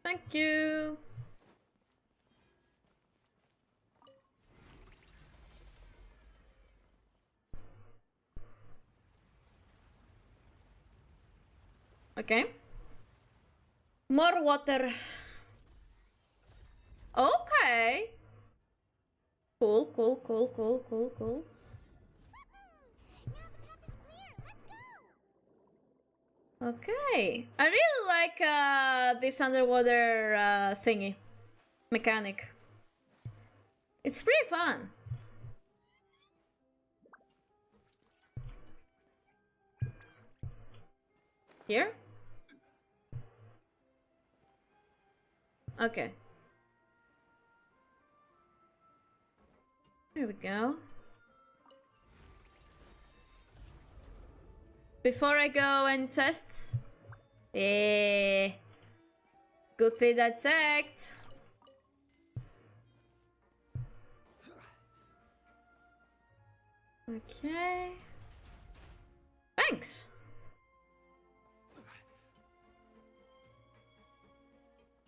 Thank you. Okay. More water. Okay. Cool, cool, cool, cool, cool, cool. Okay. I really like this underwater thingy. Mechanic. It's pretty fun. Here? Okay. There we go. Before I go and test. Good thing I checked. Okay. Thanks.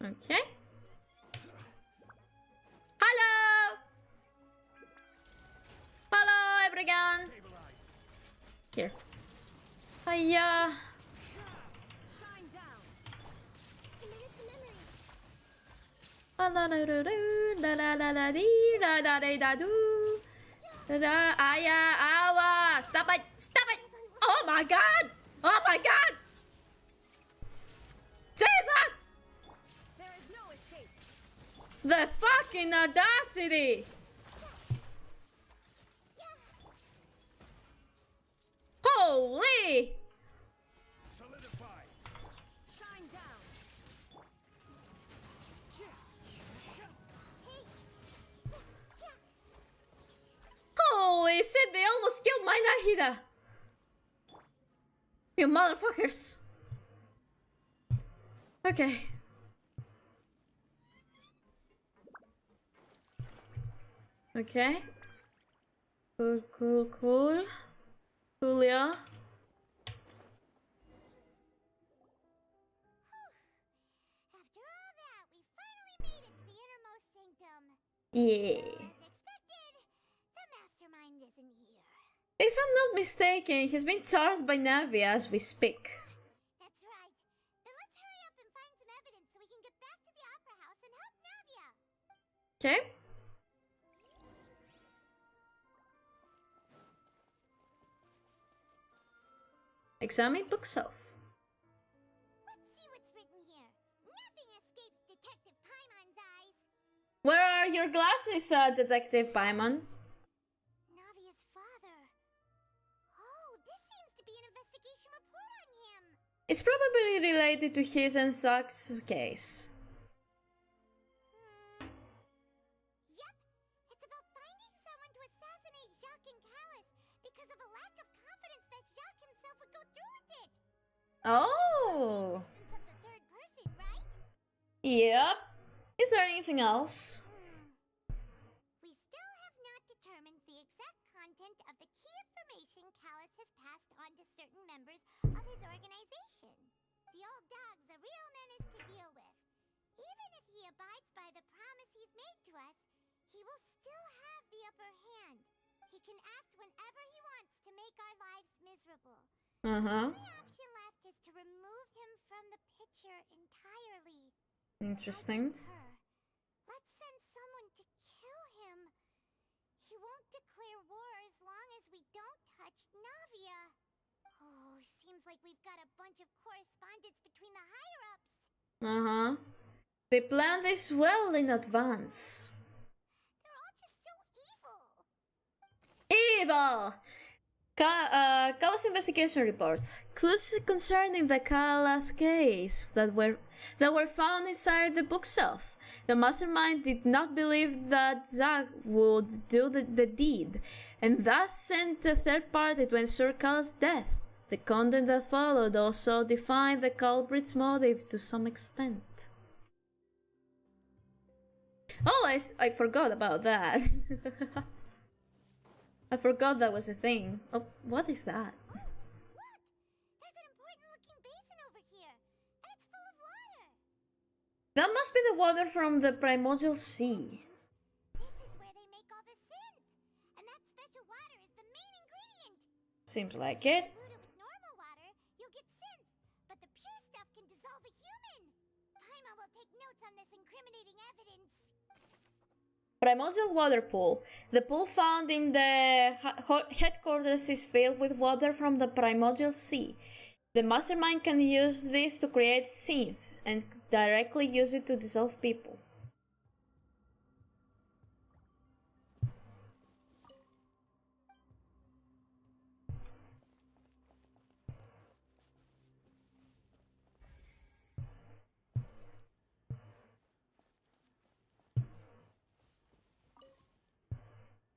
Okay. Hello! Hello, everyone! Here. Hiya! La la la la la la la la dee la da da da do. Da da aya awa! Stop it! Stop it! Oh my god! Oh my god! Jesus! The fucking audacity! Holy! Solidify. Shine down. Holy shit, they almost killed my Nahida! You motherfuckers! Okay. Okay. Cool, cool, cool. Coolio. After all that, we finally made it to the innermost sanctum. Yeah. As expected, the mastermind isn't here. If I'm not mistaken, he's been charged by Navi as we speak. That's right. Then let's hurry up and find some evidence so we can get back to the Opera House and help Navia. Okay. Examine bookshelf. Let's see what's written here. Nothing escapes Detective Paimon's eyes. Where are your glasses, Detective Paimon? Navia's father. Oh, this seems to be an investigation report on him. It's probably related to his and Zack's case. Yep, it's about finding someone to Jacques and Callus because of a lack of confidence that Jacques himself would go through with it. Oh. Existence of the third person, right? Yep. Is there anything else? We still have not determined the exact content of the key information Callus has passed on to certain members of his organization. The old dog's a real menace to deal with. Even if he abides by the promise he's made to us, he will still have the upper hand. He can act whenever he wants to make our lives miserable. The only option left is to remove him from the picture entirely. Interesting. Let's send someone to kill him. He won't declare war as long as we don't touch Navia. Oh, seems like we've got a bunch of correspondence between the higher-ups. They planned this well in advance. They're all just so evil. Evil! Callas investigation report. Clues concerning the Callas case that were found inside the bookshelf. The mastermind did not believe that Zach would do the deed, and thus sent a third party to ensure Callas' death. The content that followed also defined the culprit's motive to some extent. Oh, I forgot about that. I forgot that was a thing. Oh, what is that? Look! There's an important-looking basin over here, and it's full of water. That must be the water from the Primordial Sea. This is where they make all the synth, and that special water is the main ingredient. Seems like it. Dilute it with normal water, you'll get synth, but the pure stuff can dissolve a human. Paimon will take notes on this incriminating evidence. Primordial water pool. The pool found in the headquarters is filled with water from the Primordial Sea. The mastermind can use this to create synth and directly use it to dissolve people.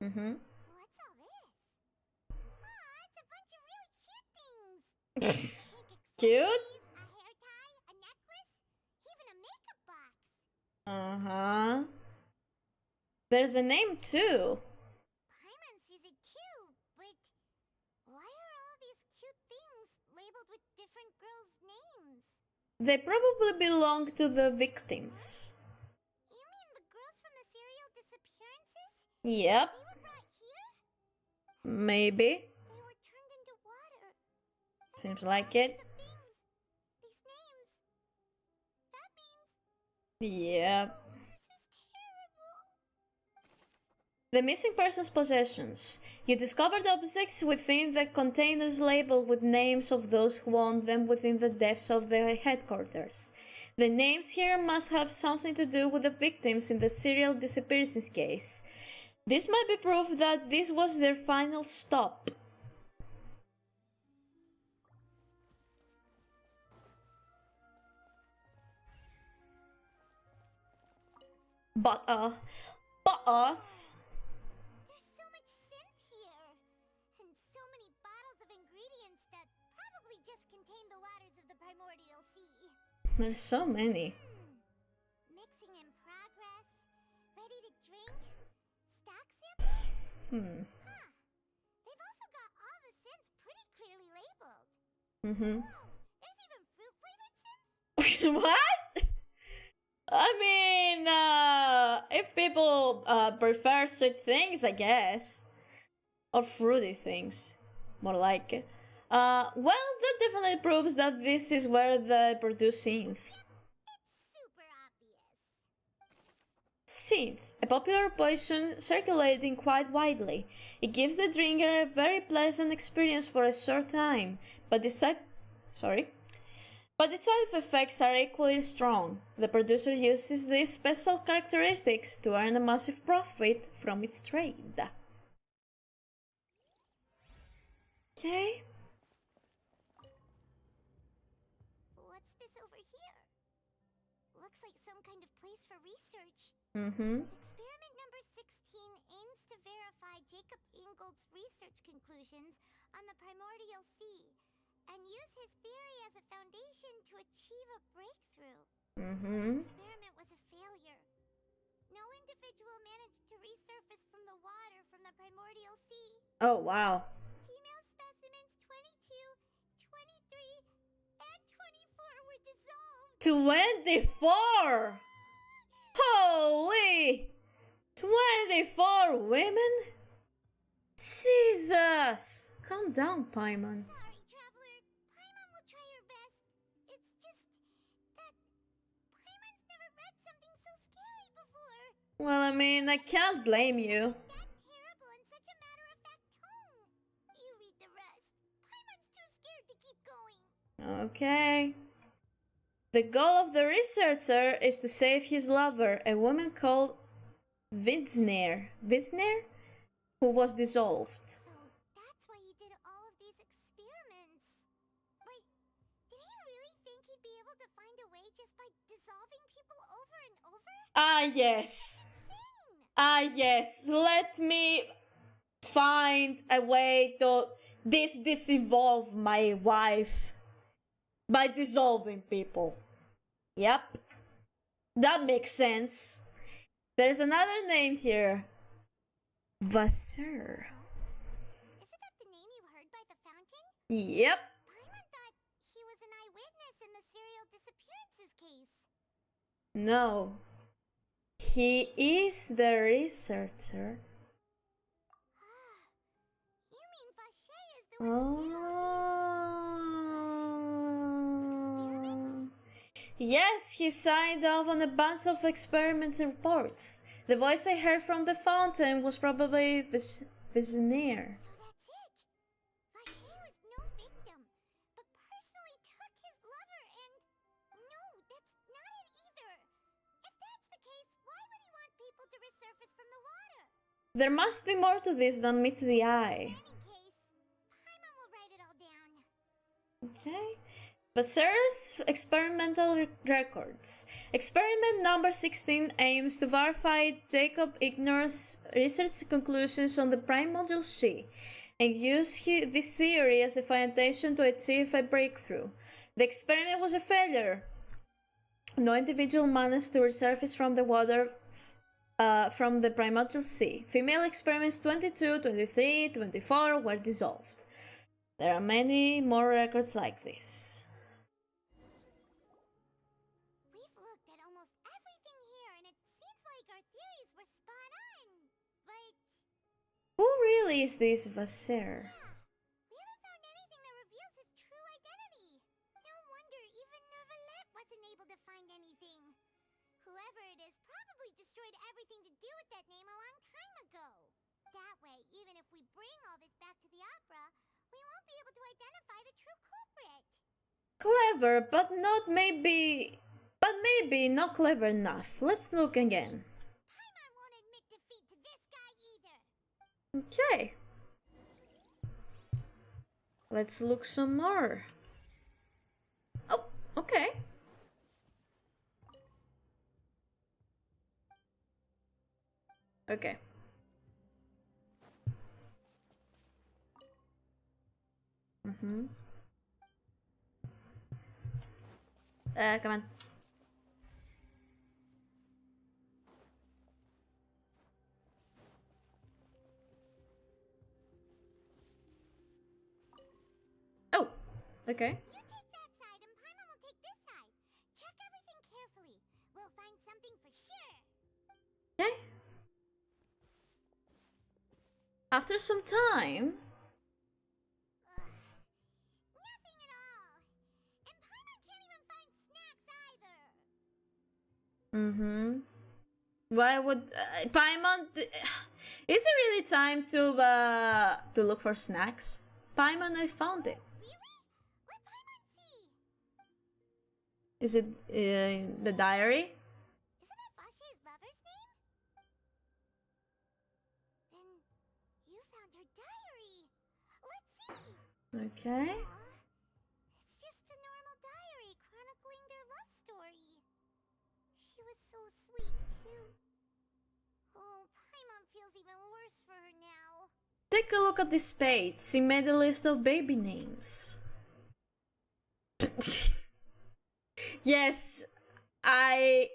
What's all this? Aw, it's a bunch of really cute things. Cute? A hair tie, a necklace, even a makeup box. There's a name too. Paimon sees it too, but why are all these cute things labeled with different girls' names? They probably belong to the victims. You mean the girls from the serial disappearances? Yep. They were brought here? Maybe. They were turned into water. Seems like it. These names. That means... Yep. This is terrible. The missing person's possessions. You discovered objects within the containers labeled with names of those who owned them within the depths of the headquarters. The names here must have something to do with the victims in the serial disappearances case. This might be proof that this was their final stop. But us. There's so much synth here, and so many bottles of ingredients that probably just contain the waters of the Primordial Sea. There's so many. Mixing in progress, ready to drink, stock sampling? Huh. They've also got all the synth pretty clearly labeled. Whoa, there's even fruit-flavored synth? What? I mean, if people prefer sweet things, I guess. Or fruity things, more like it. Well, that definitely proves that this is where they produce synth. It's super obvious. Synth, a popular poison circulating quite widely. It gives the drinker a very pleasant experience for a short time, but its side effects are equally strong. The producer uses these special characteristics to earn a massive profit from its trade. Okay. What's this over here? Looks like some kind of place for research. Mm-hmm. Experiment number 16 aims to verify Jacob Ingle folks' research conclusions on the primordial sea and use his theory as a foundation to achieve a breakthrough. The experiment was a failure. No individual managed to resurface from the water from the primordial sea. Oh, wow. Female specimens 22, 23, and 24 were dissolved. 24! Holy! 24 women? Jesus! Calm down, Paimon. Sorry, Traveler. Paimon will try her best. It's just that Paimon's never read something so scary before. Well, I mean, I can't blame you. That terrible in such a matter-of-fact tone. You read the rest. Paimon's too scared to keep going. Okay. The goal of the researcher is to save his lover, a woman called Vitsner, who was dissolved. So that's why he did all of these experiments. Wait, did he really think he'd be able to find a way just by dissolving people over and over? Ah, yes. Ah, yes. Let me find a way to disinvolve my wife by dissolving people. Yep. That makes sense. There's another name here. Vasseur. Isn't that the name you heard by the fountain? Yep. Paimon thought he was an eyewitness in the serial disappearances case. No. He is the researcher. You mean Vache is the one who did all Yes, he signed off on a bunch of experiments and reports. The voice I heard from the fountain was probably Visionaire. So that's it. Vache was no victim, but personally took his lover and... No, that's not it either. If that's the case, why would he want people to resurface from the water? There must be more to this than meets the eye. In any case, Paimon will write it all down. Okay. Vasseur's experimental records. Experiment number 16 aims to verify Jacob Ignor's research conclusions on the primordial sea and use this theory as a foundation to achieve a breakthrough. The experiment was a failure. No individual managed to resurface from the water from the primordial sea. Female experiments 22, 23, 24 were dissolved. There are many more records like this. We've looked at almost everything here, and it seems like our theories were spot on. But... Who really is this Vasseur? we haven't found anything that reveals his true identity. No wonder even Neuvillette wasn't able to find anything. Whoever it is probably destroyed everything to do with that name a long time ago. That way, even if we bring all this back to the opera, we won't be able to identify the true culprit. Clever, but maybe not clever enough. Let's look again. Paimon won't admit defeat to this guy either. Okay. Let's look some more. Oh, okay. Okay. Come on. Oh, okay. You take that side and Paimon will take this side. Check everything carefully. We'll find something for sure. Okay. After some time. Nothing at all. And Paimon can't even find snacks either. Why would Paimon? Is it really time to look for snacks? Paimon, I found it. Really? Let Paimon see. Is it the diary? Isn't that Vache's lover's name? Then you found her diary. Let's see. Okay. It's just a normal diary chronicling their love story. She was so sweet, too. Oh, Paimon feels even worse for her now. Take a look at this page. He made a list of baby names. Yes, I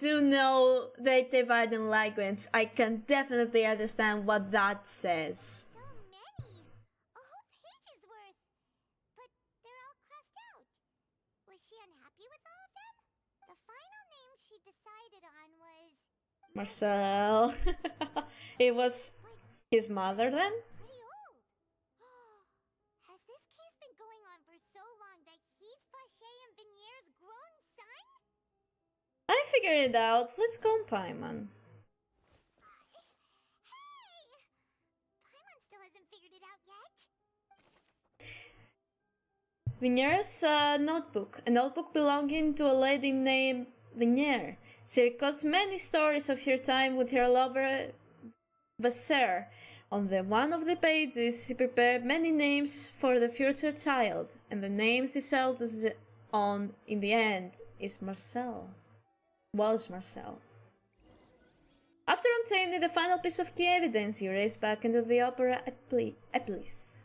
do know they divide in language. I can definitely understand what that says. So many! A whole page's worth! But they're all crossed out. Was she unhappy with all of them? The final name she decided on was... Marcel. It was his mother then? pretty old. Has this case been going on for so long that he's Vacher and Vinier's grown son? I figured it out. Let's go, Paimon. Hey! Paimon still hasn't figured it out yet. Vinier's notebook. A notebook belonging to a lady named Vinier. She records many stories of her time with her lover Vacher. On one of the pages, she prepared many names for the future child, and the name she settles on in the end is Marcel. Was Marcel. After obtaining the final piece of key evidence, you race back into the opera Eplis.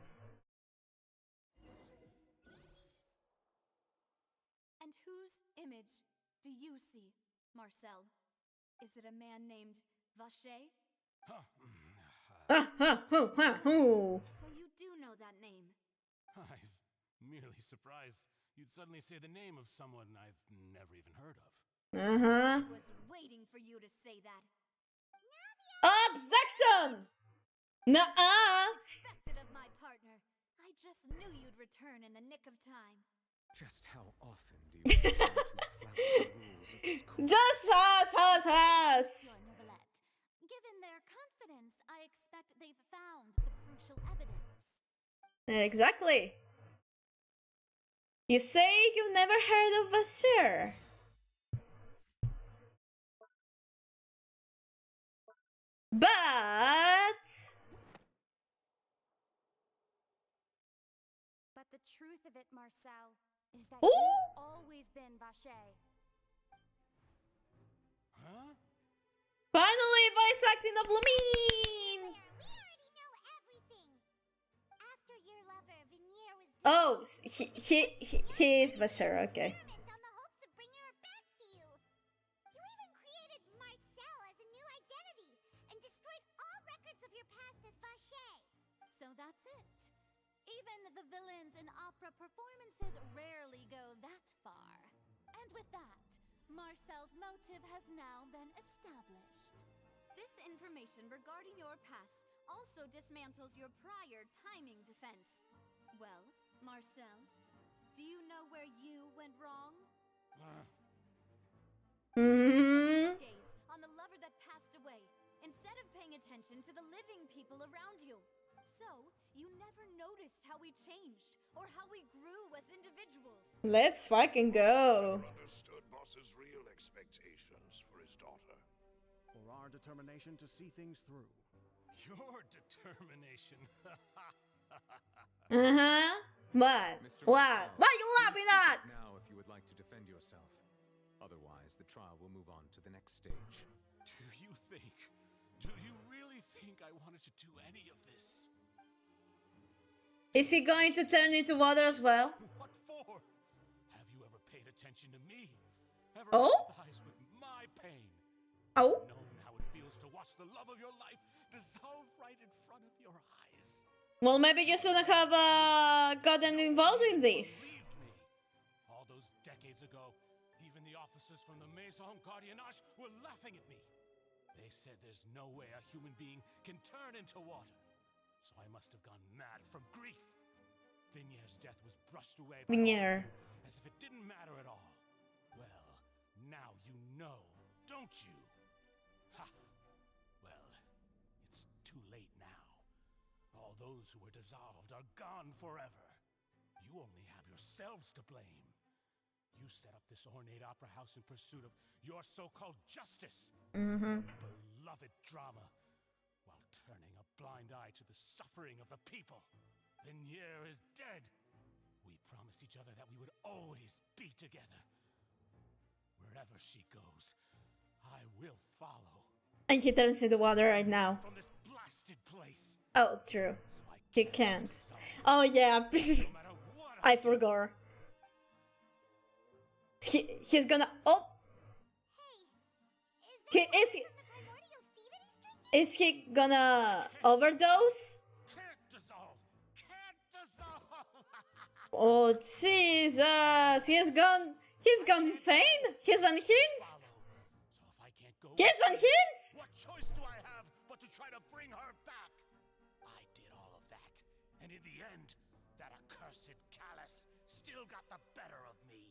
And whose image do you see, Marcel? Is it a man named Vacher? So you do know that name? I'm merely surprised you'd suddenly say the name of someone I've never even heard of. Uh-huh. I was waiting for you to say that. Objection! Nuh-uh! Expected of my partner. I just knew you'd return in the nick of time. Just how often do you to flout the rules of this court? Just us! Your Neuvillette. Given their confidence, I expect they've found the crucial evidence. Exactly. You say you've never heard of Vacher. But the truth of it, Marcel, is that you've always been Vacher. Huh? Finally, voice acting of Lumine! We already know everything. After your lover, Vinier was... Oh, he is Vacher, okay. ...on the hopes of bringing her back to you. You even created Marcel as a new identity and destroyed all records of your past as Vacher. So that's it. Even the villains in opera performances rarely go that far. And with that, Marcel's motive has now been established. This information regarding your past also dismantles your prior timing defense. Well, Marcel, do you know where you went wrong? Gaze on the lover that passed away, instead of paying attention to the living people around you. So, you never noticed how we changed, or how we grew as individuals. Let's fucking go. Understood Boss's real expectations for his daughter. Or our determination to see things through. Your determination. Uh-huh. What? Mr. What? Marcel, What are you laughing at? Now, if you would like to defend yourself. Otherwise, the trial will move on to the next stage. Do you really think I wanted to do any of this? Is he going to turn into water as well? What for? Have you ever paid attention to me? Ever empathize with my pain? Oh? Known how it feels to watch the love of your life dissolve right in front of your eyes? Well, maybe you shouldn't have gotten involved in this. All those decades ago, even the officers from the Maison Gardiennage were laughing at me. They said there's no way a human being can turn into water. So I must have gone mad from grief. Vinier's death was brushed away by Vinier. as if it didn't matter at all. Well, now you know, don't you? Ha! Well, it's too late now. All those who were dissolved are gone forever. You only have yourselves to blame. You set up this ornate opera house in pursuit of your so-called justice. Beloved drama, while turning a blind eye to the suffering of the people. Vinier is dead. We promised each other that we would always be together. Wherever she goes, I will follow. And he turns into water right now. From this blasted place. Oh, true. He can't. Oh yeah, I forgot. He's gonna. Oh, is he gonna overdose? Oh Jesus! He's gone. He's gone insane. He's unhinged. He's unhinged. What choice do I have but to try to bring her back? I did all of that, and in the end, that accursed Callus still got the better of me.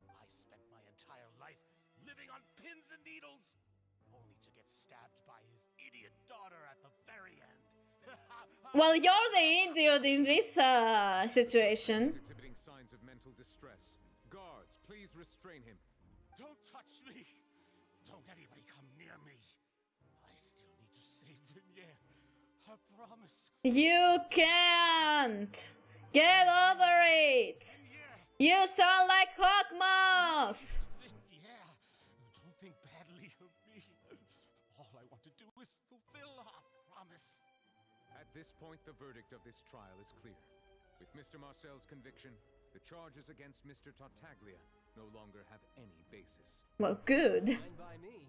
I spent my entire life living on pins and needles, only to get stabbed by his idiot daughter at the very end. Well, you're the idiot in this situation. Exhibiting signs of mental distress. Guards, please restrain him. Don't touch me! Don't anybody come near me. I still need to save Vignere. I promise. You can't. Get over it. You sound like Hawkmoth. Yeah, don't think badly of me. All I want to do is fulfill our promise. At this point, the verdict of this trial is clear. With Mr. Marcel's conviction, the charges against Mr. Tartaglia no longer have any basis. Well, good. Fine by me.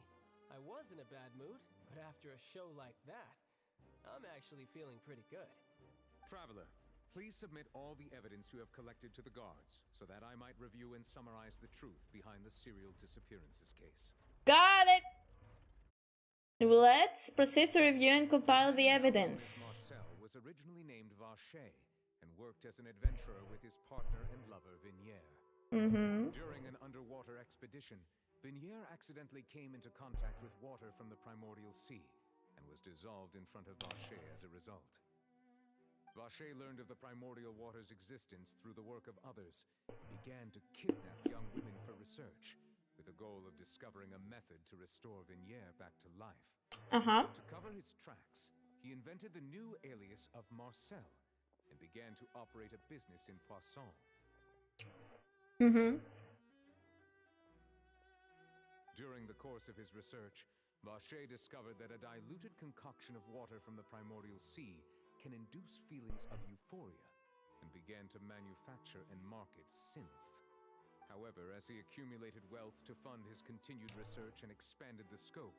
I was in a bad mood, but after a show like that, I'm actually feeling pretty good. Traveler, please submit all the evidence you have collected to the guards, so that I might review and summarize the truth behind the serial disappearances case. Got it! Let's proceed to review and compile the evidence. Marcel was originally named Vacher and worked as an adventurer with his partner and lover Vignere. During an underwater expedition, Vignere accidentally came into contact with water from the primordial sea and was dissolved in front of Vacher as a result. Vacher learned of the primordial water's existence through the work of others and began to kidnap young women for research, with the goal of discovering a method to restore Vignere back to life. To cover his tracks, he invented the new alias of Marcel and began to operate a business in Poisson. During the course of his research, Vacher discovered that a diluted concoction of water from the primordial sea can induce feelings of euphoria, and began to manufacture and market synth. However, as he accumulated wealth to fund his continued research and expanded the scope,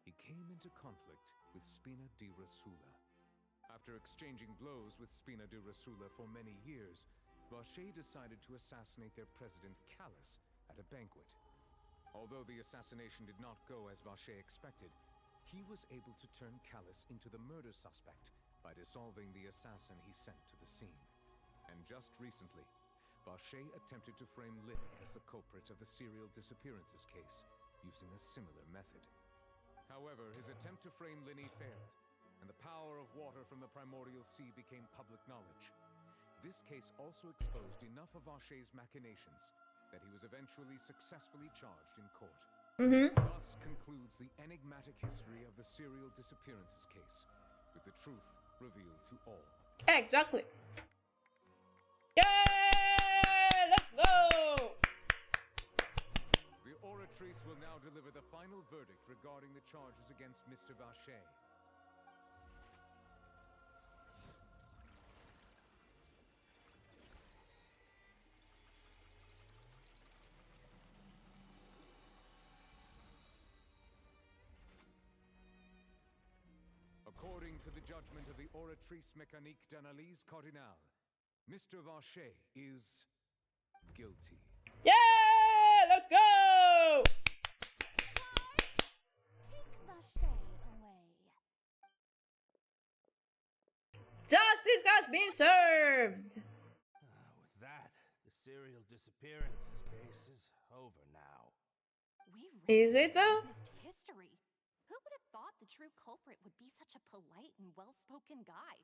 he came into conflict with Spina di Rosula. After exchanging blows with Spina di Rosula for many years, Vacher decided to assassinate their president Callus at a banquet. Although the assassination did not go as Vacher expected, he was able to turn Callus into the murder suspect by dissolving the assassin he sent to the scene. And just recently, Vacher attempted to frame Linny as the culprit of the serial disappearances case, using a similar method. However, his attempt to frame Linny failed, and the power of water from the primordial sea became public knowledge. This case also exposed enough of Vacher's machinations that he was eventually successfully charged in court. Thus concludes the enigmatic history of the serial disappearances case, with the truth revealed to all. Exactly. Yay! Let's go! The oratrice will now deliver the final verdict regarding the charges against Mr. Vacher. According to the judgment of the Oratrice Mécanique d'Analyse Cardinale, Mr. Vacher is guilty. Yeah! Let's go! Take Vacher away. Justice has been served! With that, the serial disappearances case is over now. Is it though? History. Who would have thought the true culprit would be such a polite and well-spoken guy?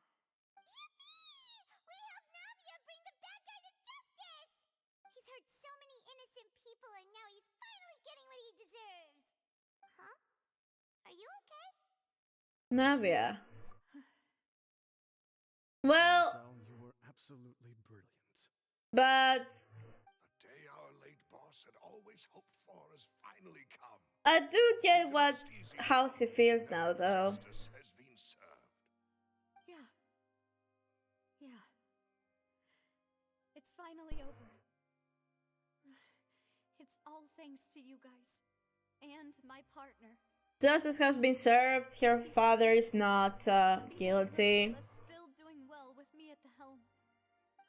Yippee! We helped Navia bring the bad guy to justice! He's hurt so many innocent people and now he's finally getting what he deserves. Huh? Are you okay? Navia. Well, You were absolutely brilliant. but The day our late boss had always hoped for has finally come. I do get how she feels now, though. Justice has been served. Yeah, thanks to you guys. And my partner. Justice has been served. Her father is not guilty. Still doing well with me at the helm.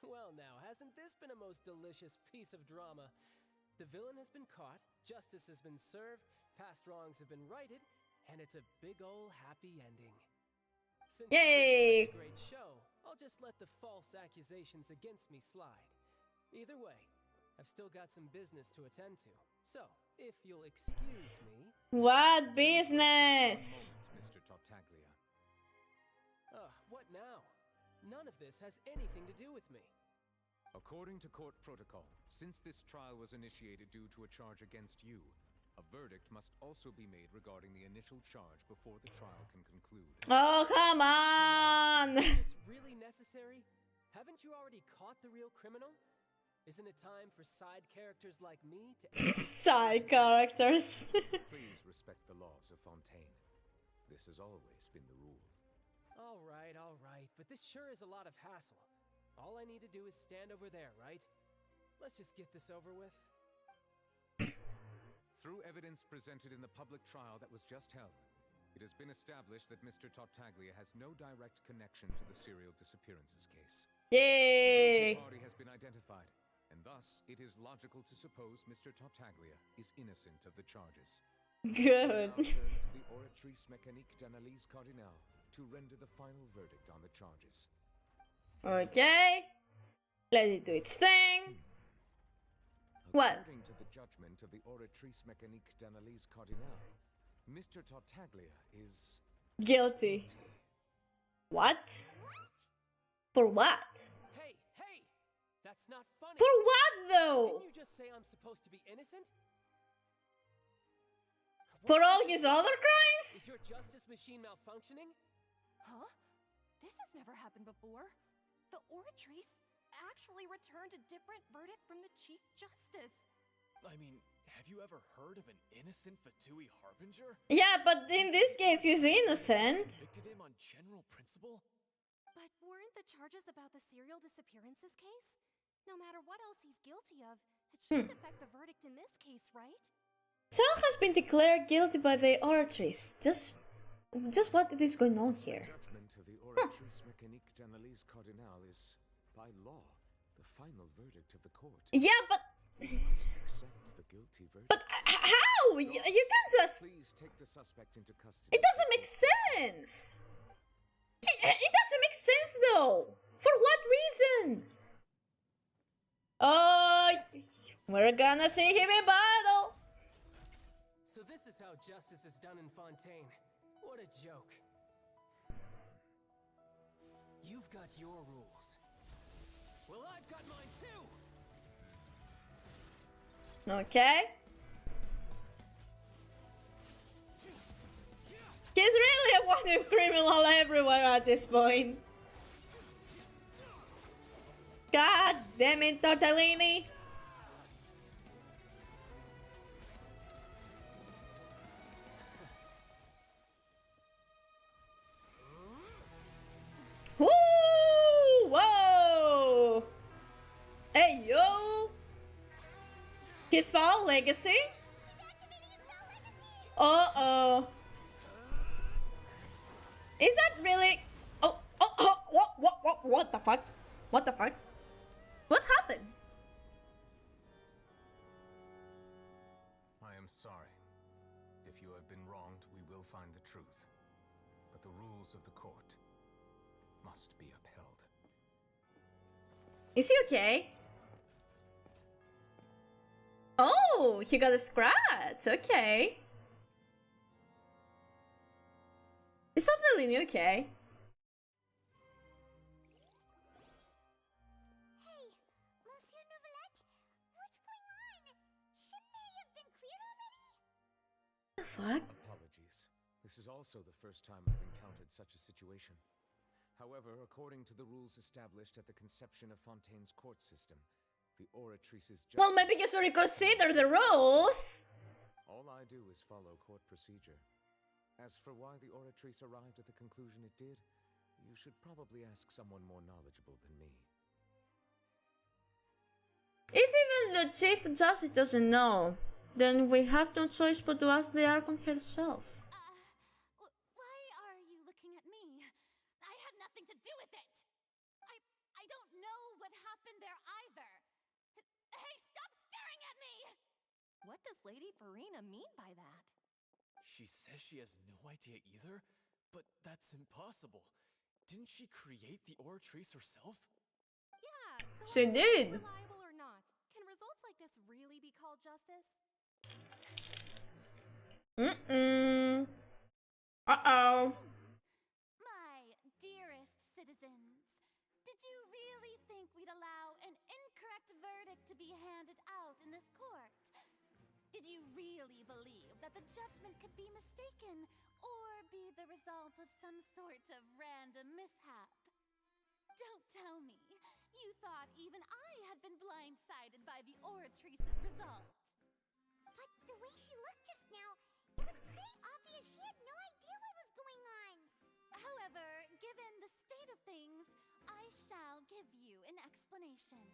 Well now, hasn't this been a most delicious piece of drama? The villain has been caught, justice has been served, past wrongs have been righted, and it's a big ol' happy ending. Since Yay! it's been such a great show, I'll just let the false accusations against me slide. Either way, I've still got some business to attend to. So, if you'll excuse me... What business? Mr. Tartaglia. What now? None of this has anything to do with me. According to court protocol, since this trial was initiated due to a charge against you, a verdict must also be made regarding the initial charge before the trial can conclude. Oh, come on! Is this really necessary? Haven't you already caught the real criminal? Isn't it time for side characters like me to... Side characters. Please respect the laws of Fontaine. This has always been the rule. All right, but this sure is a lot of hassle. All I need to do is stand over there, right? Let's just get this over with. Through evidence presented in the public trial that was just held, it has been established that Mr. Tartaglia has no direct connection to the serial disappearances case. Yay! The party has been identified, and thus it is logical to suppose Mr. Tartaglia is innocent of the charges. Good. We now turn to the Oratrice Mécanique d'Analyse Cardinale to render the final verdict on the charges. Okay. Let it do its thing. What? According to the judgment of the Oratrice Mécanique d'Analyse Cardinale, Mr. Tartaglia is... Guilty. What? For what? Hey! That's not funny! For what, though? Didn't you just say I'm supposed to be innocent? For all his other crimes? Is your justice machine malfunctioning? Huh? This has never happened before. The Oratrice actually returned a different verdict from the Chief Justice. I mean, have you ever heard of an innocent Fatui Harbinger? Yeah, but in this case, he's innocent. Convicted him on general principle? But weren't the charges about the serial disappearances case? No matter what else he's guilty of, it shouldn't affect the verdict in this case, right? Tal has been declared guilty by the Oratrice. Just what is going on here? The judgment of the Oratrice Mécanique d'Analyse Cardinale is, by law, the final verdict of the court. Yeah, but... You must accept the guilty verdict. But how? You can't just... Please take the suspect into custody. It doesn't make sense. It doesn't make sense, though. For what reason? Oh, we're gonna see him in battle. So this is how justice is done in Fontaine. What a joke. You've got your rules. Well, I've got mine too! Okay. He's really a wanted criminal everywhere at this point. God damn it, Tortellini. Woo! Whoa! Hey, yo! His foul legacy? Uh-oh. Is that really... Oh, what the fuck? What the fuck? What happened? I am sorry. If you have been wronged, we will find the truth. But the rules of the court must be upheld. Is he okay? Oh, he got a scratch. Okay. Is Tortellini okay? Hey, Monsieur Novelette, what's going on? Shouldn't they have been cleared already? What the fuck? Apologies. This is also the first time I've encountered such a situation. However, according to the rules established at the conception of Fontaine's court system, the Oratrice's judgment... Well, maybe you should reconsider the rules. All I do is follow court procedure. As for why the Oratrice arrived at the conclusion it did, you should probably ask someone more knowledgeable than me. If even the Chief Justice doesn't know, then we have no choice but to ask the Archon herself. Why are you looking at me? I had nothing to do with it. I don't know what happened there either. Hey, stop staring at me! What does Lady Farina mean by that? She says she has no idea either, but that's impossible. Didn't she create the Oratrice herself? Yeah, so She did. reliable or not, can results like this really be called justice? Uh-oh. My dearest citizens, did you really think we'd allow an incorrect verdict to be handed out in this court? Did you really believe that the judgment could be mistaken or be the result of some sort of random mishap? Don't tell me you thought even I had been blindsided by the Oratrice's result. But the way she looked just now, it was pretty obvious she had no idea what was going on. However, given the state of things, I shall give you an explanation.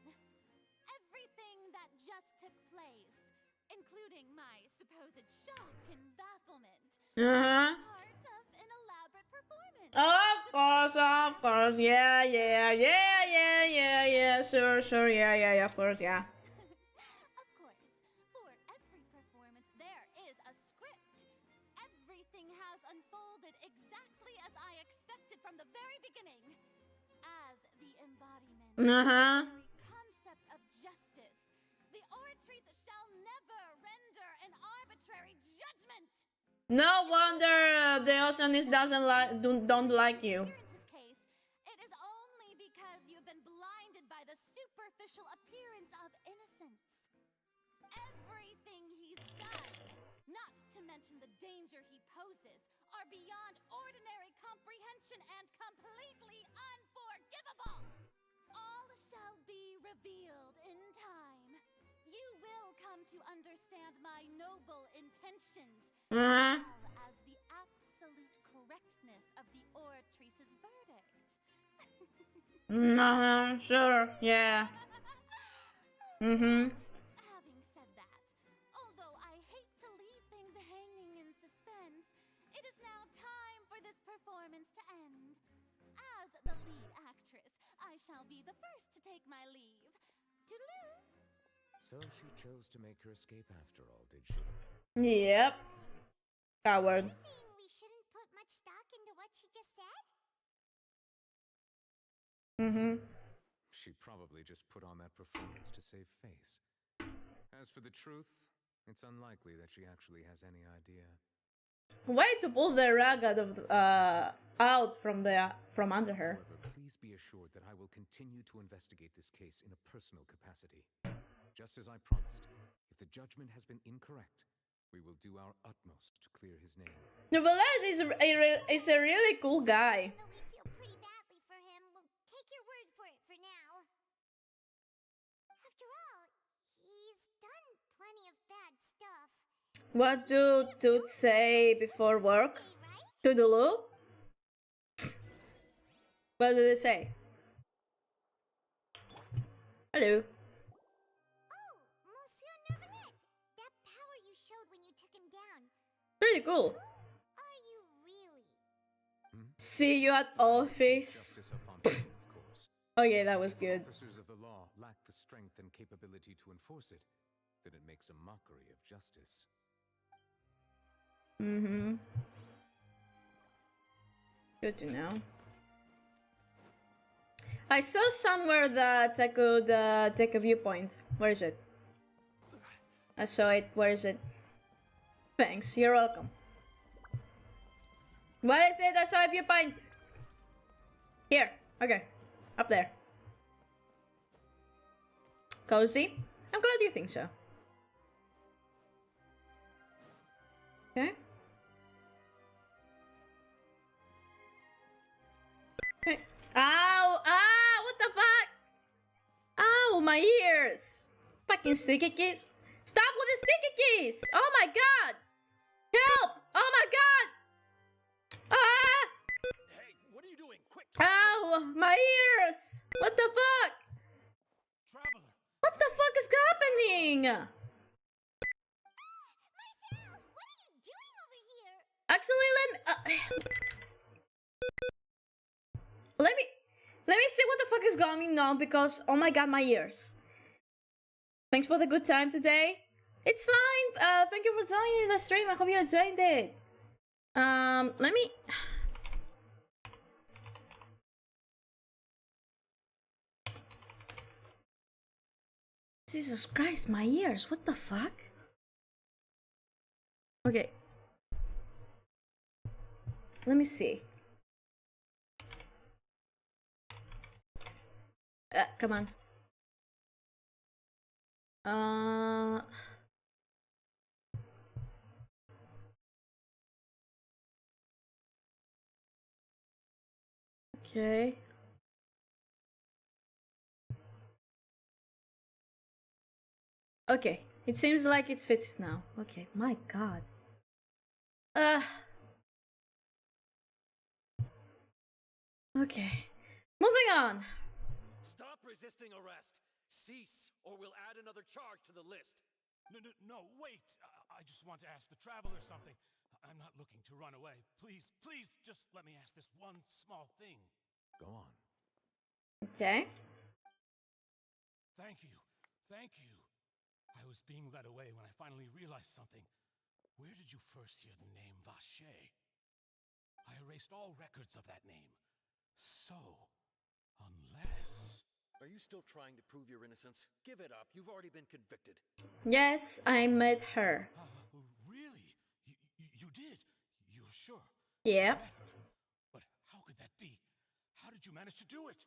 Everything that just took place, including my supposed shock and bafflement, Uh-huh. part of an elaborate performance. Of course, yeah, sure, yeah, of course, yeah. Of course, for every performance there is a script. Everything has unfolded exactly as I expected from the very beginning. As the embodiment of the very concept of justice, the Oratrice shall never render an arbitrary judgment. No wonder the Oceanist don't like you. Case, it is only because you've been blinded by the superficial appearance of innocence. Everything he's done, not to mention the danger he poses, are beyond ordinary comprehension and completely unforgivable. All shall be revealed in time. You will come to understand my noble intentions, as well as the absolute correctness of the Oratrice's verdict. Sure, yeah. Having said that, although I hate to leave things hanging in suspense, it is now time for this performance to end. As the lead actress, I shall be the first to take my leave. Toodaloo! So she chose to make her escape after all, did she? Yep. Coward. You're saying we shouldn't put much stock into what she just said? She probably just put on that performance to save face. As for the truth, it's unlikely that she actually has any idea. Way to pull the rug out from under her. However, please be assured that I will continue to investigate this case in a personal capacity. Just as I promised, if the judgment has been incorrect, we will do our utmost to clear his name. Novelard is a really cool guy. Though we feel pretty badly for him, we'll take your word for it for now. After all, he's done plenty of bad stuff. What do Toots say before work? Toodaloo? What do they say? Hello. Oh, Monsieur Nervalet, that power you showed when you took him down. Pretty cool. Are you really? See you at office. Okay, that was good. Officers of the law lack the strength and capability to enforce it, then it makes a mockery of justice. Good to know. I saw somewhere that I could take a viewpoint. Where is it? I saw it. Where is it? Thanks. You're welcome. Where is it? I saw a viewpoint. Here. Okay. Up there. Cozy? I'm glad you think so. Okay. Okay. Ow! Ah! What the fuck? Ow! My ears! Fucking sticky keys! Stop with the sticky keys! Oh my god! Help! Oh my god! Ah! Hey, what are you doing? Quick! Ow! My ears! What the fuck? Traveler! What the fuck is happening? Actually, let me see what the fuck is going on, because oh my god, my ears. Thanks for the good time today. It's fine. Thank you for joining the stream. I hope you enjoyed it. Let me. Jesus Christ, my ears. What the fuck? Okay. Let me see. Come on. Okay. Okay. It seems like it's fixed now. Okay. My god. Okay. Moving on. Stop resisting arrest. Cease, or we'll add another charge to the list. No, wait. I just want to ask the traveler something. I'm not looking to run away. Please, just let me ask this one small thing. Go on. Okay. Thank you. I was being led away when I finally realized something. Where did you first hear the name Vache? I erased all records of that name. So, unless... Are you still trying to prove your innocence? Give it up. You've already been convicted. Yes, I met her. Really? You did? You're sure? Yeah. But how could that be? How did you manage to do it?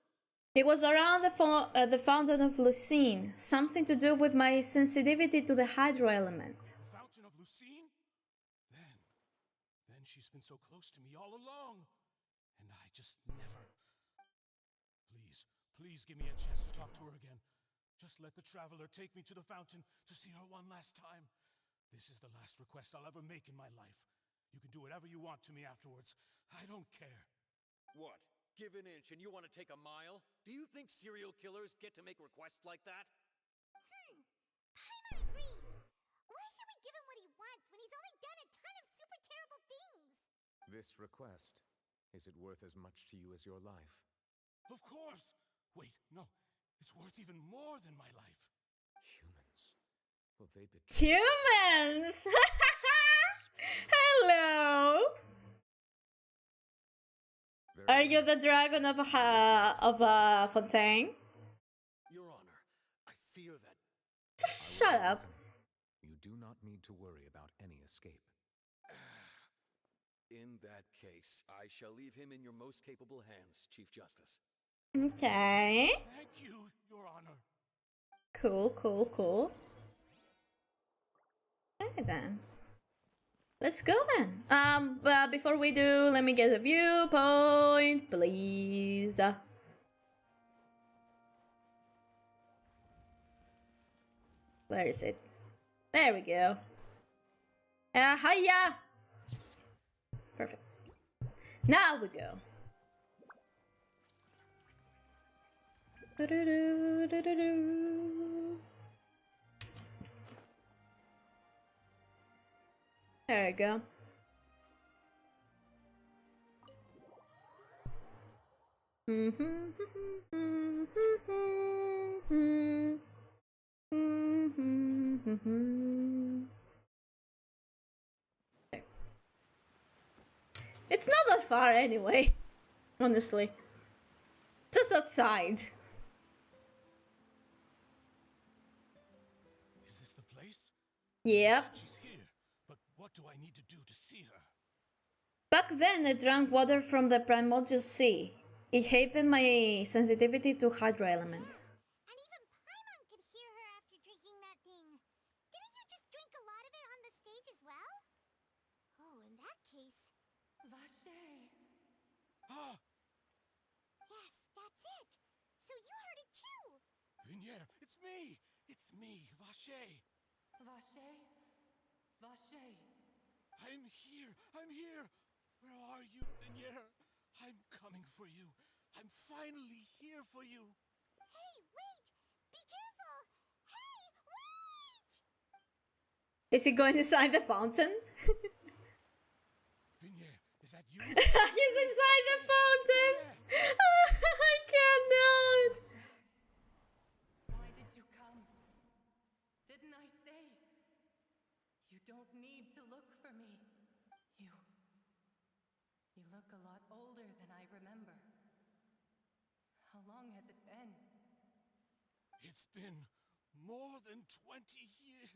It was around the fountain of Lucine. Something to do with my sensitivity to the hydro element. The fountain of Lucine? Then she's been so close to me all along. And I just never... Please give me a chance to talk to her again. Just let the traveler take me to the fountain to see her one last time. This is the last request I'll ever make in my life. You can do whatever you want to me afterwards. I don't care. What? Give an inch and you want to take a mile? Do you think serial killers get to make requests like that? Paimon agrees. Why should we give him what he wants when he's only done a ton of super terrible things? This request, is it worth as much to you as your life? Of course! Wait, no. It's worth even more than my life. Humans. Will they betray? Humans! Hello! Are you the dragon of Fontaine? Your Honor, I fear that... Just shut up. You do not need to worry about any escape. In that case, I shall leave him in your most capable hands, Chief Justice. Okay. Thank you, Your Honor. Cool. Okay then. Let's go then. But before we do, let me get a viewpoint, please. Where is it? There we go. Hiya! Perfect. Now we go. There we go. It's not that far anyway, honestly. Just outside. Is this the place? Yep. She's here, but what do I need to do to see her? Back then, I drank water from the primordial sea. It heightened my sensitivity to hydro element. And even Paimon could hear her after drinking that thing. Didn't you just drink a lot of it on the stage as well? Oh, in that case... Vache. Ah! Yes, that's it. So you heard it too. Vinier, it's me! It's me, Vache! Vache? Vache. I'm here! Where are you, Vinier? I'm coming for you. I'm finally here for you. Hey, wait! Be careful! Hey, wait! Is he going to sign the fountain? Vinier, He's inside the fountain! I cannot! Why did you come? Didn't I say? You don't need to look for me. You look a lot older than I remember. How long has it been? It's been more than 20 years.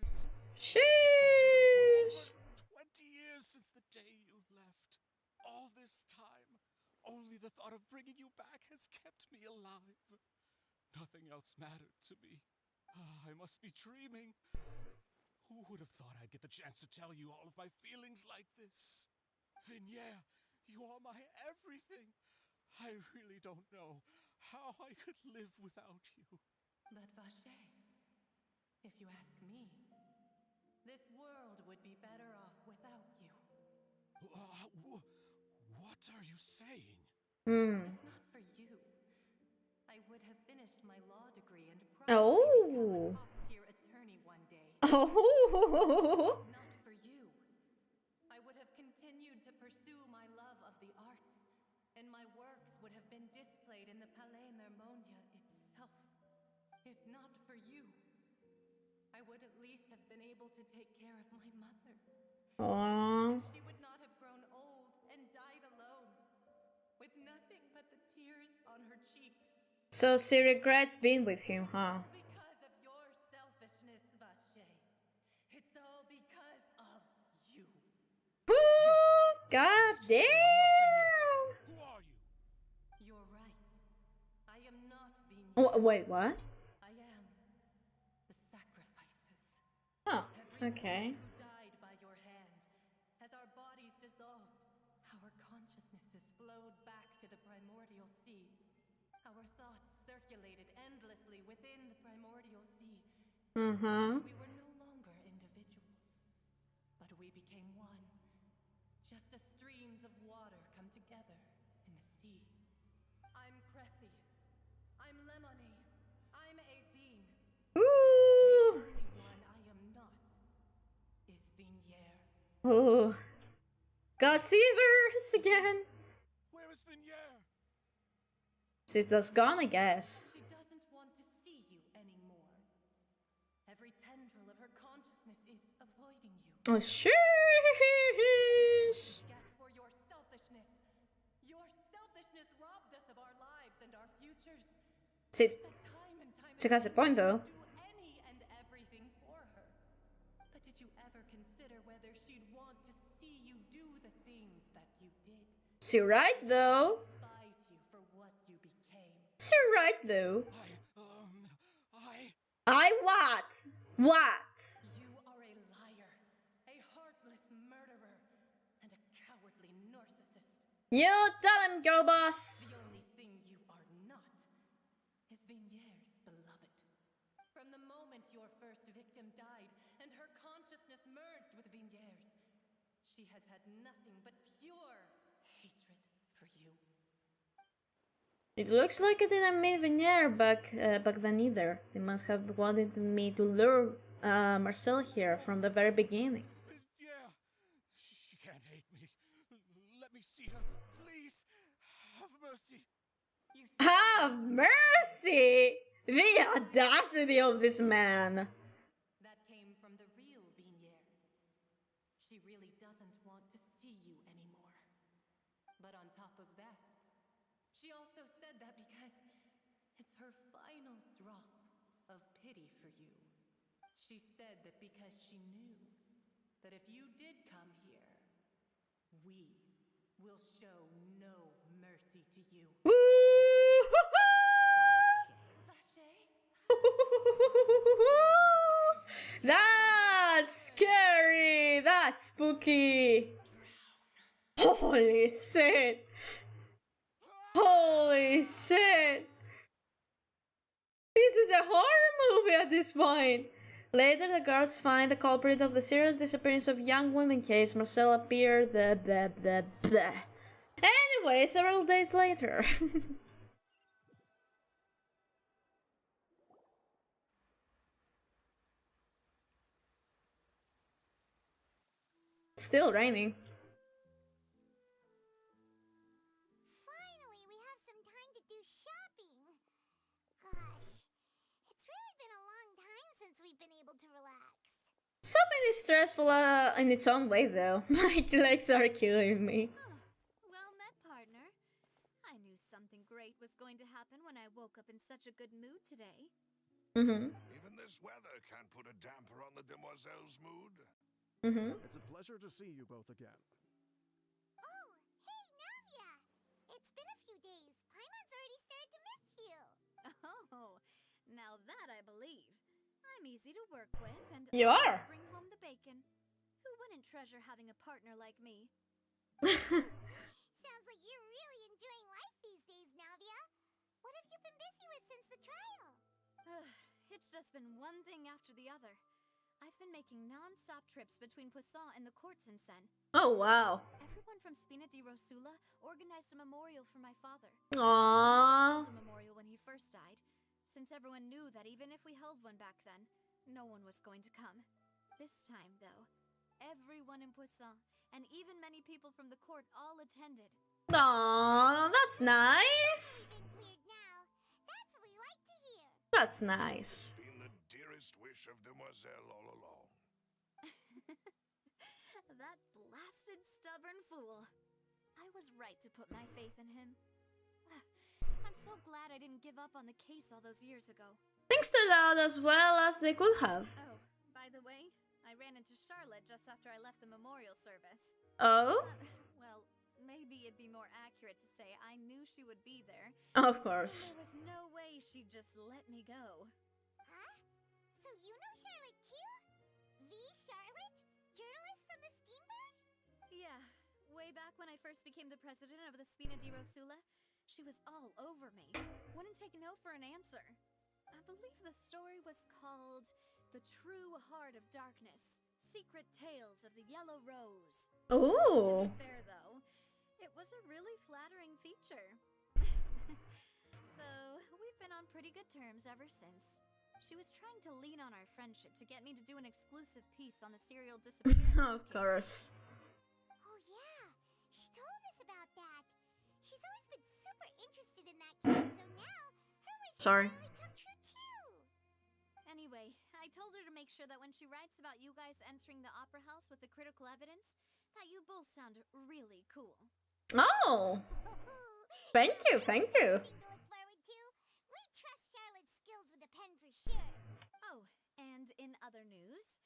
Sheesh! 20 years since the day you left. All this time, only the thought of bringing you back has kept me alive. Nothing else mattered to me. I must be dreaming. Who would have thought I'd get the chance to tell you all of my feelings like this? Vignere, you are my everything. I really don't know how I could live without you. But Vache, if you ask me, this world would be better off without you. What are you saying? If not for you, I would have finished my law degree and probably become a top-tier attorney one day. Oh! If not for you, I would have continued to pursue my love of the arts, and my works would have been displayed in the Palais Mermonia itself. If not for you, I would at least have been able to take care of my mother. Aww. And she would not have grown old and died alone, with nothing but the tears on her cheeks. So she regrets being with him, huh? Because of your selfishness, Vache. It's all because of you. God damn! Who are you? You're right. I am not Vignere. Oh, wait, what? I am the sacrifices. Oh, okay. Who died by your hand. As our bodies dissolved, our consciousnesses flowed back to the primordial sea. Our thoughts circulated endlessly within the primordial sea. We were no longer individuals, but we became one. Just as streams of water come together in the sea. I'm Cressy. I'm Lemony. I'm Azine. Ooh! The only one I am not is Vignere. Oh. God Seavers again! Where is Vignere? She's just gone, I guess. She doesn't want to see you anymore. Every tendril of her consciousness is avoiding you. Oh, sheesh! Get for your selfishness. Your selfishness robbed us of our lives and our futures. She has a point, though. Do any and everything for her. But did you ever consider whether she'd want to see you do the things that you did? She right, though. Despise you for what you became. She right, though. I what? What? You are a liar, a heartless murderer, and a cowardly narcissist. You tell him, girl boss. The only thing you are not is Vignere's beloved. From the moment your first victim died and her consciousness merged with Vignere's, she has had nothing but pure hatred for you. It looks like I didn't meet Vignere back then either. They must have wanted me to lure Marcel here from the very beginning. Yeah. She can't hate me. Let me see her. Please. Have mercy. Have mercy! The audacity of this man! That came from the real Vignere. She really doesn't want to see you anymore. But on top of that, she also said that because it's her final drop of pity for you. She said that because she knew that if you did come here, we will show no mercy to you. That's scary! That's spooky! Holy shit! Holy shit! This is a horror movie at this point! Later, the guards find the culprit of the serial disappearance of young women case. Marcel appeared. Anyway, several days later. Still raining. could do shopping. Gosh, it's really been a long time since we've been able to relax. Shopping is stressful in its own way, though. My legs are killing me. Well met, partner. I knew something great was going to happen when I woke up in such a good mood today. Even this weather can't put a damper on the demoiselle's mood. It's a pleasure to see you both again. Oh, hey, Navia! It's been a few days. Paimon's already started to miss you. Oh, now that I believe. I'm easy to work with, and You always are. bring home the bacon. Who wouldn't treasure having a partner like me? Sounds like you're really enjoying life these days, Navia. What have you been busy with since the trial? It's just been one thing after the other. I've been making non-stop trips between Poisson and the courts in Sen. Oh, wow. Everyone from Spina di Rosula organized a memorial for my father. Aww. A memorial when he first died, since everyone knew that even if we held one back then, no one was going to come. This time, though, everyone in Poisson, and even many people from the court, all attended. Aww, that's nice. That's what we like to hear. That's nice. Been the dearest wish of Demoiselle all along. That blasted stubborn fool. I was right to put my faith in him. I'm so glad I didn't give up on the case all those years ago. Things turned out as well as they could have. Oh, by the way, I ran into Charlotte just after I left the memorial service. Oh? Well, maybe it'd be more accurate to say I knew she would be there. Of course. There was no way she'd just let me go. Huh? So you know Charlotte too? The Charlotte? Journalist from the Steambird? Yeah, way back when I first became the president of the Spina di Rosula, she was all over me. Wouldn't take no for an answer. I believe the story was called The True Heart of Darkness, Secret Tales of the Yellow Rose. Ooh. To be fair, though, it was a really flattering feature. So, we've been on pretty good terms ever since. She was trying to lean on our friendship to get me to do an exclusive piece on the serial disappearance Of course. Oh yeah, she told us about that. She's always been super interested in that case, so now her wish has Sorry. finally come true too. Anyway, I told her to make sure that when she writes about you guys entering the opera house with the critical evidence, that you both sound really cool. Oh. Thank you, thank you. Something to look forward to. We trust Charlotte's skills with a pen for sure. Oh, and in other news,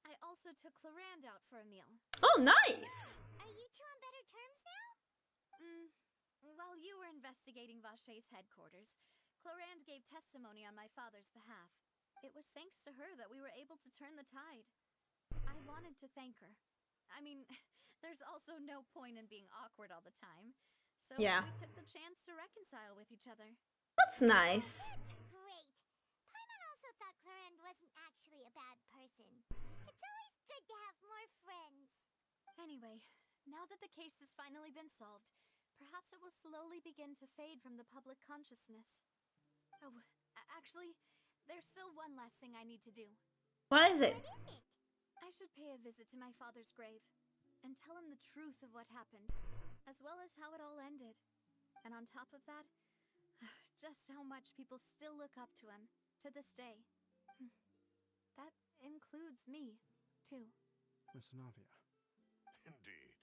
I also took Clarand out for a meal. Oh, nice. Are you two on better terms now? While you were investigating Vache's headquarters, Clarand gave testimony on my father's behalf. It was thanks to her that we were able to turn the tide. I wanted to thank her. I mean, there's also no point in being awkward all the time. So Yeah. we took the chance to reconcile with each other. That's nice. Great. Paimon also thought Clarand wasn't actually a bad person. It's always good to have more friends. Anyway, now that the case has finally been solved, perhaps it will slowly begin to fade from the public consciousness. Oh, actually, there's still one last thing I need to do. What is it? I should pay a visit to my father's grave and tell him the truth of what happened, as well as how it all ended. And on top of that, just how much people still look up to him to this day. That includes me, too. Miss Navia. Indeed.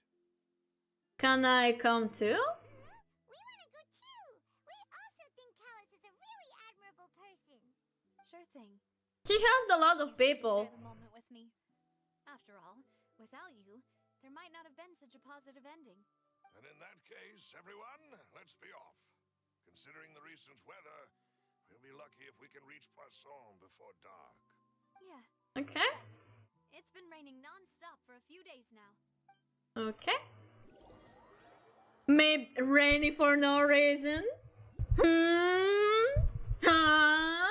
Can I come too? We want to go too. We also think Callus is a really admirable person. Sure thing. He helped a lot of people. Share the moment with me. After all, without you, there might not have been such a positive ending. And in that case, everyone, let's be off. Considering the recent weather, we'll be lucky if we can reach Poisson before dark. Yeah. Okay. It's been raining non-stop for a few days now. Okay. Maybe rainy for no reason? Huh?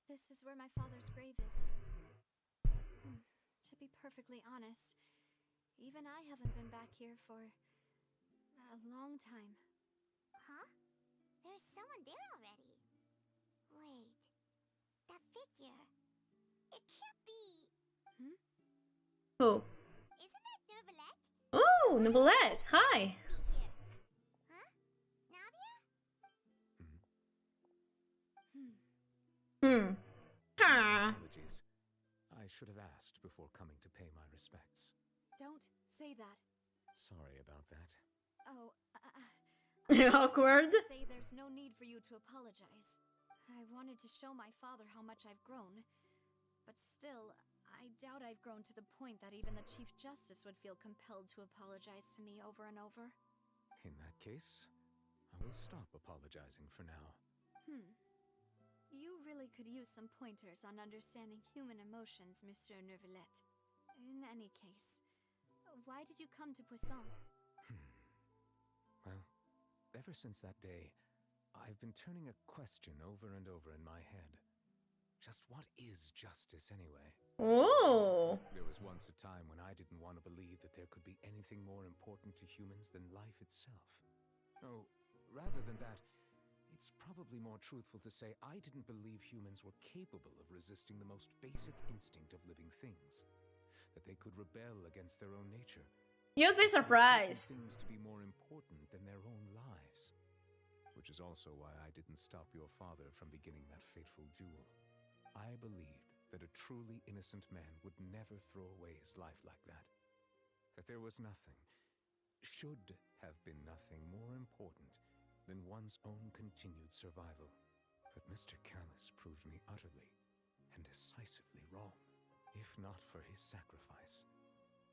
This is where my father's grave is. To be perfectly honest, even I haven't been back here for a long time. Huh? There's someone there already. Wait. That figure. It can't be. Who? Isn't that Neuvillette? Oh, Neuvillette. Hi. Huh? Apologies. I should have asked before coming to pay my respects. Don't say that. Sorry about that. Oh, Awkward. Say there's no need for you to apologize. I wanted to show my father how much I've grown, but still, I doubt I've grown to the point that even the Chief Justice would feel compelled to apologize to me over and over. In that case, I will stop apologizing for now. You really could use some pointers on understanding human emotions, Monsieur Neuvillette. In any case, why did you come to Poisson? Well, ever since that day, I've been turning a question over and over in my head. Just what is justice anyway? Oh. There was once a time when I didn't want to believe that there could be anything more important to humans than life itself. Oh, rather than that, it's probably more truthful to say I didn't believe humans were capable of resisting the most basic instinct of living things. That they could rebel against their own nature. You'd be surprised. Things to be more important than their own lives. Which is also why I didn't stop your father from beginning that fateful duel. I believed that a truly innocent man would never throw away his life like that. That there was nothing, should have been nothing more important than one's own continued survival. But Mr. Callus proved me utterly and decisively wrong. If not for his sacrifice,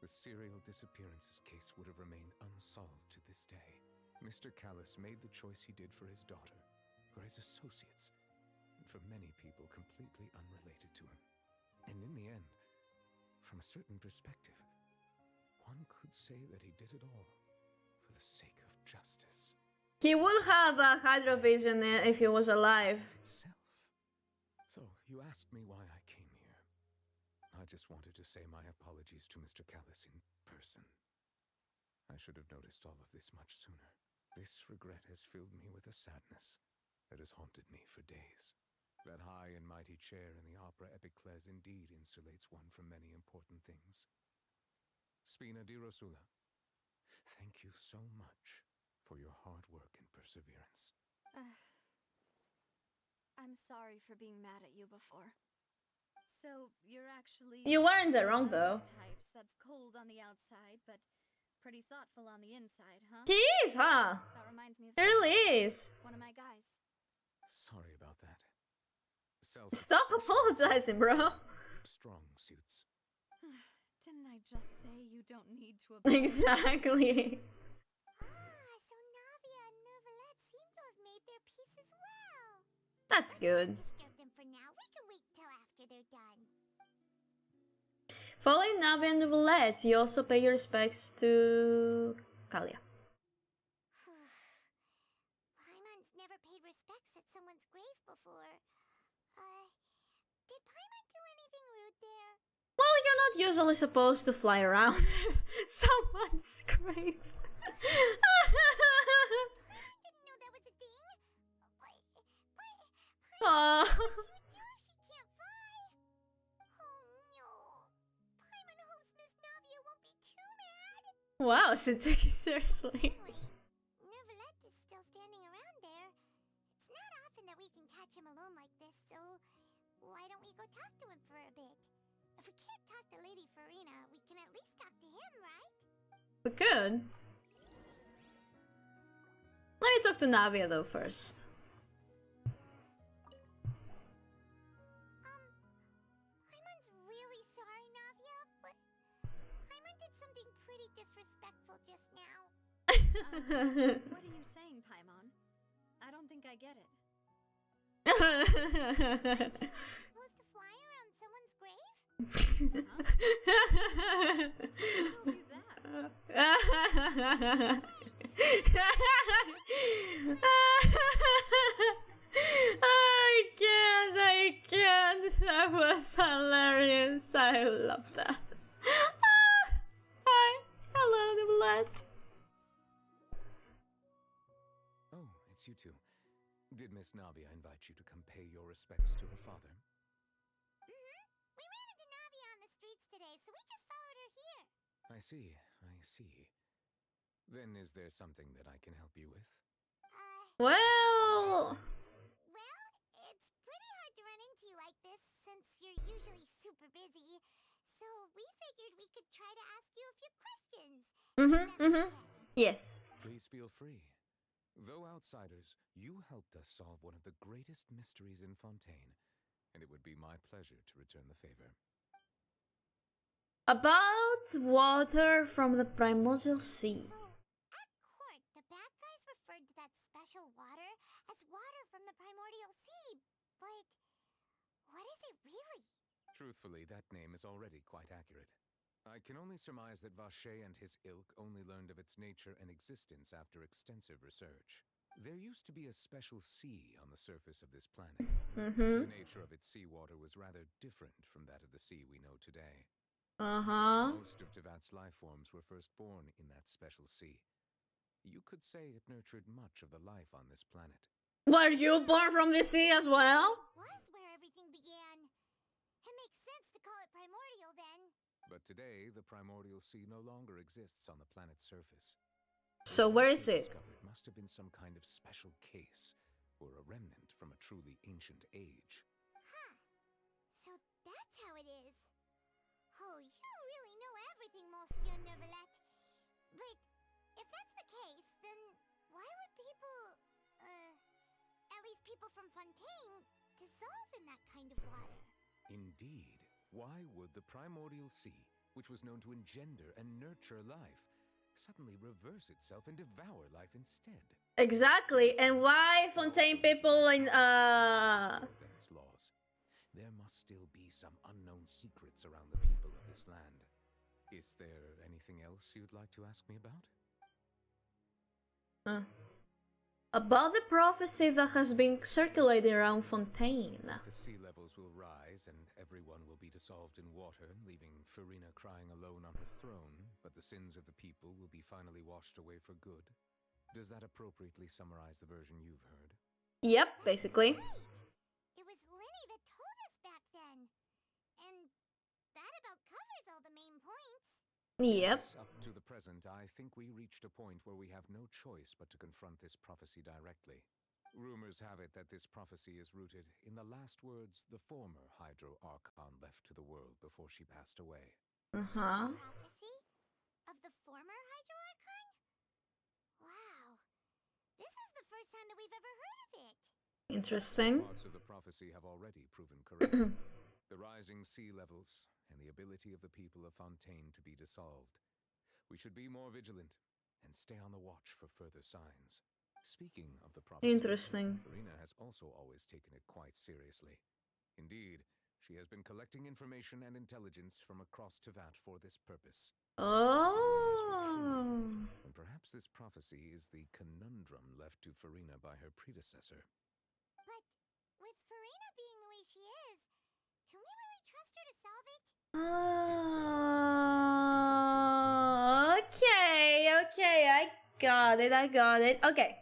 the serial disappearances case would have remained unsolved to this day. Mr. Callus made the choice he did for his daughter, for his associates, and for many people completely unrelated to him. And in the end, from a certain perspective, one could say that he did it all for the sake of justice. He would have a hydrovision if he was alive. So, you asked me why I came here. I just wanted to say my apologies to Mr. Callus in person. I should have noticed all of this much sooner. This regret has filled me with a sadness that has haunted me for days. That high and mighty chair in the opera Epiclese indeed insulates one from many important things. Spina di Rosula, thank you so much for your hard work and perseverance. I'm sorry for being mad at you before. So, you're actually... You weren't wrong, though. Types that's cold on the outside, but pretty thoughtful on the inside, huh? He is, huh? That reminds me of... He really is. One of my guys. Sorry about that. Stop apologizing, bro. Strong suits. Didn't I just say you don't need to apologize? Exactly. So Navia and Neuvillette seem to have made their peace as well. That's good. Disturb them for now. We can wait till after they're done. Following Navi and Neuvillette, you also pay your respects to Kalia. Paimon's never paid respects at someone's grave before. Did Paimon do anything rude there? Well, you're not usually supposed to fly around someone's grave. Didn't know that was a thing. Aww. What would she do if she can't fly? Oh no. Paimon hopes Miss Navia won't be too mad. Wow, she took it seriously. Neuvillette is still standing around there. It's not often that we can catch him alone like this, so why don't we go talk to him for a bit? If we can't talk to Lady Farina, we can at least talk to him, right? We could. Let me talk to Navia though first. Paimon's really sorry, Navia, but Paimon did something pretty disrespectful just now. What are you saying, Paimon? I don't think I get it. Supposed to fly around someone's grave? Who told you that? I can't. That was hilarious. I love that. Hi. Hello, Neuvillette. Oh, it's you two. Did Miss Navia invite you to come pay your respects to her father? We ran into Navia on the streets today, so we just followed her here. I see, I see. Then is there something that I can help you with? Well... Well, it's pretty hard to run into this since you're usually super busy. So we figured we could try to ask you a few questions. Yes. Please feel free. Though outsiders, you helped us solve one of the greatest mysteries in Fontaine, and it would be my pleasure to return the favor. About water from the primordial sea. So, at court, the bad guys referred to that special water as water from the primordial sea. But what is it really? Truthfully, that name is already quite accurate. I can only surmise that Vacher and his ilk only learned of its nature and existence after extensive research. There used to be a special sea on the surface of this planet. The nature of its seawater was rather different from that of the sea we know today. Most of Tivat's life forms were first born in that special sea. You could say it nurtured much of the life on this planet. Were you born from the sea as well? Was where everything began. It makes sense to call it primordial then. But today, the primordial sea no longer exists on the planet's surface. So where is it? It must have been some kind of special case, or a remnant from a truly ancient age. Huh. So that's how it is. Oh, you really know everything, Monsieur Neuvillette. But if that's the case, then why would people, at least people from Fontaine, dissolve in that kind of water? Indeed. Why would the primordial sea, which was known to engender and nurture life, suddenly reverse itself and devour life instead? Exactly, and why Fontaine people in its laws. There must still be some unknown secrets around the people of this land. Is there anything else you'd like to ask me about? About the prophecy that has been circulating around Fontaine. The sea levels will rise and everyone will be dissolved in water, leaving Farina crying alone on her throne, but the sins of the people will be finally washed away for good. Does that appropriately summarize the version you've heard? Yep, basically. It was Linny that told us back then. And that about covers all the main points. Yep. Up to the present, I think we reached a point where we have no choice but to confront this prophecy directly. Rumors have it that this prophecy is rooted in the last words the former Hydro Archon left to the world before she passed away. Prophecy? Of the former Hydro Archon? Wow. This is the first time that we've ever heard of it. Interesting. Parts of the prophecy have already proven correct. The rising sea levels and the ability of the people of Fontaine to be dissolved. We should be more vigilant and stay on the watch for further signs. Speaking of the prophecy, Interesting. Farina has also always taken it quite seriously. Indeed, she has been collecting information and intelligence from across Tivat for this purpose. Oh. And perhaps this prophecy is the conundrum left to Farina by her predecessor. But with Farina being the way she is, can we really trust her to solve it? Okay, I got it. Okay.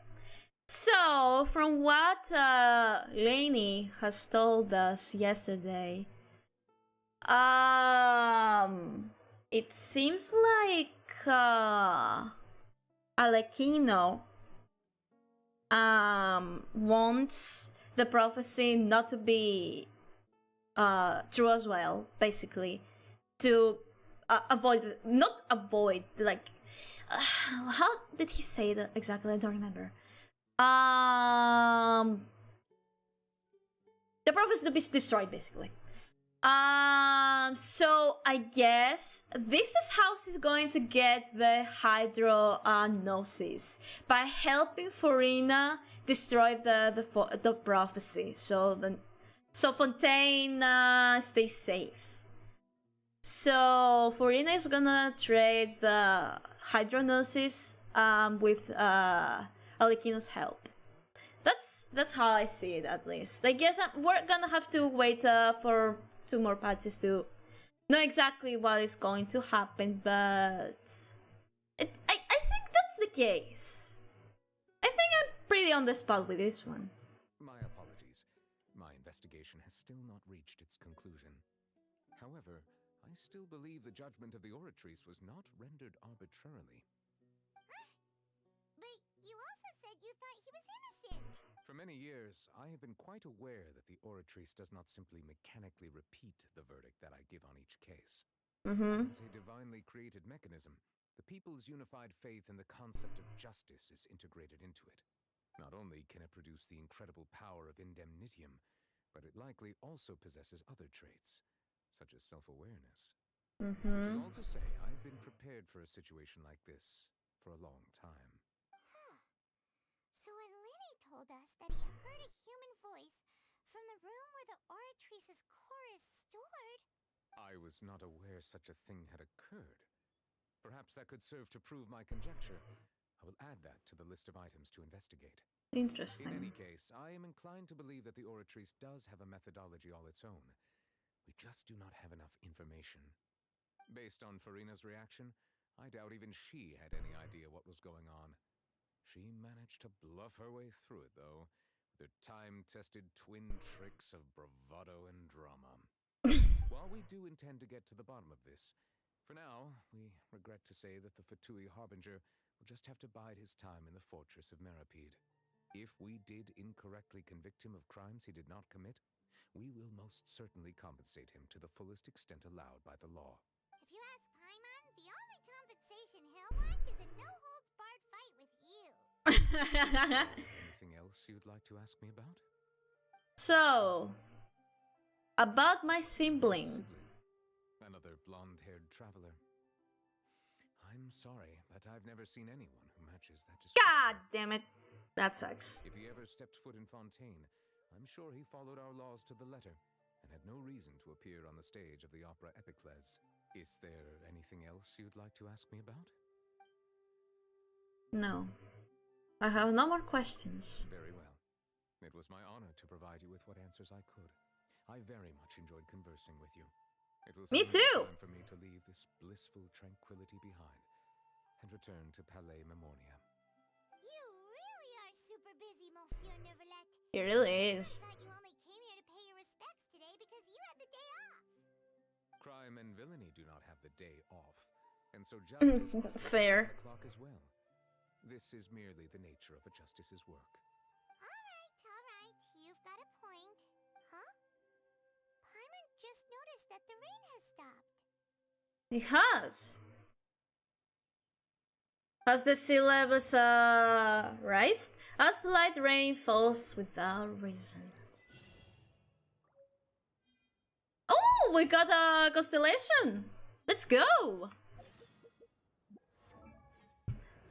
So, from what Lainey has told us yesterday, it seems like Alekino wants the prophecy not to be true as well, basically, to how did he say that exactly? I don't remember. The prophecy to be destroyed, basically. So I guess this is how she's going to get the Hydro Gnosis, by helping Farina destroy the prophecy. So Fontaine stays safe. So Farina is gonna trade the Hydro Gnosis with Alekino's help. That's how I see it, at least. I guess we're gonna have to wait for 2 more patches to know exactly what is going to happen, but I think that's the case. I think I'm pretty on the spot with this one. My apologies. My investigation has still not reached its conclusion. However, I still believe the judgment of the Oratrice was not rendered arbitrarily. But you also said you thought he was innocent. For many years, I have been quite aware that the Oratrice does not simply mechanically repeat the verdict that I give on each case. As a divinely created mechanism, the people's unified faith in the concept of justice is integrated into it. Not only can it produce the incredible power of indemnitium, but it likely also possesses other traits, such as self-awareness. Which is all to say, I've been prepared for a situation like this for a long time. So when Lenny told us that he heard a human voice from the room where the Oratrice's core is stored... I was not aware such a thing had occurred. Perhaps that could serve to prove my conjecture. I will add that to the list of items to investigate. Interesting. In any case, I am inclined to believe that the Oratrice does have a methodology all its own. We just do not have enough information. Based on Farina's reaction, I doubt even she had any idea what was going on. She managed to bluff her way through it, though, with her time-tested twin tricks of bravado and drama. While we do intend to get to the bottom of this, for now, we regret to say that the Fatui Harbinger will just have to bide his time in the fortress of Meripede. If we did incorrectly convict him of crimes he did not commit, we will most certainly compensate him to the fullest extent allowed by the law. If you ask Paimon, the only compensation he'll want is a no-holds-barred fight with you. Anything else you'd like to ask me about? So, about my sibling. Another blonde-haired traveler. I'm sorry, but I've never seen anyone who matches that description. God damn it. That sucks. If he ever stepped foot in Fontaine, I'm sure he followed our laws to the letter and had no reason to appear on the stage of the opera Epicles. Is there anything else you'd like to ask me about? No. I have no more questions. Very well. It was my honor to provide you with what answers I could. I very much enjoyed conversing with you. It will Me soon be too. time for me to leave this blissful tranquility behind and return to Palais Memoria. You really are super busy, Monsieur Neuvillette. It really is. I thought you only came here to pay your respects today because you had the day off. Crime and villainy do not have the day off, and so justice must Fair. the clock as well. This is merely the nature of a justice's work. All right. You've got a point. Huh? Paimon just noticed that the rain has stopped. It has. As the sea levels rise, a slight rain falls without reason. Oh, we got a constellation. Let's go.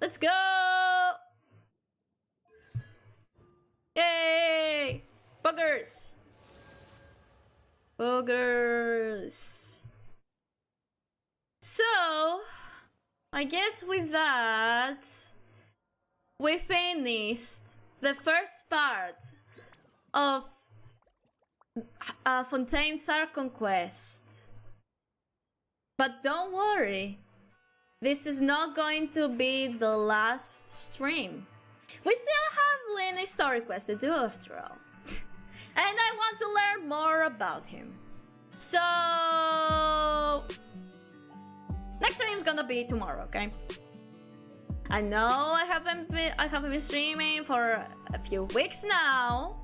Let's go. Yay! Buggers. Buggers. So, I guess with that, we finished the first part of Fontaine's Conquest. But don't worry, this is not going to be the last stream. We still have Lenny's story quest to do after all. And I want to learn more about him. So, next stream is gonna be tomorrow, okay? I know I haven't been streaming for a few weeks now,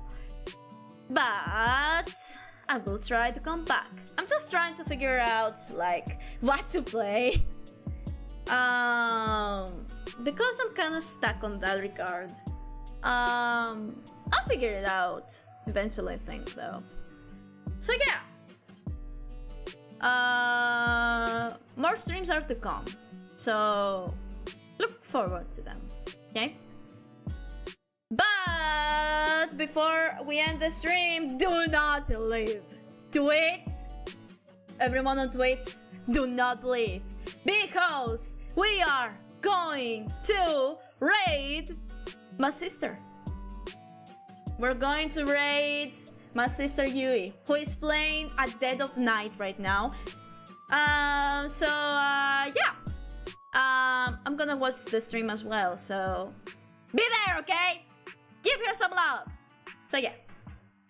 but I will try to come back. I'm just trying to figure out like what to play. Because I'm kind of stuck on that regard. I'll figure it out eventually, I think, though. So yeah. More streams are to come, so look forward to them, okay? But before we end the stream, do not leave. Tweets, everyone on tweets, do not leave, because we are going to raid my sister. We're going to raid my sister Yui, who is playing at dead of night right now. Yeah. I'm gonna watch the stream as well, so be there, okay? Give her some love. So yeah,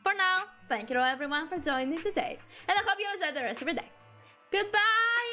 for now, thank you to everyone for joining today, and I hope you enjoy the rest of your day. Goodbye!